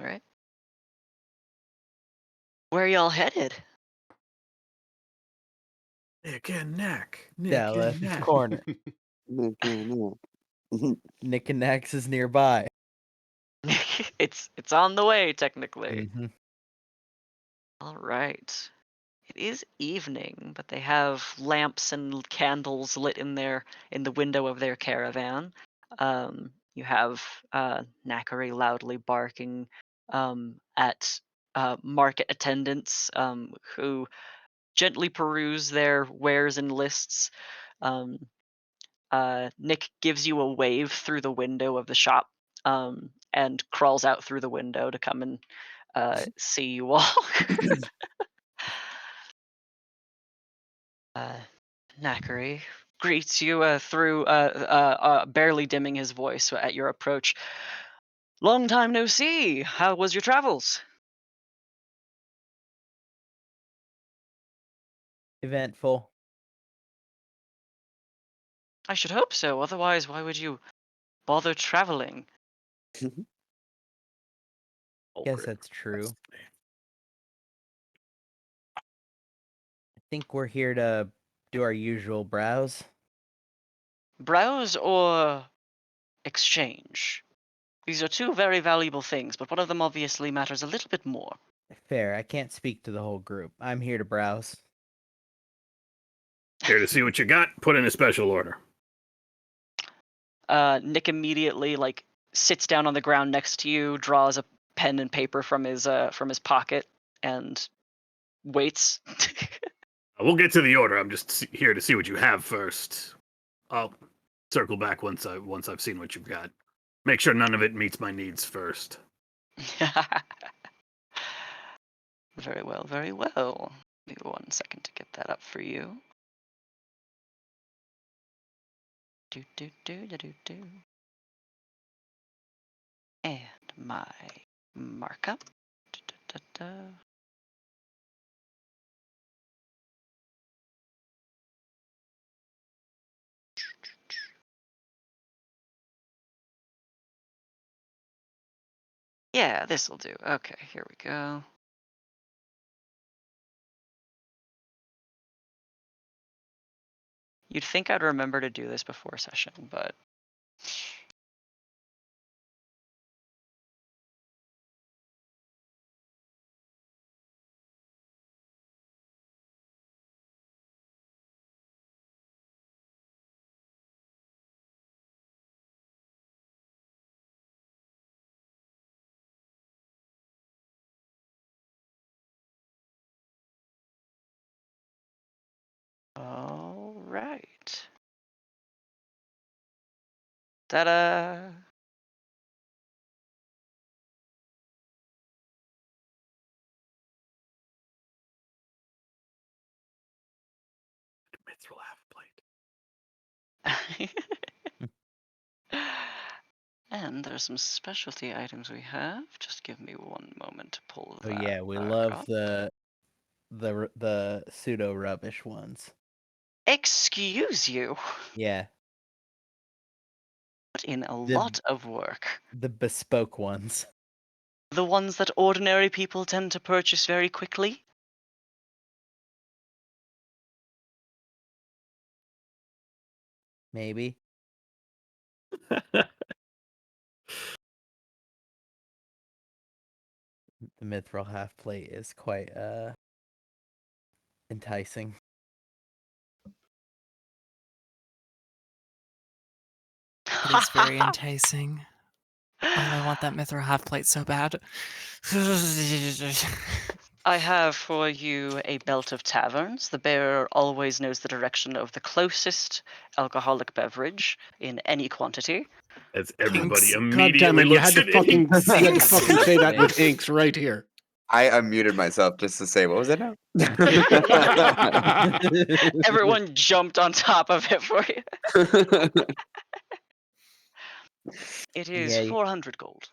A: All right. Where are y'all headed?
C: Nick and Neck.
B: Yeah, left corner.
G: Nick and Nick.
B: Nick and Nax is nearby.
A: It's on the way technically.
B: Mhm.
A: All right. It is evening, but they have lamps and candles lit in the window of their caravan. You have Nakari loudly barking at market attendants who gently peruse their wares and lists. Um, Nick gives you a wave through the window of the shop and crawls out through the window to come and see you all. Nakari greets you through barely dimming his voice at your approach. Long time no see. How was your travels?
B: Eventful.
A: I should hope so. Otherwise, why would you bother traveling?
B: Guess that's true. I think we're here to do our usual browse.
A: Browse or exchange? These are two very valuable things, but one of them obviously matters a little bit more.
B: Fair. I can't speak to the whole group. I'm here to browse.
C: Here to see what you got. Put in a special order.
A: Nick immediately sits down on the ground next to you, draws a pen and paper from his pocket, and waits.
C: We'll get to the order. I'm just here to see what you have first. I'll circle back once I've seen what you've got. Make sure none of it meets my needs first.
A: Very well, very well. Give me 1 second to get that up for you. Do do do do do do. And my markup. Da, da, da, da. Yeah, this'll do. Okay, here we go. You'd think I'd remember to do this before session, but all right. Ta-da!
C: Mithril half plate.
A: And there's some specialty items we have. Just give me one moment to pull
B: Oh
A: that
B: yeah, we
A: back
B: love
A: up.
B: the pseudo rubbish ones.
A: Excuse you.
B: Yeah,
A: Put in a
B: The-
A: lot of work.
B: the bespoke ones.
A: The ones that ordinary people tend to purchase very quickly.
B: Maybe. The mithril half plate is quite enticing.
D: It is very enticing. Oh, I want that mithril half plate so bad.
A: I have for you a belt of taverns. The bearer always knows the direction of the closest alcoholic beverage in any quantity.
C: As everybody
D: Inks.
F: God damn
C: immediately
F: it! You
C: looks
F: had to
C: at
F: fucking
C: Inks.
F: you had to
D: Inks.
F: fucking say that with
B: Inks.
F: inks right here.
G: I unmuted myself just to say, what was it now?
A: Everyone jumped on top of it for you. It is
B: Yeah.
A: 400 gold.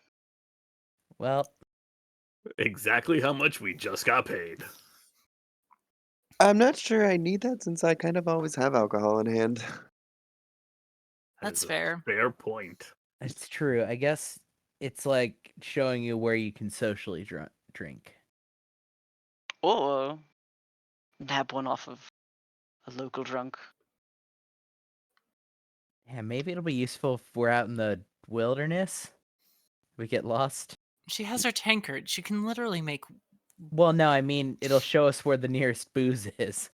B: Well,
C: Exactly how much we just got paid.
G: I'm not sure I need that since I kind of always have alcohol in hand.
C: That
D: That's
C: is a
D: fair.
C: Fair point.
B: it's true. I guess it's like showing you where you can socially drink.
A: Or nab one off of a local drunk.
B: Yeah, maybe it'll be useful if we're out in the wilderness. We get lost.
D: She has her tankard. She can literally make.
B: Well, no, I mean it'll show us where the nearest booze is.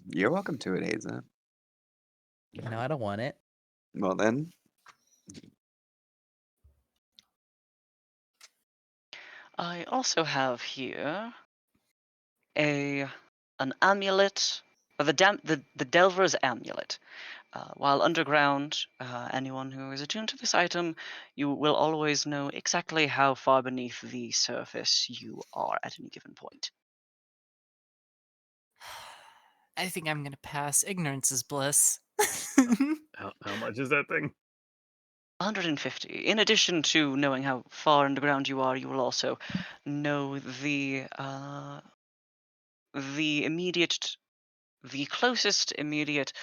G: You're welcome to it, Haza.
B: No, I don't want it.
G: Well then,
A: I also have here an amulet, or the Delver's amulet. While underground, anyone who is attuned to this item, you will always know exactly how far beneath the surface you are at any given point.
D: I think I'm gonna pass. Ignorance is bliss.
C: How much is that thing?
A: 150. In addition to knowing how far underground you are, you will also know the closest immediate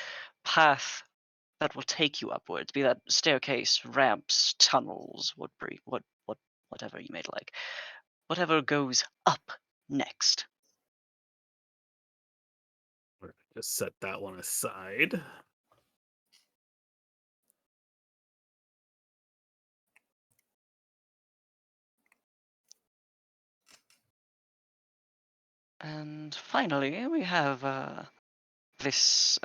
A: path that will take you upwards, be that staircase, ramps, tunnels, whatever you may like. Whatever goes up next.
C: We're gonna just set that one aside.
A: And finally, we have this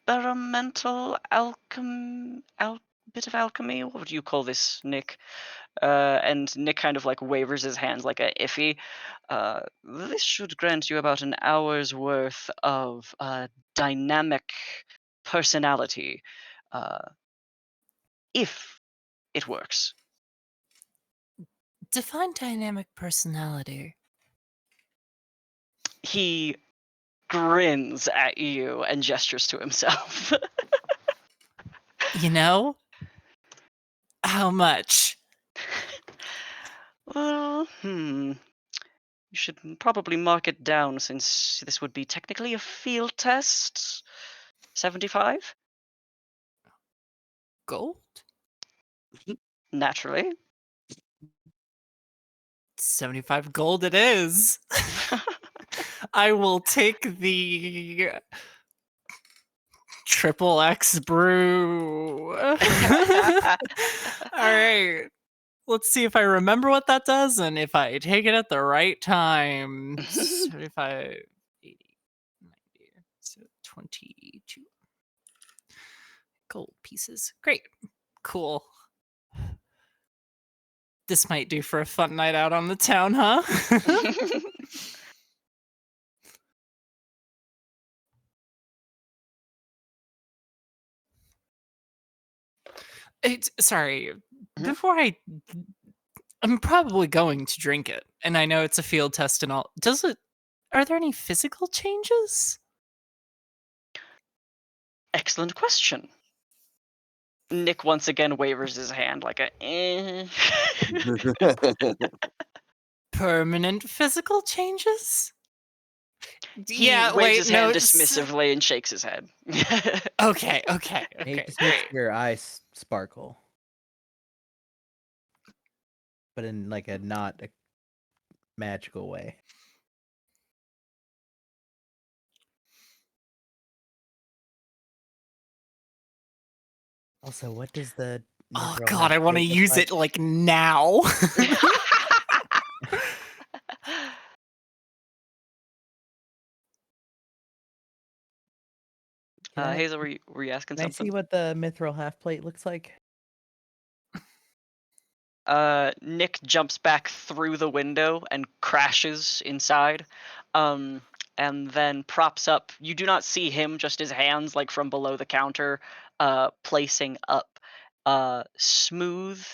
A: experimental bit of alchemy. What would you call this, Nick? And Nick kind of like wavers his hands like a iffy. This should grant you about an hour's worth of dynamic personality, if it works.
D: Define dynamic personality.
A: He grins at you and gestures to himself.
D: You know? How much?
A: Well, you should probably mark it down since this would be technically a field test. 75?
D: Gold?
A: Naturally.
D: 75 gold it is. I will take the triple X brew. All right. Let's see if I remember what that does and if I take it at the right time. 75, 80, 90, so 22 gold pieces. Great. Cool. This might do for a fun night out on the town, huh? Sorry.
A: Mhm.
D: Before I'm probably going to drink it, and I know it's a field test and all. Are there any physical changes?
A: Excellent question. Nick once again wavers his hand like a eh.
D: Permanent physical changes?
A: He
D: Yeah,
A: waves
D: wait,
A: his
D: no.
A: hand dismissively and shakes his head.
D: Okay,
B: It just makes
D: great.
B: your eyes sparkle, but in like a not a magical way. Also, what does the
D: Oh
B: mithril
D: god, I want to
B: half-plate look
D: use
B: like?
D: it like now.
B: Can I
A: Hazel, were you asking
B: can I see
A: something?
B: what the mithril half plate looks like?
A: Nick jumps back through the window and crashes inside, and then props up. You do not see him, just his hands, like from below the counter, placing up smooth,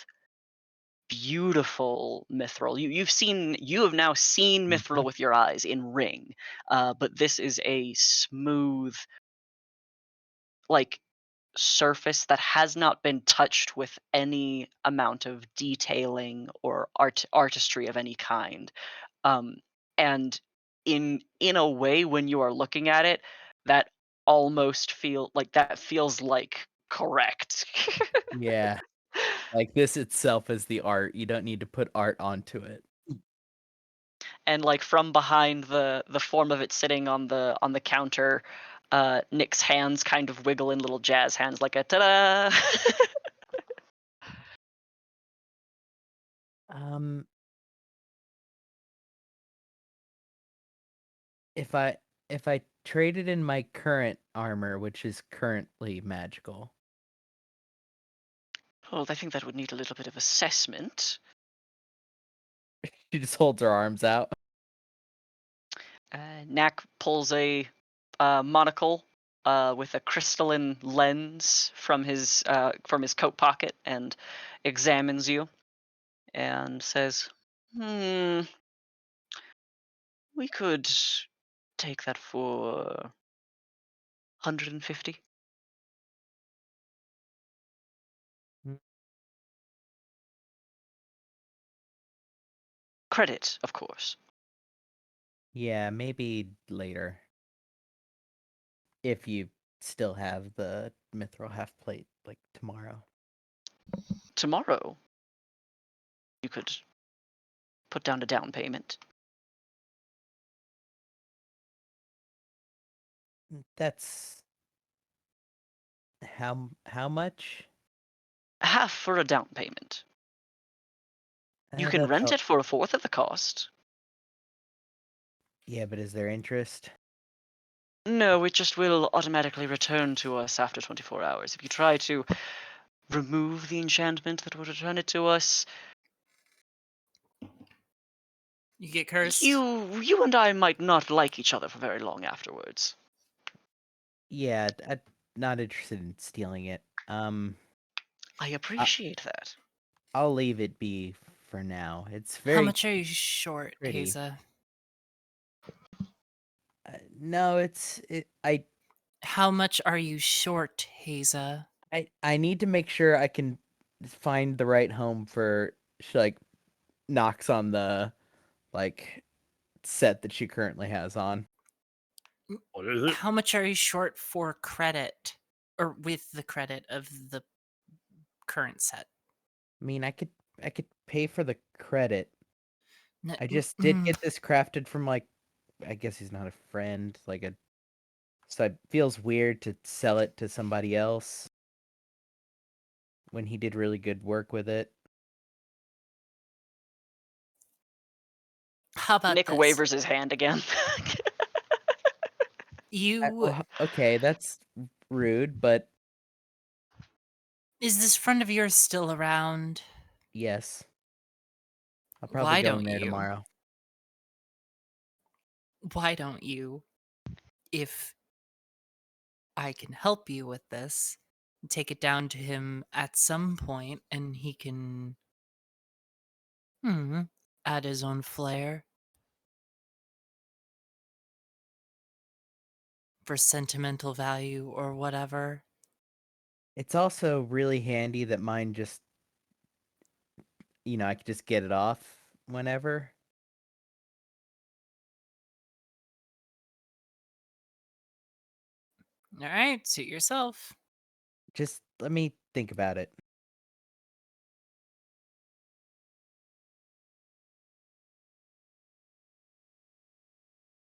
A: beautiful mithril. You have now seen mithril with your eyes in ring, but this is a smooth, like, surface that has not been touched with any amount of detailing or artistry of any kind. Um, and in a way, when you are looking at it, that that feels like correct.
B: Yeah, like this itself is the art. You don't need to put art onto it.
A: And like from behind the form of it sitting on the counter, Nick's hands kind of wiggle in little jazz hands, like a ta-da.
B: Um, if I traded in my current armor, which is currently magical,
A: Oh, I think that would need a little bit of assessment.
B: she just holds her arms out.
A: Knack pulls a monocle with a crystalline lens from his coat pocket and examines you and says, "Hmm, we could take that for 150."
B: Mm.
A: Credit, of course.
B: Yeah, maybe later. If you still have the mithril half plate, like tomorrow.
A: Tomorrow, you could put down a down payment.
B: That's how much?
A: Half for a down payment. You can
B: That's
A: rent
B: all.
A: it for a fourth of the cost.
B: Yeah, but is there interest?
A: No, it just will automatically return to us after 24 hours. If you try to remove the enchantment that would return it to us,
D: You get cursed.
A: you and I might not like each other for very long afterwards.
B: Yeah, I'm not interested in stealing it.
A: I appreciate that.
B: I'll leave it be for now. It's
D: How
B: very
D: much are you short,
B: pretty.
D: Haza?
B: No, I
D: How much are you short, Haza?
B: I need to make sure I can find the right home for she like knocks on the like set that she currently has on.
C: What is it?
D: How much are you short for credit? Or with the credit of the current set?
B: I mean, I could pay for the credit.
D: No,
B: I just did get this crafted from like, I guess he's not a friend, like a. So it feels weird to sell it to somebody else when he did really good work with it.
D: How about
A: Nick
D: this?
A: wavers his hand again.
D: You
B: Okay, that's rude, but
D: is this friend of yours still around?
B: yes. I'll probably
D: Why
B: go
D: don't
B: in there
D: you?
B: tomorrow.
D: Why don't you? If I can help you with this, take it down to him at some point, and he can add his own flair for sentimental value or whatever.
B: It's also really handy that mine just, I could just get it off whenever.
D: All right, suit yourself.
B: Just let me think about it.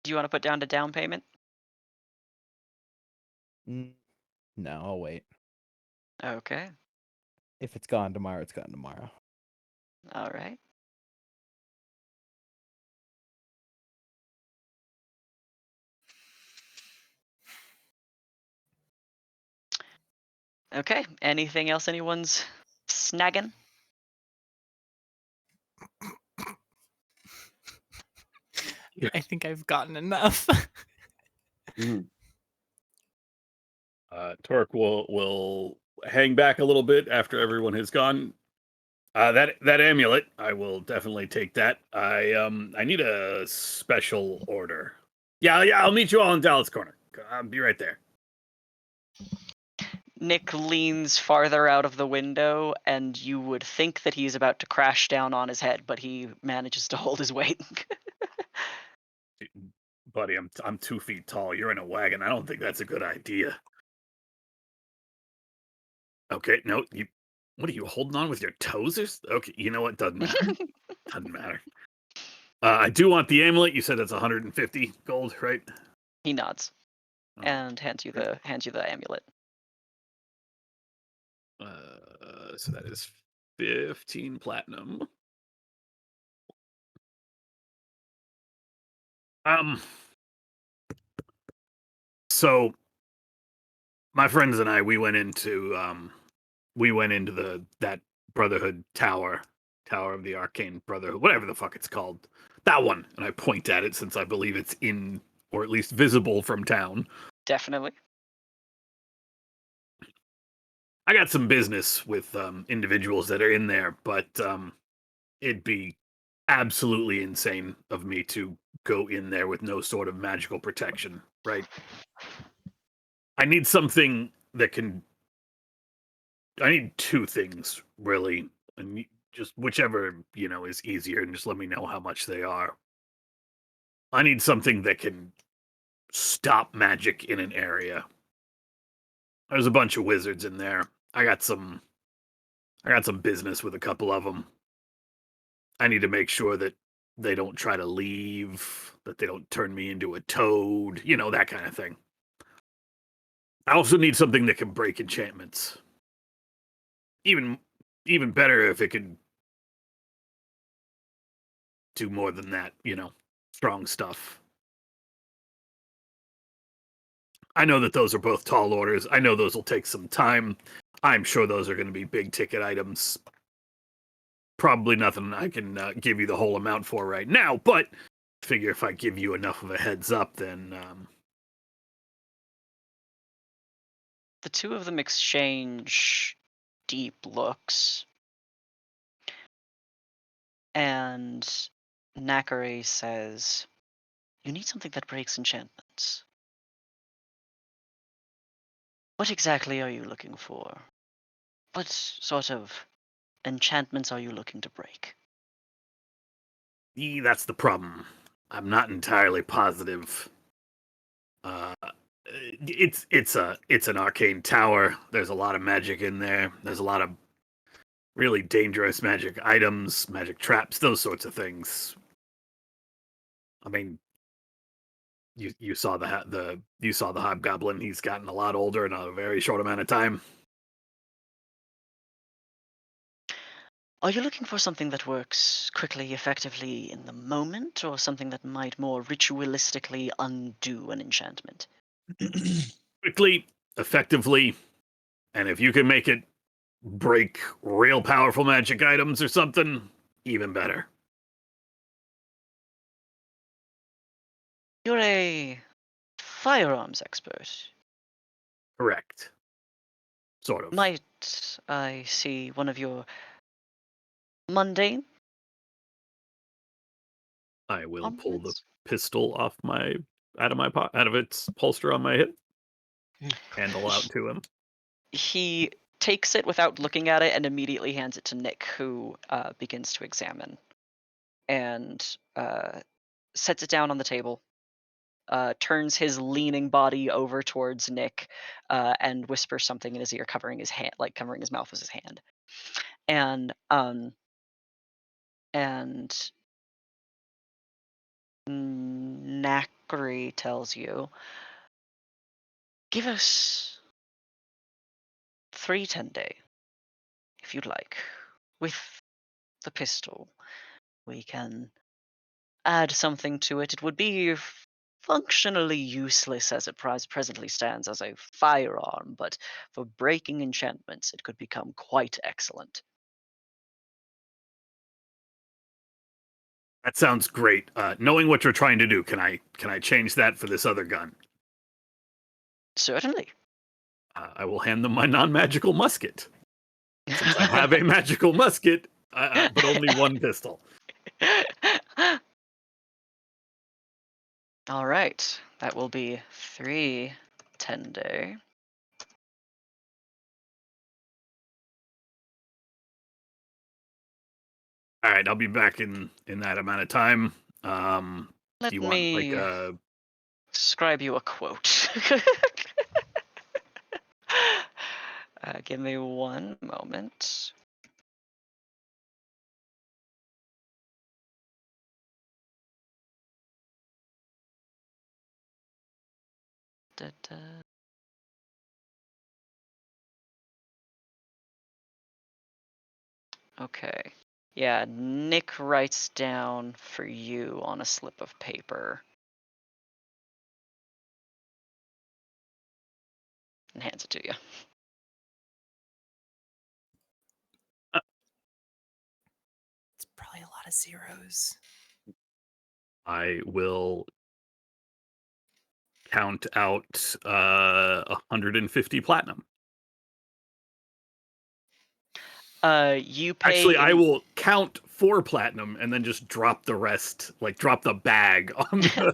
A: Do you want to put down a down payment?
B: No, I'll wait.
A: Okay.
B: If it's gone tomorrow, it's gone tomorrow.
A: All right. Okay. Anything else anyone's snagging?
D: I think I've gotten enough.
G: Mhm.
C: Torque will hang back a little bit after everyone has gone. That amulet, I will definitely take that. I need a special order. Yeah, I'll meet you all in Dallas Corner. I'll be right there.
A: Nick leans farther out of the window, and you would think that he's about to crash down on his head, but he manages to hold his weight.
C: Buddy, I'm 2 feet tall. You're in a wagon. I don't think that's a good idea. Okay, no, what are you holding on with your toes? Okay, you know what? Doesn't matter. Doesn't matter. I do want the amulet. You said it's 150 gold, right?
A: He nods
C: Oh,
A: and hands you the amulet.
C: so that is 15 platinum. So my friends and I, we went into that Brotherhood Tower of the Arcane Brotherhood, whatever the fuck it's called. That one. And I point at it since I believe it's in, or at least visible from town.
A: Definitely.
C: I got some business with individuals that are in there, but it'd be absolutely insane of me to go in there with no sort of magical protection, right? I need something that can. I need 2 things really, and just whichever is easier, and just let me know how much they are. I need something that can stop magic in an area. There's a bunch of wizards in there. I got some business with a couple of them. I need to make sure that they don't try to leave, that they don't turn me into a toad, that kind of thing. I also need something that can break enchantments. Even better if it could do more than that, strong stuff. I know that those are both tall orders. I know those will take some time. I'm sure those are going to be big ticket items. Probably nothing I can give you the whole amount for right now, but figure if I give you enough of a heads up, then
A: The two of them exchange deep looks. And Nakare says, "You need something that breaks enchantments. What exactly are you looking for? What sort of enchantments are you looking to break?"
C: that's the problem. I'm not entirely positive. It's an arcane tower. There's a lot of magic in there. There's a lot of really dangerous magic items, magic traps, those sorts of things. I mean, you saw the hobgoblin. He's gotten a lot older in a very short amount of time.
A: Are you looking for something that works quickly, effectively in the moment, or something that might more ritualistically undo an enchantment?
C: Quickly, effectively, and if you can make it break real powerful magic items or something, even better.
A: You're a firearms expert.
C: Correct. Sort of.
A: Might I see one of your mundane
C: I will pull the
A: armaments?
C: pistol out of its holster on my hip, handle out to him.
A: He takes it without looking at it and immediately hands it to Nick, who begins to examine and sets it down on the table. Turns his leaning body over towards Nick and whispers something in his ear, covering his hand, like covering his mouth with his hand. And Nakri tells you, give us 3 10-day, if you'd like. With the pistol, we can add something to it. It would be functionally useless as it presently stands as a firearm, but for breaking enchantments, it could become quite excellent.
C: That sounds great. Knowing what you're trying to do, can I change that for this other gun?
A: Certainly.
C: I will hand them my non-magical musket. Since I have a magical musket, but only one pistol.
A: All right, that will be 3 10-day.
C: All right, I'll be back in that amount of time.
A: Let
C: Do you want like
A: me
C: a
A: scribe you a quote. Give me one moment. Da-da. Okay. Yeah, Nick writes down for you on a slip of paper and hands it to you.
D: It's probably a lot of zeros.
C: I will count out 150 platinum.
A: You pay.
C: Actually, I will count 4 platinum and then just drop the rest, like drop the bag on the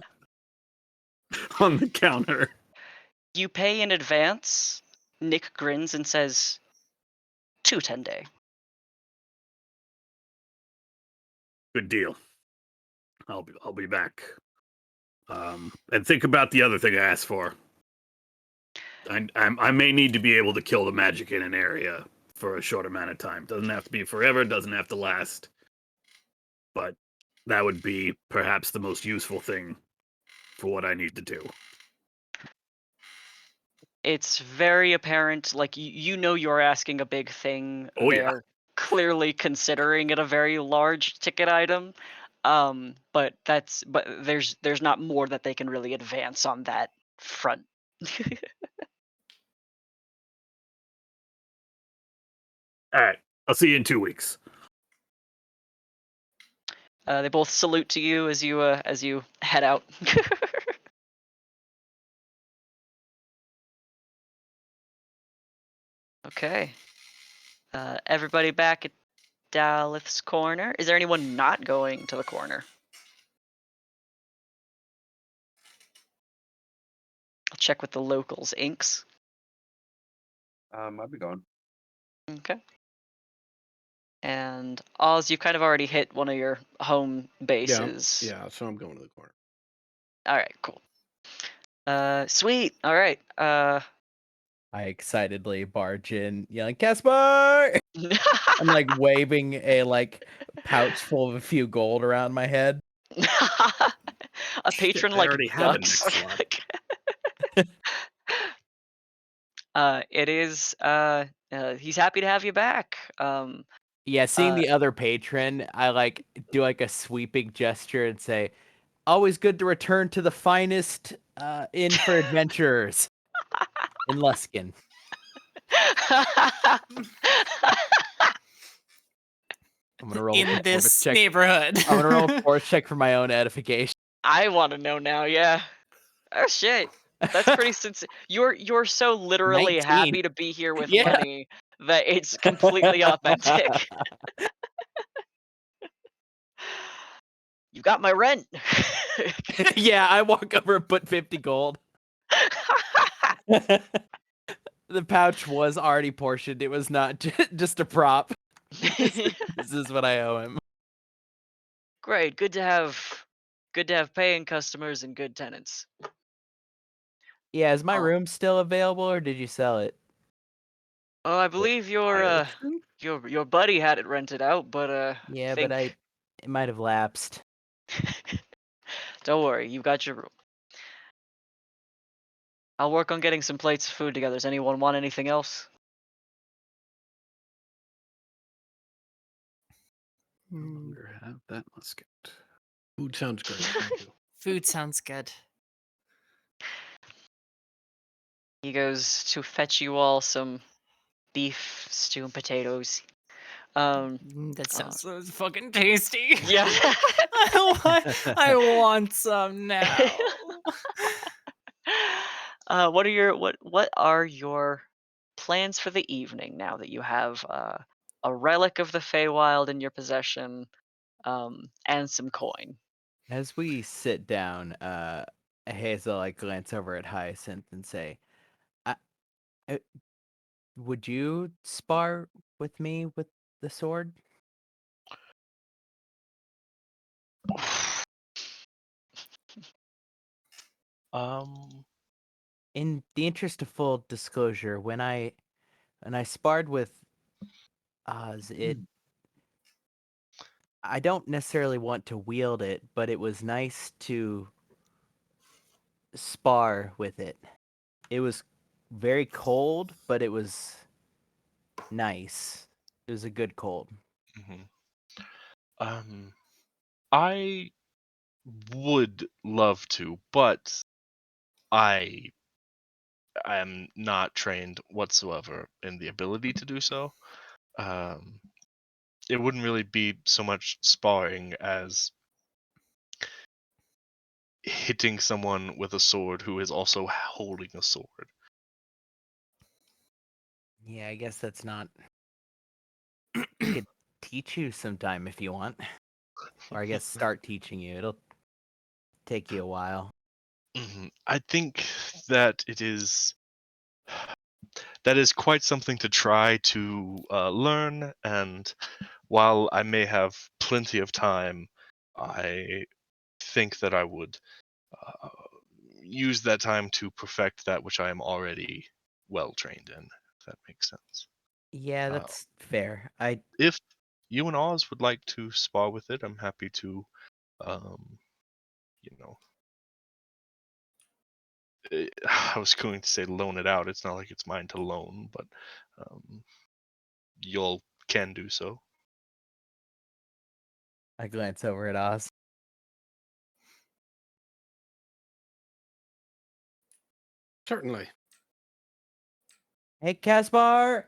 C: on the counter.
A: You pay in advance. Nick grins and says, 2 10-day.
C: Good deal. I'll be back. And think about the other thing I asked for. I may need to be able to kill the magic in an area for a short amount of time. Doesn't have to be forever. Doesn't have to last. But that would be perhaps the most useful thing for what I need to do.
A: It's very apparent, like, you know you're asking a big thing.
C: Oh, yeah.
A: They're clearly considering it a very large ticket item. But there's not more that they can really advance on that front.
C: All right. I'll see you in 2 weeks.
A: They both salute to you as you head out. Okay. Everybody back at Daleth's corner. Is there anyone not going to the corner? I'll check with the locals. Inks.
G: I'll be gone.
A: Okay. And Oz, you've kind of already hit one of your home bases.
F: Yeah, so I'm going to the corner.
A: All right, cool. Sweet. All right.
B: I excitedly barge in, yelling, Caspar! I'm like waving a pouch full of a few gold around my head.
A: A
C: Shit,
A: patron
C: I
A: like
C: already have a
A: ducks.
C: next lot.
A: It is. He's happy to have you back.
B: Yeah, seeing
A: Uh,
B: the other patron, I do a sweeping gesture and say, always good to return to the finest inn for adventurers in Luskin. I'm gonna roll a
D: In
B: performance
D: this
B: check.
D: neighborhood.
B: I'm gonna roll a performance check for my own edification.
A: I want to know now. Yeah. Oh shit. That's pretty sincere. You're so literally
B: 19.
A: happy to be here with
B: Yeah.
A: money that it's completely authentic. You got my rent.
B: Yeah, I walk over and put 50 gold. The pouch was already portioned. It was not just a prop. This is what I owe him.
A: Great. Good to have paying customers and good tenants.
B: Yeah, is my
A: Oh.
B: room still available or did you sell it?
A: Oh, I believe your buddy had it rented out, but
B: Yeah,
A: think...
B: but it might have lapsed.
A: Don't worry, you got your room. I'll work on getting some plates of food together. Does anyone want anything else?
F: No
D: Mm,
F: longer have that musket. Food sounds great. Thank you.
D: Food sounds good.
A: He goes to fetch you all some beef stew and potatoes.
D: That sounds so fucking tasty.
A: Yeah.
D: I want some now.
A: What are your plans for the evening now that you have a relic of the Feywild in your possession, and some coin?
B: As we sit down, Hazel glance over at Hyacinth and say, I, would you spar with me with the sword?
H: Um,
B: In the interest of full disclosure, when I sparred with Oz, I don't necessarily want to wield it, but it was nice to spar with it. It was very cold, but it was nice. It was a good cold.
H: mhm. I would love to, but I am not trained whatsoever in the ability to do so. Um, it wouldn't really be so much sparring as hitting someone with a sword who is also holding a sword.
B: Yeah, I guess that's not. I could teach you sometime if you want. Or I guess start teaching you. It'll take you a while.
H: I think that it is quite something to try to learn, and while I may have plenty of time, I think that I would uh, use that time to perfect that which I am already well trained in, if that makes sense.
B: Yeah, that's fair.
H: If you and Oz would like to spar with it, I'm happy to, um, you know, I was going to say loan it out. It's not like it's mine to loan, but y'all can do so.
B: I glance over at Oz.
F: Certainly.
B: Hey, Caspar!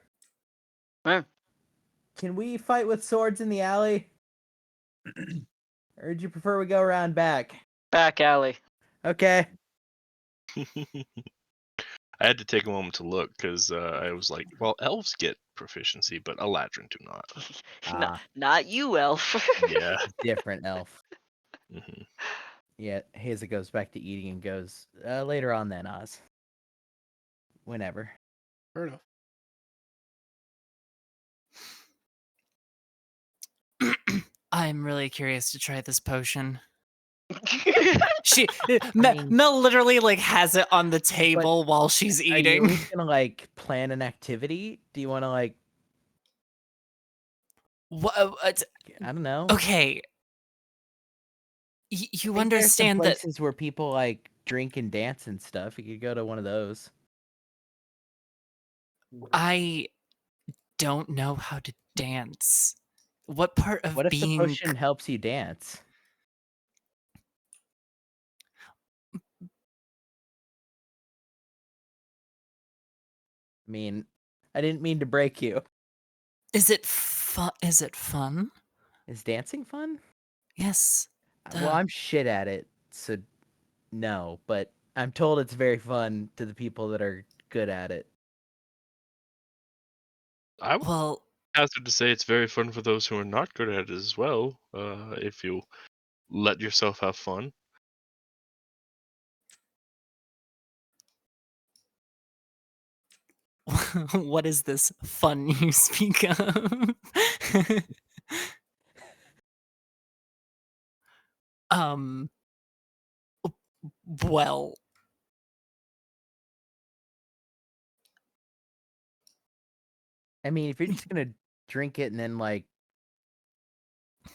A: Eh,
B: Can we fight with swords in the alley? Or would you prefer we go around back?
A: Back alley.
B: Okay.
H: I had to take a moment to look because I was like, well, elves get proficiency, but Eladrin do not.
A: Not you, elf.
H: Yeah.
B: Different elf.
H: hmm
B: Yeah, Hazel goes back to eating and goes, later on then, Oz. Whenever.
F: Fair enough.
D: I'm really curious to try this potion.
B: mean-
D: Mel literally like has it on the table while she's
B: Are you at
D: eating.
B: least gonna like plan an activity? Do you want to like
D: What?
B: I don't know.
D: Okay. You
B: I think there's some
D: understand that
B: places where people like drink and dance and stuff. You could go to one of those.
D: I don't know how to dance. What part of
B: What if the
D: being
B: potion helps you dance? I mean, I didn't mean to break you.
D: is it fun? Is it fun?
B: Is dancing fun?
D: Yes.
B: Well,
D: Duh.
B: I'm shit at it, so no, but I'm told it's very fun to the people that are good at it.
E: I would
D: Well,
E: hazard to say it's very fun for those who are not good at it as well. If you let yourself have fun.
D: what is this fun you speak of? um. Well,
B: I mean, if you're just gonna drink it and then like,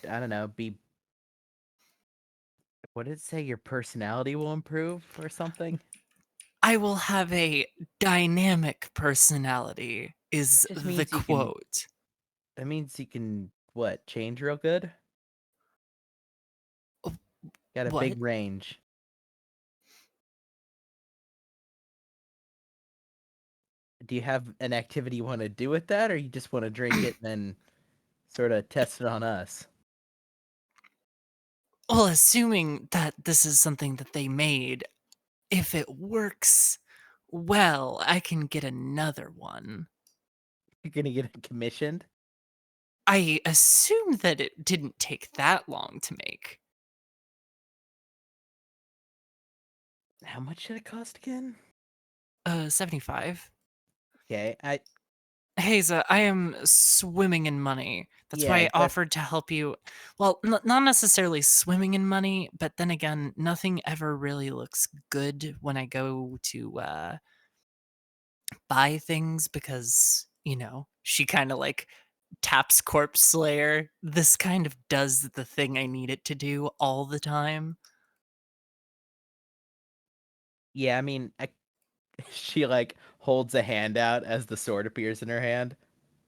B: I don't know, be what did it say? Your personality will improve or something?
D: I will have a dynamic personality. Is
B: That just
D: the
B: means you can.
D: quote.
B: That means you can what? Change real good. Got a
D: What?
B: big range. Do you have an activity you want to do with that, or you just want to drink it and then sort of test it on us?
D: Well, assuming that this is something that they made, if it works well, I can get another one.
B: You're gonna get it commissioned.
D: I assume that it didn't take that long to make.
B: How much did it cost again?
D: 75.
B: Okay,
D: Haza, I am swimming in money. That's
B: Yeah,
D: why I
B: exact-
D: offered to help you. Well, not necessarily swimming in money, but then again, nothing ever really looks good when I go to buy things because, she kind of like taps Corpse Slayer. This kind of does the thing I need it to do all the time.
B: yeah. I mean, she like holds a hand out as the sword appears in her hand.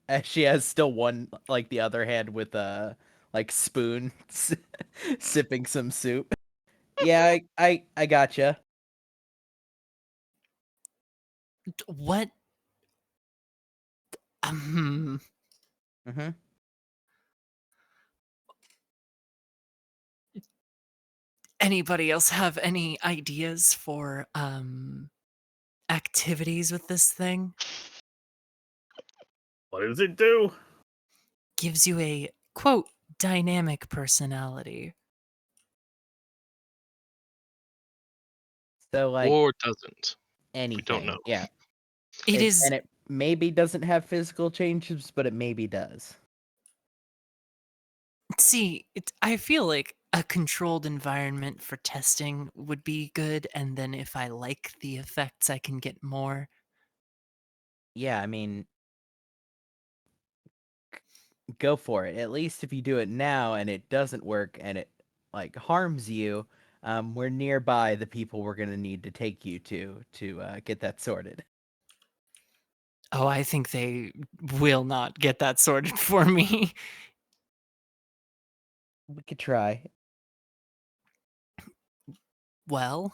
B: As she has still one, like the other hand with a like spoon, sipping some soup. Yeah, I gotcha.
D: What? Um,
B: Mm-hmm.
D: Anybody else have any ideas for activities with this thing?
C: What does it do?
D: Gives you a quote dynamic personality.
B: So like
E: Or doesn't.
B: anything.
E: don't know.
B: Yeah.
D: It is
B: And it maybe doesn't have physical changes, but it maybe does.
D: see, I feel like a controlled environment for testing would be good, and then if I like the effects, I can get more.
B: Yeah, I mean, go for it. At least if you do it now and it doesn't work and it like harms you, we're nearby the people we're gonna need to take you to get that sorted.
D: Oh, I think they will not get that sorted for me.
B: We could try.
D: Well,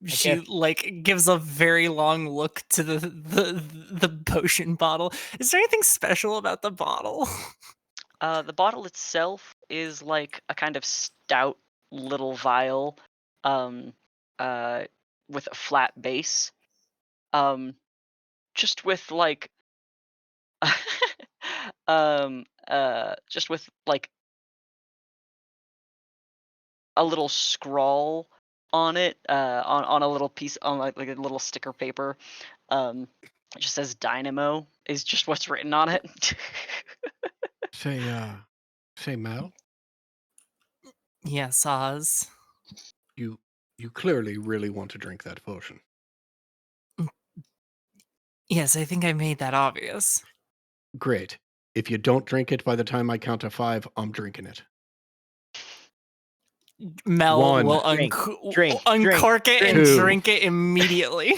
D: she
B: guess-
D: like gives a very long look to the potion bottle. Is there anything special about the bottle?
A: The bottle itself is like a kind of stout little vial, um, uh, with a flat base, um, just with like, just with like a little scrawl on it, on a little piece on like a little sticker paper. It just says Dynamo is just what's written on it.
F: Say, Mal,
D: Yes, Oz.
F: you clearly really want to drink that potion.
D: Yes, I think I made that obvious.
F: Great. If you don't drink it by the time I count to 5, I'm drinking it.
D: Mel
F: One.
D: will
B: Drink,
D: uncork it and
F: Two.
D: drink it immediately.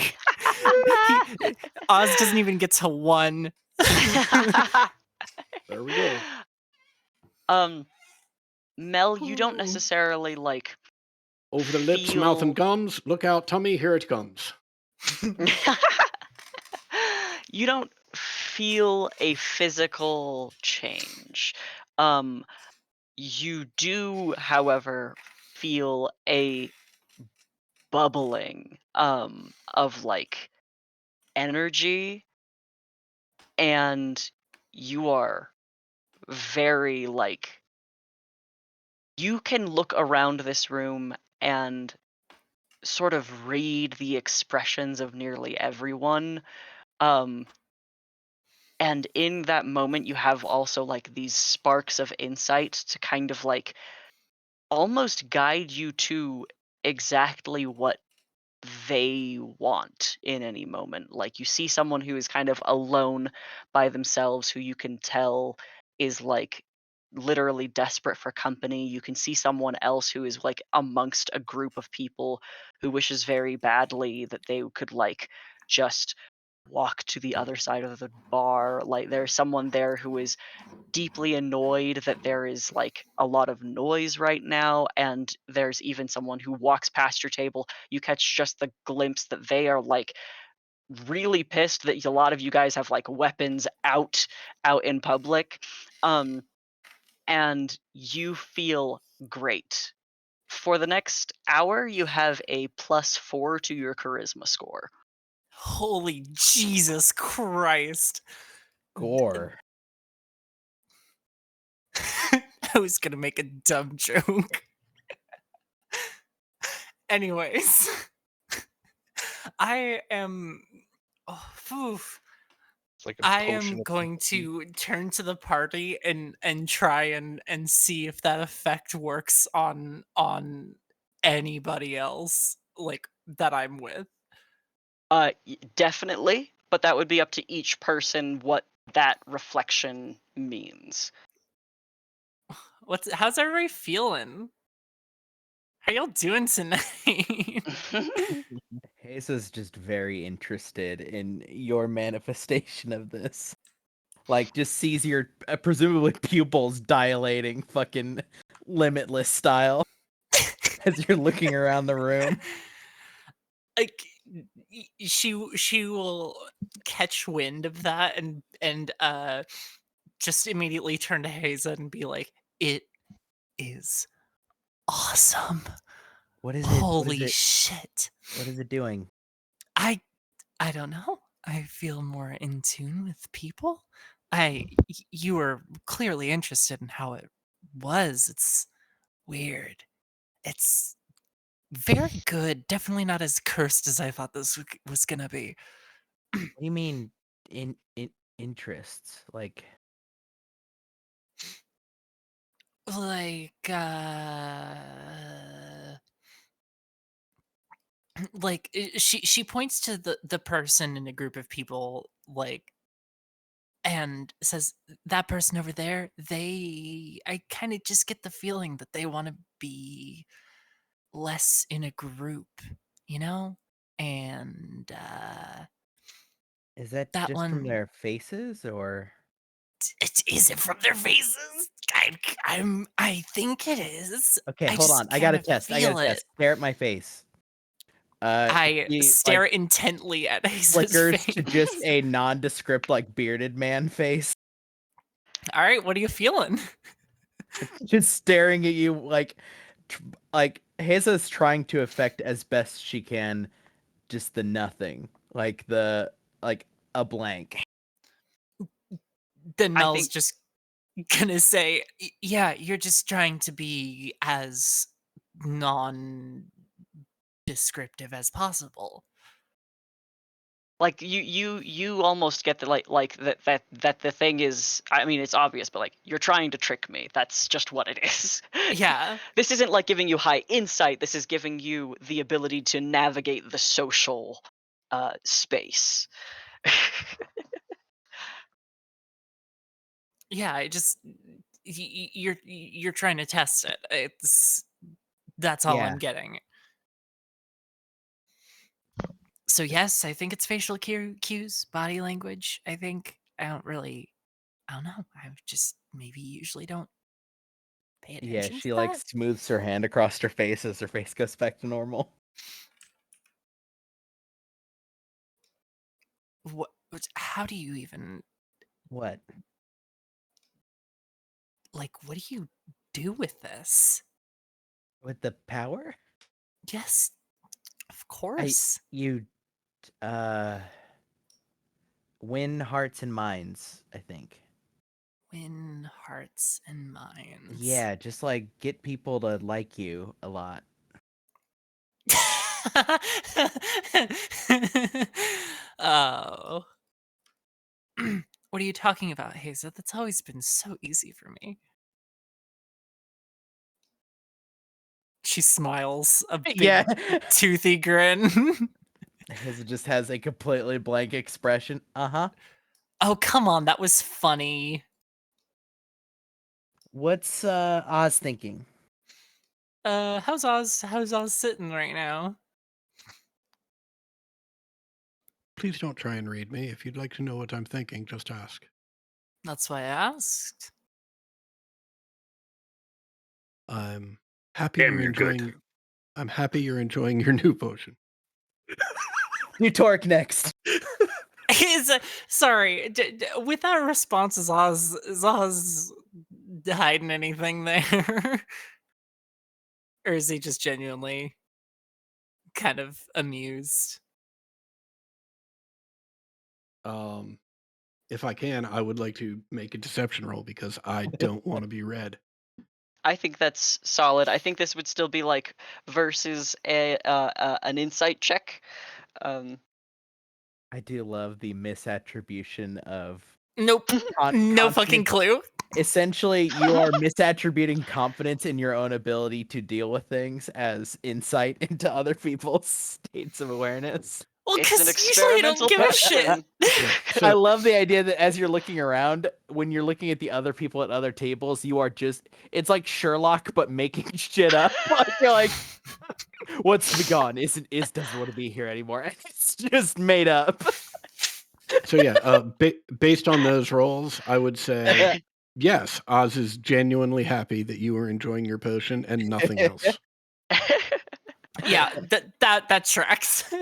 D: Oz doesn't even get to 1.
F: There we go.
A: Mel, you don't necessarily like
F: Over the lips, mouth, and
A: feel
F: gums. Look out, tummy. Here it comes.
A: you don't feel a physical change. You do, however, feel a bubbling of like energy, and you are very like you can look around this room and sort of read the expressions of nearly everyone. And in that moment you have also like these sparks of insight to kind of like almost guide you to exactly what they want in any moment. Like you see someone who is kind of alone by themselves, who you can tell is like literally desperate for company. You can see someone else who is like amongst a group of people who wishes very badly that they could like just walk to the other side of the bar. Like there's someone there who is deeply annoyed that there is like a lot of noise right now, and there's even someone who walks past your table. You catch just the glimpse that they are like really pissed that a lot of you guys have like weapons out in public. And you feel great. For the next hour you have a +4 to your charisma score.
D: Holy Jesus Christ.
B: Gore.
D: I was gonna make a dumb joke. Anyways, I am. Oh, phew.
H: It's like a
D: I
H: potion
D: am
H: of
D: going
H: empathy.
D: to turn to the party and try and see if that effect works on anybody else like that I'm with.
A: Definitely, but that would be up to each person what that reflection means.
D: How's everybody feeling? How y'all doing tonight?
B: Hayes is just very interested in your manifestation of this. Like, just sees your presumably pupils dilating, fucking limitless style, as you're looking around the room.
D: Like she will catch wind of that and just immediately turn to Haza and be like, "It is awesome.
B: What is it?
D: Holy shit.
B: What is it doing?
D: I don't know. I feel more in tune with people. You were clearly interested in how it was. It's weird. It's very good. Definitely not as cursed as I thought this was gonna be.
B: What do you mean in interests? Like,
D: Like like she points to the person in a group of people like and says that person over there, I kind of just get the feeling that they want to be less in a group, you know? And
B: is that
D: that
B: just from
D: one,
B: their faces, or
D: is it from their faces? I think it is.
B: okay?
D: I
B: Hold
D: just
B: on, I got to
D: kinda
B: test. I got
D: feel
B: to
D: it.
B: test. Stare at my face.
D: I
B: He
D: stare
B: like
D: intently at Ace's
B: flickers
D: face.
B: to just a nondescript, like bearded man face,
D: All right, what are you feeling?
B: just staring at you like Haza's trying to affect as best she can just the nothing, like a blank.
D: Then
A: I
D: Mel's
A: think
D: just gonna say, Yeah, you're just trying to be as non-descriptive as possible."
A: Like you almost get the like that the thing is, I mean, it's obvious, but like you're trying to trick me. That's just what it is.
D: Yeah.
A: This isn't like giving you high insight. This is giving you the ability to navigate the social space.
D: Yeah, I just you're trying to test it. That's all
B: Yeah.
D: I'm getting. So yes, I think it's facial cues, body language. I don't know. I just maybe usually don't pay
B: Yeah,
D: attention to
B: she like
D: that.
B: smooths her hand across her face as her face goes back to normal.
D: How do you even
B: What?
D: what do you do with this?
B: With the power?
D: Yes, of
B: I
D: course.
B: you win hearts and minds, I think.
D: Win hearts and minds.
B: Yeah, just like get people to like you a lot.
D: Oh. What are you talking about, Hazel? That's always been so easy for me. She smiles a big
B: Yeah.
D: toothy grin.
B: Hazel just has a completely blank expression. Uh-huh.
D: Oh, come on, that was funny.
B: What's Oz thinking?
D: How's Oz sitting right now?
F: Please don't try and read me. If you'd like to know what I'm thinking, just ask.
D: That's why I asked.
F: I'm happy
C: Damn,
F: you're
C: you're good.
F: enjoying. I'm happy you're enjoying your new potion.
B: You Torque next.
D: Sorry, with that response, is Oz hiding anything there? Or is he just genuinely kind of amused?
F: If I can, I would like to make a deception roll because I don't want to be read.
A: I think that's solid. I think this would still be like versus an insight check.
B: I do love the misattribution of
D: Nope. No fucking
B: confidence.
D: clue.
B: Essentially, you are misattributing confidence in your own ability to deal with things as insight into other people's states of awareness.
D: Well,
A: It's an
D: because usually I don't
A: experimental
D: give a shit.
A: question.
B: I
F: So,
B: love the idea that as you're looking around, when you're looking at the other people at other tables, you are just, it's like Sherlock, but making shit up. Like, you're like, what's to be gone? Doesn't want to be here anymore. It's just made up.
F: so yeah, based on those rolls, I would say yes, Oz is genuinely happy that you are enjoying your potion and nothing else.
D: Yeah, that tracks.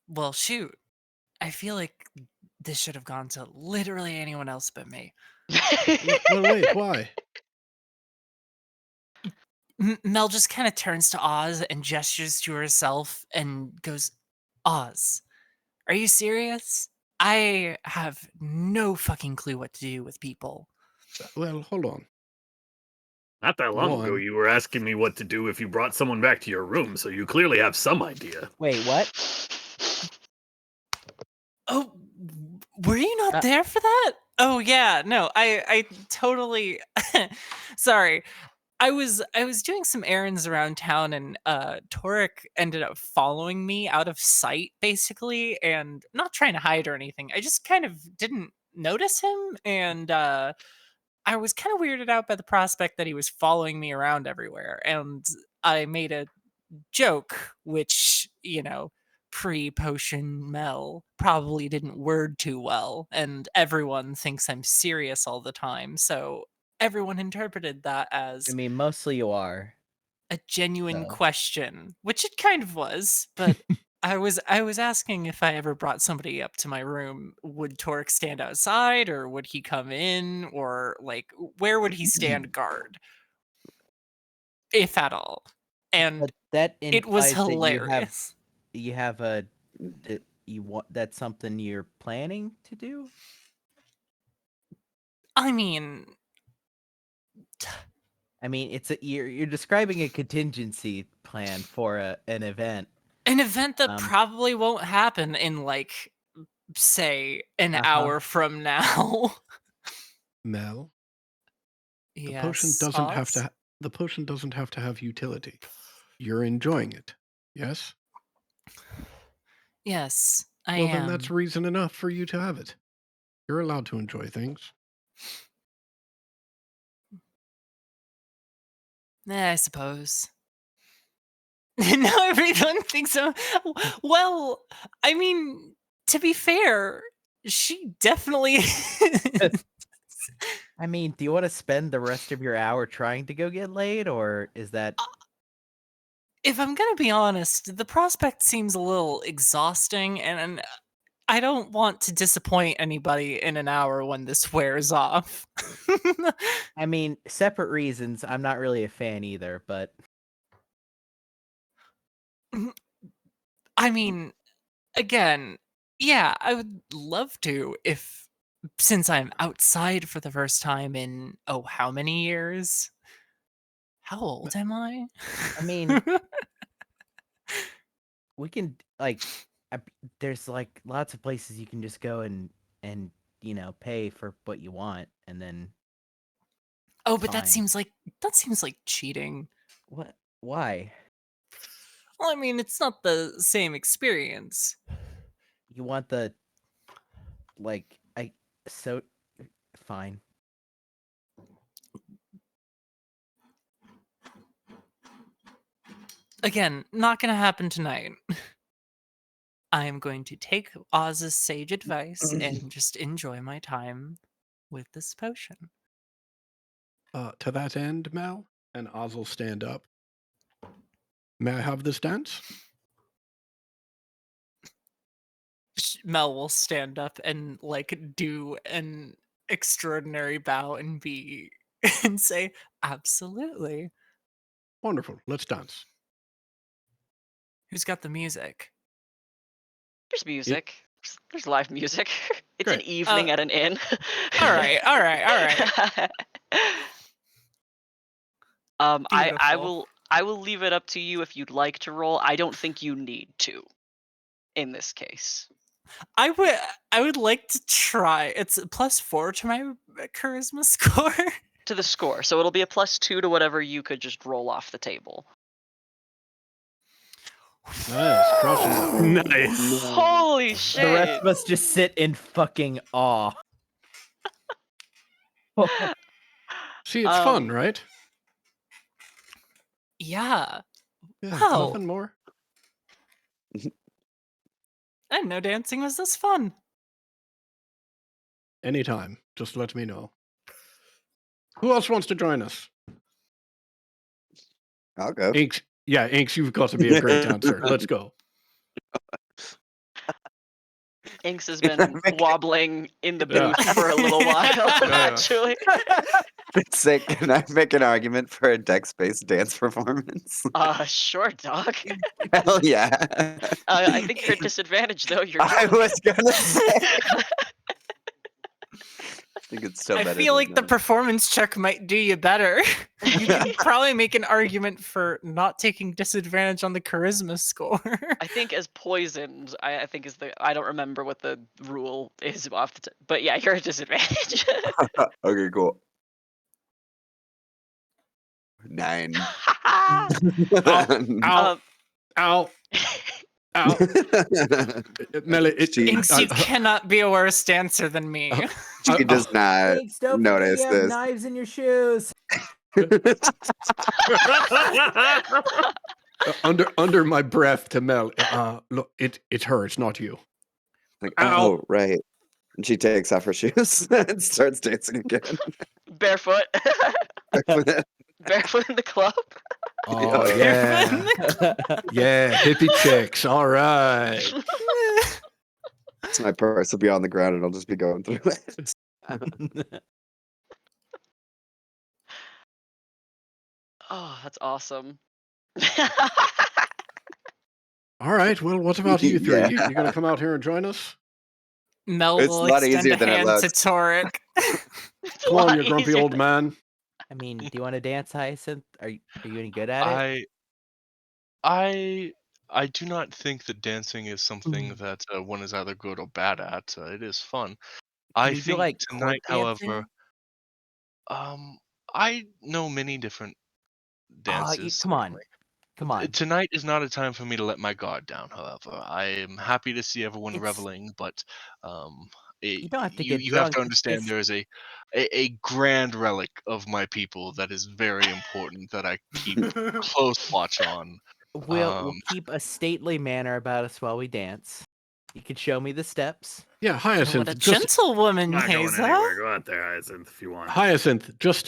D: Well, shoot. I feel like this should have gone to literally anyone else but me.
F: Wait, why?
D: Mel just kind of turns to Oz and gestures to herself and goes, Oz, are you serious? I have no fucking clue what to do with people.
F: Well, hold on.
C: Not that long ago,
F: One.
C: you were asking me what to do if you brought someone back to your room, so you clearly have some idea.
B: Wait, what?
D: Oh, were you not there for that? Oh yeah, no, I totally sorry. I was doing some errands around town and Torek ended up following me out of sight basically, and not trying to hide or anything. I just kind of didn't notice him, and I was kind of weirded out by the prospect that he was following me around everywhere, and I made a joke which, pre-potion Mel probably didn't word too well, and everyone thinks I'm serious all the time, so everyone interpreted that as
B: I mean, mostly you are.
D: a genuine
B: So.
D: question, which it kind of was, but I was asking if I ever brought somebody up to my room, would Torek stand outside or would he come in, or like where would he stand guard, if at all? And
B: But that
D: it was
B: implies that
D: hilarious.
B: you have you want, that's something you're planning to do?
D: I mean,
B: I mean, you're describing a contingency plan for an event.
D: An event that
B: Um,
D: probably won't happen in like, say, an hour from now.
F: Mel, the
D: Yes.
F: potion doesn't have
D: Oz?
F: to. The potion doesn't have to have utility. You're enjoying it. Yes.
D: Yes, I
F: Well,
D: am.
F: then that's reason enough for you to have it. You're allowed to enjoy things.
D: I suppose. Now everyone thinks I'm. Well, I mean, to be fair, she definitely.
B: I mean, do you want to spend the rest of your hour trying to go get laid, or is that?
D: If I'm gonna be honest, the prospect seems a little exhausting, and I don't want to disappoint anybody in an hour when this wears off.
B: I mean, separate reasons. I'm not really a fan either, but
D: I mean, again, yeah, I would love to if, since I'm outside for the first time in, oh, how many years? How old am I?
B: I mean, we can there's like lots of places you can just go and pay for what you want, and then
D: oh,
B: it's
D: but that
B: fine.
D: seems like cheating.
B: What? Why?
D: Well, I mean, it's not the same experience.
B: You want so fine.
D: Again, not gonna happen tonight. I am going to take Oz's sage advice and just enjoy my time with this potion.
F: To that end, Mel, and Oz will stand up. May I have this dance?
D: Mel will stand up and like do an extraordinary bow and be and say, absolutely.
F: Wonderful. Let's dance.
D: Who's got the music?
A: There's music. There's live music. It's an
F: Great.
A: evening at an inn.
D: All right.
A: I will leave it up to you if you'd like to roll. I don't think you need to in this case.
D: I would like to try. It's a +4 to my charisma score.
A: To the score. So it'll be a +2 to whatever you could just roll off the table.
F: Nice. Crushing it.
C: Nice.
A: Holy shit.
B: The rest of us just sit in fucking awe.
F: See, it's fun, right?
D: Yeah.
F: Yeah,
D: Wow.
F: nothing more.
D: I didn't know dancing was this fun.
F: Anytime. Just let me know. Who else wants to join us?
G: I'll go.
F: Inks. Yeah, Inks, you've got to be a great dancer. Let's go.
A: Inks has been wobbling in the
F: Yeah.
A: booth for a little while,
F: Yeah.
A: actually.
G: Say, can I make an argument for a dex-based dance performance?
A: Sure, dog.
G: Hell yeah.
A: I think you're at disadvantage, though. You're
G: I was gonna say. I think it's still
D: I
G: better.
D: feel
G: than
D: like the
G: that.
D: performance check might do you better. You can probably make an argument for not taking disadvantage on the charisma score.
A: I think as poisoned, I think is the. I don't remember what the rule is off the. But yeah, you're at disadvantage.
G: Okay, cool. 9.
F: Ow. Ow.
A: Um,
F: Ow. Ow. Melly,
D: Inks, you cannot be a worse dancer than me.
G: She does not
B: Thanks, don't forget
G: notice
B: you have
G: this.
B: knives in your shoes.
F: under my breath to Mel. Look, it's her. It's not you.
G: Like,
F: Ow.
G: oh, right. And she takes off her shoes and starts dancing again.
A: barefoot. Barefoot in the club.
F: Oh yeah, yeah. Hippie chicks. All right.
G: So my purse will be on the ground and I'll just be going through it.
A: Oh, that's awesome.
F: All right. Well, what about you three?
G: Yeah.
F: You gonna come out here and join us?
D: Mel
G: It's
D: will
G: a lot
D: extend
G: easier
D: a
G: than it
D: hand to
G: looks.
D: Torek.
A: It's a
F: Come on,
A: lot
F: you grumpy
A: easier
F: old
A: than-
F: man.
B: I mean, do you want to dance, Hyacinth? Are you any good at it?
H: I do not think that dancing is something that one is either good or bad at. It is fun. I
B: Can you do
H: think
B: like
H: tonight,
B: court
H: however,
B: dancing?
H: I know many different dances,
B: Come on,
H: certainly.
B: come on.
H: Tonight is not a time for me to let my guard down, however. I am happy to see everyone
B: It's
H: reveling, but
B: you don't have to
H: you
B: get
H: you have
B: drunk.
H: to
B: It's
H: understand
B: just
H: there is a grand relic of my people that is very important that I keep close watch on.
B: we'll keep a stately manner about us while we dance. You could show me the steps.
F: Yeah,
D: What
F: Hyacinth,
D: a
F: just
D: gentlewoman,
C: Not going
D: Haza.
C: anywhere. Go out there, Hyacinth, if you want.
F: Hyacinth, just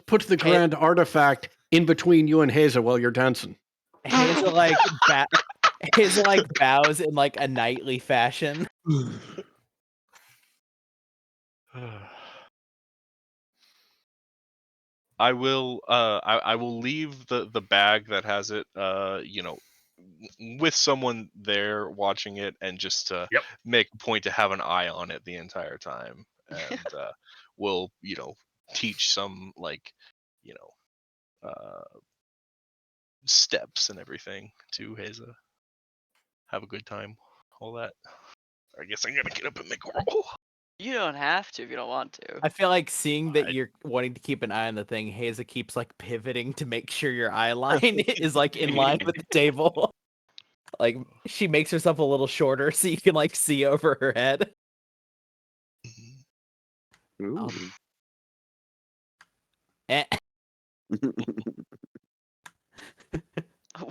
F: put the grand artifact in between you and Haza while you're dancing.
B: Hazel like bows in like a knightly fashion.
H: I will leave the bag that has it with someone there watching it, and just
C: Yep.
H: make a point to have an eye on it the entire time, and we'll teach some steps and everything to Haza. Have a good time, all that. I guess I'm gonna get up and make a roll.
A: You don't have to if you don't want to.
B: I feel like seeing that
H: I-
B: you're wanting to keep an eye on the thing, Haza keeps like pivoting to make sure your eye line is like in line with the table. Like she makes herself a little shorter so you can like see over her head.
G: Ooh.
B: Eh.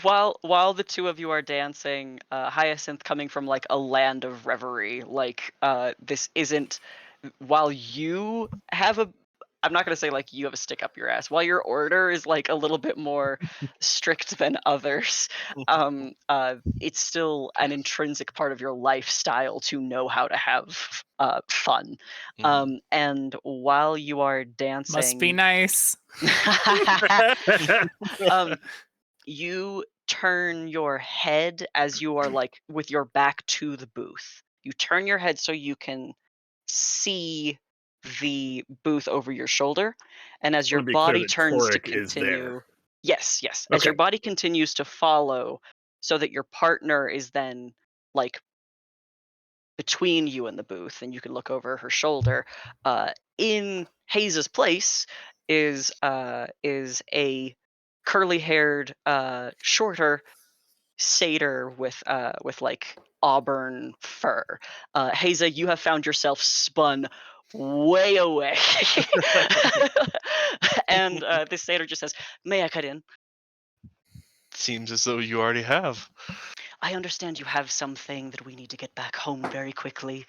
A: While the two of you are dancing, Hyacinth coming from like a land of reverie, like this isn't while you have a I'm not gonna say like you have a stick up your ass. While your order is like a little bit more strict than others, it's still an intrinsic part of your lifestyle to know how to have fun. And while you are dancing,
D: Must be nice.
A: you turn your head as you are like with your back to the booth. You turn your head so you can see the booth over your shoulder, and as your
C: Want to be clear
A: body
C: that
A: turns to
C: Torek is there.
A: continue, yes, as your
C: Okay.
A: body continues to follow, so that your partner is then like between you and the booth, and you can look over her shoulder. In Haze's place is a curly-haired, shorter satyr with like auburn fur. Haza, you have found yourself spun way away, and this satyr just says, "May I cut in?
H: Seems as though you already have.
A: I understand you have something that we need to get back home very quickly."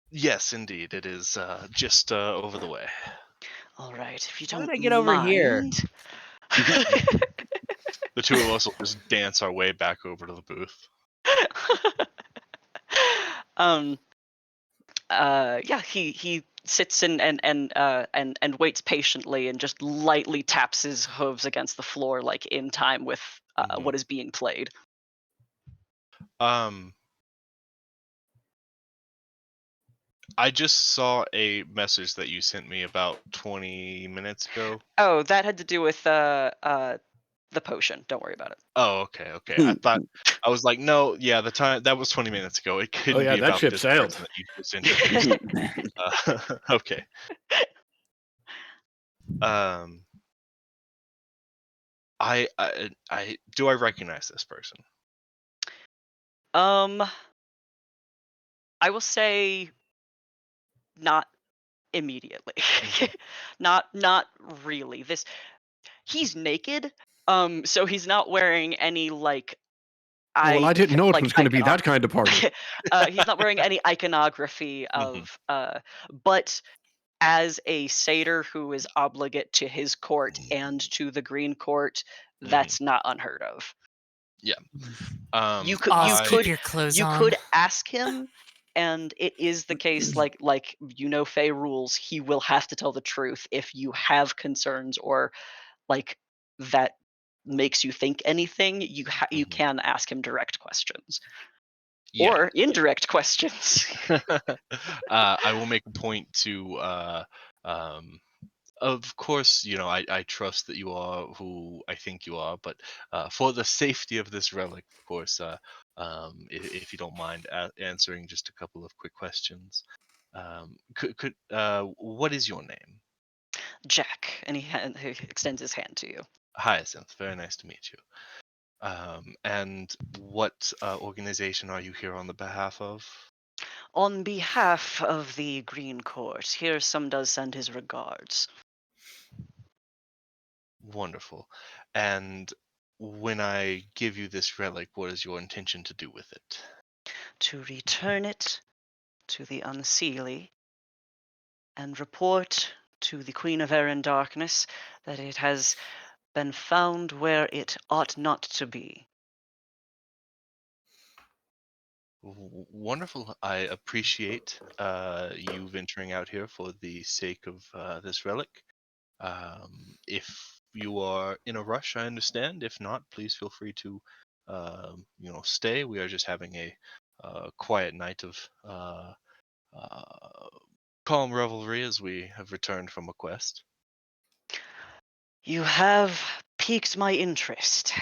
H: Yes, indeed. It is just over the way.
A: All right, if you
B: How
A: don't
B: did I get over here?
A: mind.
H: The two of us will just dance our way back over to the booth.
A: Yeah, he sits and waits patiently and just lightly taps his hooves against the floor, like in time with what is being played.
H: I just saw a message that you sent me about 20 minutes ago.
A: Oh, that had to do with the potion. Don't worry about it.
H: Oh, okay. I was like, no, yeah, the time that was 20 minutes ago. It couldn't
F: yeah,
H: be
F: that
H: about
F: ship
H: this
F: sailed.
H: person that you just introduced. Okay. I do I recognize this person?
A: I will say not immediately. Not really. He's naked. So he's not wearing any like
F: Well, I didn't know it
A: like
F: was going to be that kind of party.
A: he's not wearing any iconography of but as a satyr who is obligate to his court and to the Green Court, that's not unheard of.
H: Yeah.
A: You
D: Keep your clothes on.
A: could ask him, and it is the case like Fae rules, he will have to tell the truth if you have concerns or like that makes you think anything. You can ask him direct questions.
H: Yeah.
A: Or indirect questions.
H: I will make a point to Of course, I trust that you are who I think you are, but for the safety of this relic, of course, if you don't mind answering just a couple of quick questions, what is your name?
A: Jack, and he extends his hand to you.
H: Hyacinth. Very nice to meet you. And what organization are you here on the behalf of?
A: On behalf of the Green Court, here some does send his regards.
H: Wonderful. And when I give you this relic, what is your intention to do with it?
A: To return it to the Unseelie and report to the Queen of Air and Darkness that it has been found where it ought not to be.
H: Wonderful. I appreciate you venturing out here for the sake of this relic. If you are in a rush, I understand. If not, please feel free to, stay. We are just having a quiet night of calm revelry as we have returned from a quest.
A: You have piqued my interest.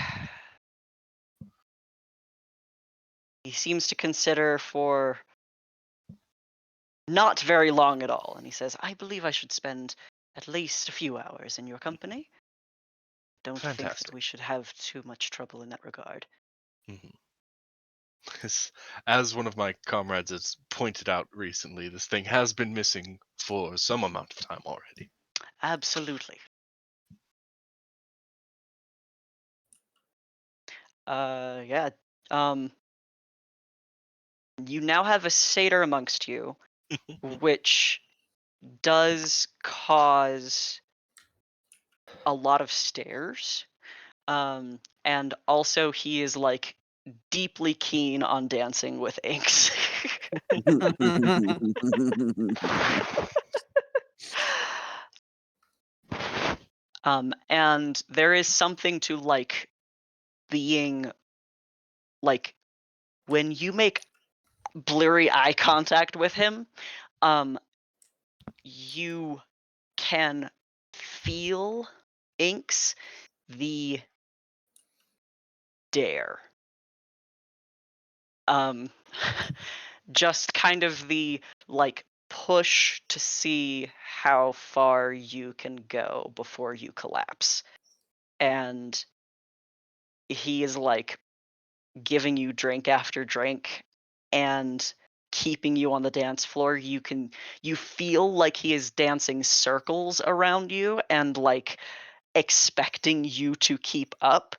A: He seems to consider for not very long at all, and he says, I believe I should spend at least a few hours in your company. Don't think
H: Fantastic.
A: that we should have too much trouble in that regard.
H: As one of my comrades has pointed out recently, this thing has been missing for some amount of time already.
A: Absolutely. Yeah. You now have a satyr amongst you, which does cause a lot of stares. And also he is like deeply keen on dancing with inks. And there is something to like being like when you make blurry eye contact with him, you can feel inks the dare. Just kind of the like push to see how far you can go before you collapse. And he is like giving you drink after drink and keeping you on the dance floor. You feel like he is dancing circles around you and like expecting you to keep up,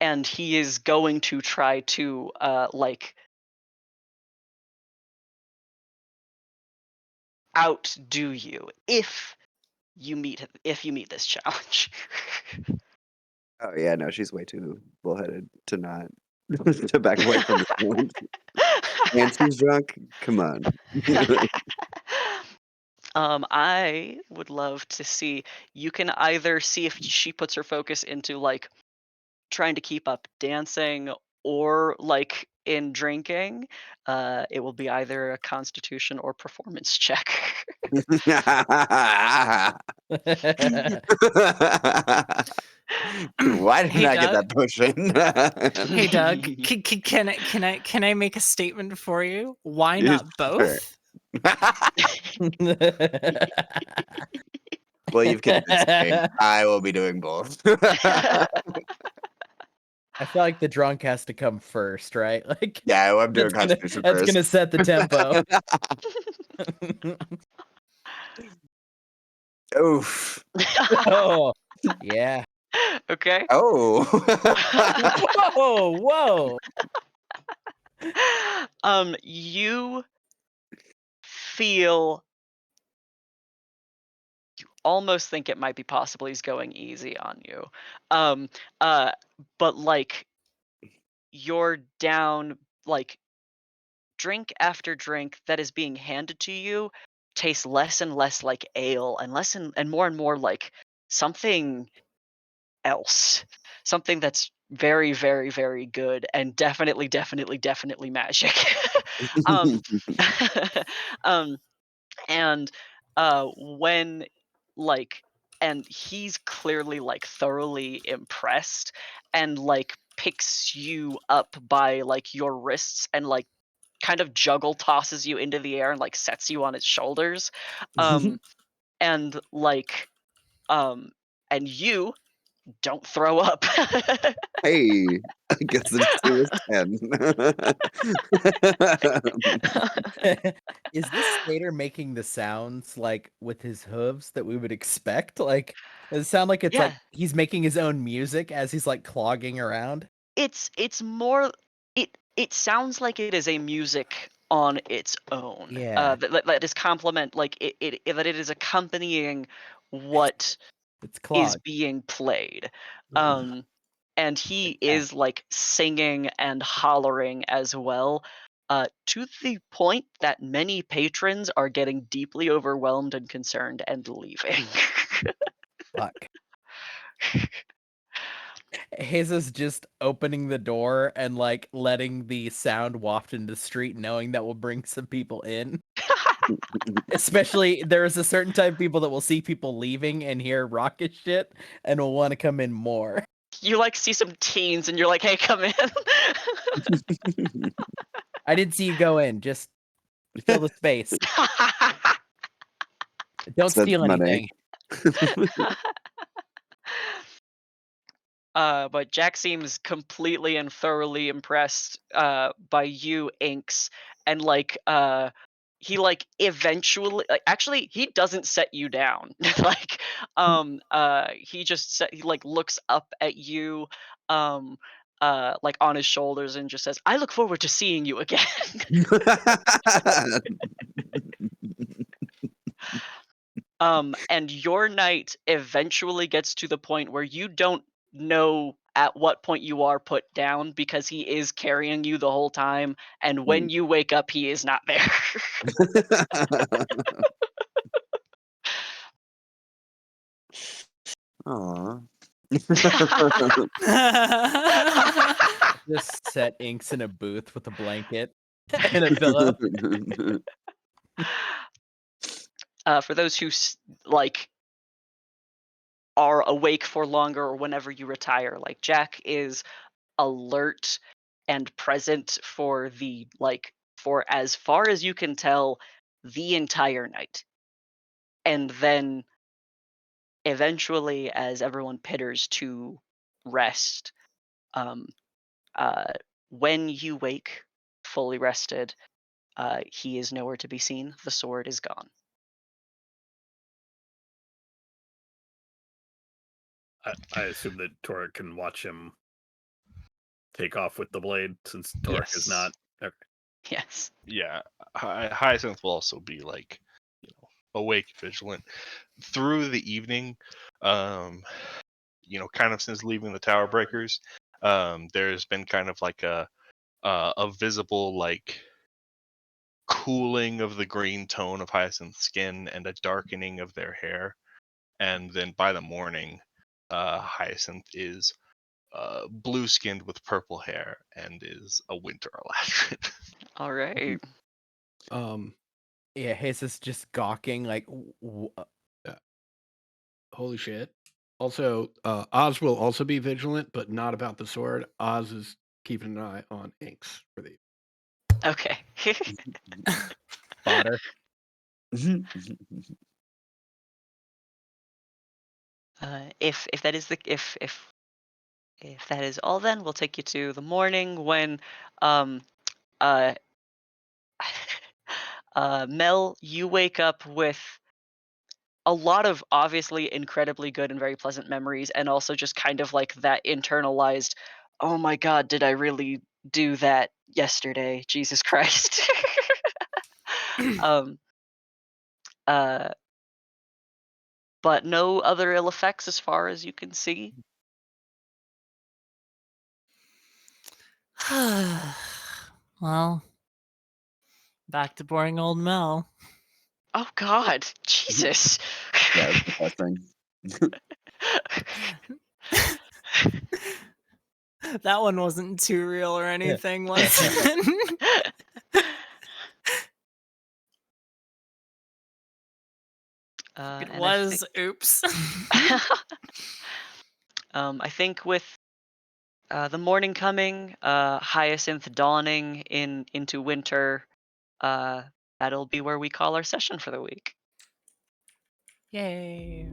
A: and he is going to try to like outdo you if you meet this challenge.
G: Oh yeah, no, she's way too bullheaded to not to back away from the challenge. And she's drunk. Come on.
A: I would love to see. You can either see if she puts her focus into like trying to keep up dancing or like in drinking. It will be either a constitution or performance check.
G: Why didn't
D: Hey,
G: I get that
D: Doug.
G: push in?
D: Hey, Doug, can I make a statement for you? Why
G: Yes,
D: not both?
G: Well, you've convinced me. I will be doing both.
B: I feel like the drunk has to come first, right? Like
G: Yeah, I'm doing
B: that's
G: constitution
B: that's
G: first.
B: gonna set the tempo.
G: Oof.
B: Oh, yeah.
A: Okay.
G: Oh.
B: Whoa.
A: You feel, you almost think it might be possible he's going easy on you. But like you're down, like drink after drink that is being handed to you tastes less and less like ale and and more like something else. Something that's very, very, very good and definitely, definitely, definitely magic. um, um, and when and he's clearly like thoroughly impressed, and like picks you up by like your wrists and like kind of juggle tosses you into the air and like sets you on his shoulders, and like and you don't throw up.
G: Hey, I guess it's 2 is 10.
B: Is this skater making the sounds like with his hooves that we would expect? Like, does it sound like it's like
A: Yeah.
B: he's making his own music as he's like clogging around?
A: It's more, it sounds like it is a music on its own.
B: Yeah.
A: That is complement, like that it is accompanying what
B: It's
A: is
B: clogged.
A: being played.
F: Mhm.
A: And he
B: Like that.
A: is like singing and hollering as well, to the point that many patrons are getting deeply overwhelmed and concerned and leaving.
B: Fuck. Jesus just opening the door and like letting the sound waft into the street, knowing that will bring some people in. Especially there's a certain type of people that will see people leaving and hear rocket shit and will want to come in more.
A: You like see some teens and you're like, hey, come in.
B: I didn't see you go in, just fill the space. Don't
G: Said
B: steal
G: money.
B: anything.
A: But Jack seems completely and thoroughly impressed by you, Inks, and like he like eventually, like, actually he doesn't set you down. Like he just he like looks up at you like on his shoulders and just says, I look forward to seeing you again. And your night eventually gets to the point where you don't know at what point you are put down, because he is carrying you the whole time, and when you wake up he is not there.
G: Aw.
B: Just set Inks in a booth with a blanket and a pillow.
A: For those who like are awake for longer or whenever you retire, like Jack is alert and present for the like for as far as you can tell the entire night. And then eventually, as everyone pitters to rest, um, uh, when you wake fully rested, he is nowhere to be seen. The sword is gone.
C: I assume that Torek can watch him take off with the blade, since Torek is
A: Yes.
C: not. Okay.
A: Yes.
H: Yeah, Hyacinth will also be like, awake, vigilant through the evening. Kind of since leaving the Tower Breakers, there's been kind of like a visible like cooling of the green tone of Hyacinth's skin and a darkening of their hair, and then by the morning, Hyacinth is blue skinned with purple hair and is a winter Eladrin.
A: All right.
B: Yeah, Jesus just gawking like,
F: Holy shit. Also, Oz will also be vigilant, but not about the sword. Oz is keeping an eye on Inks for the.
A: Okay.
B: fodder.
A: If that is the if that is all, then we'll take you to the morning when uh Mel, you wake up with a lot of obviously incredibly good and very pleasant memories, and also just kind of like that internalized, oh my god, did I really do that yesterday? Jesus Christ. um but no other ill effects as far as you can see.
D: Well, back to boring old Mel.
A: Oh god, Jesus.
G: Yeah, it's depressing.
D: That one wasn't too real or anything, was it? It
A: and
D: was. Oops.
A: I think with the morning coming, Hyacinth dawning into winter, that'll be where we call our session for the week.
D: Yay.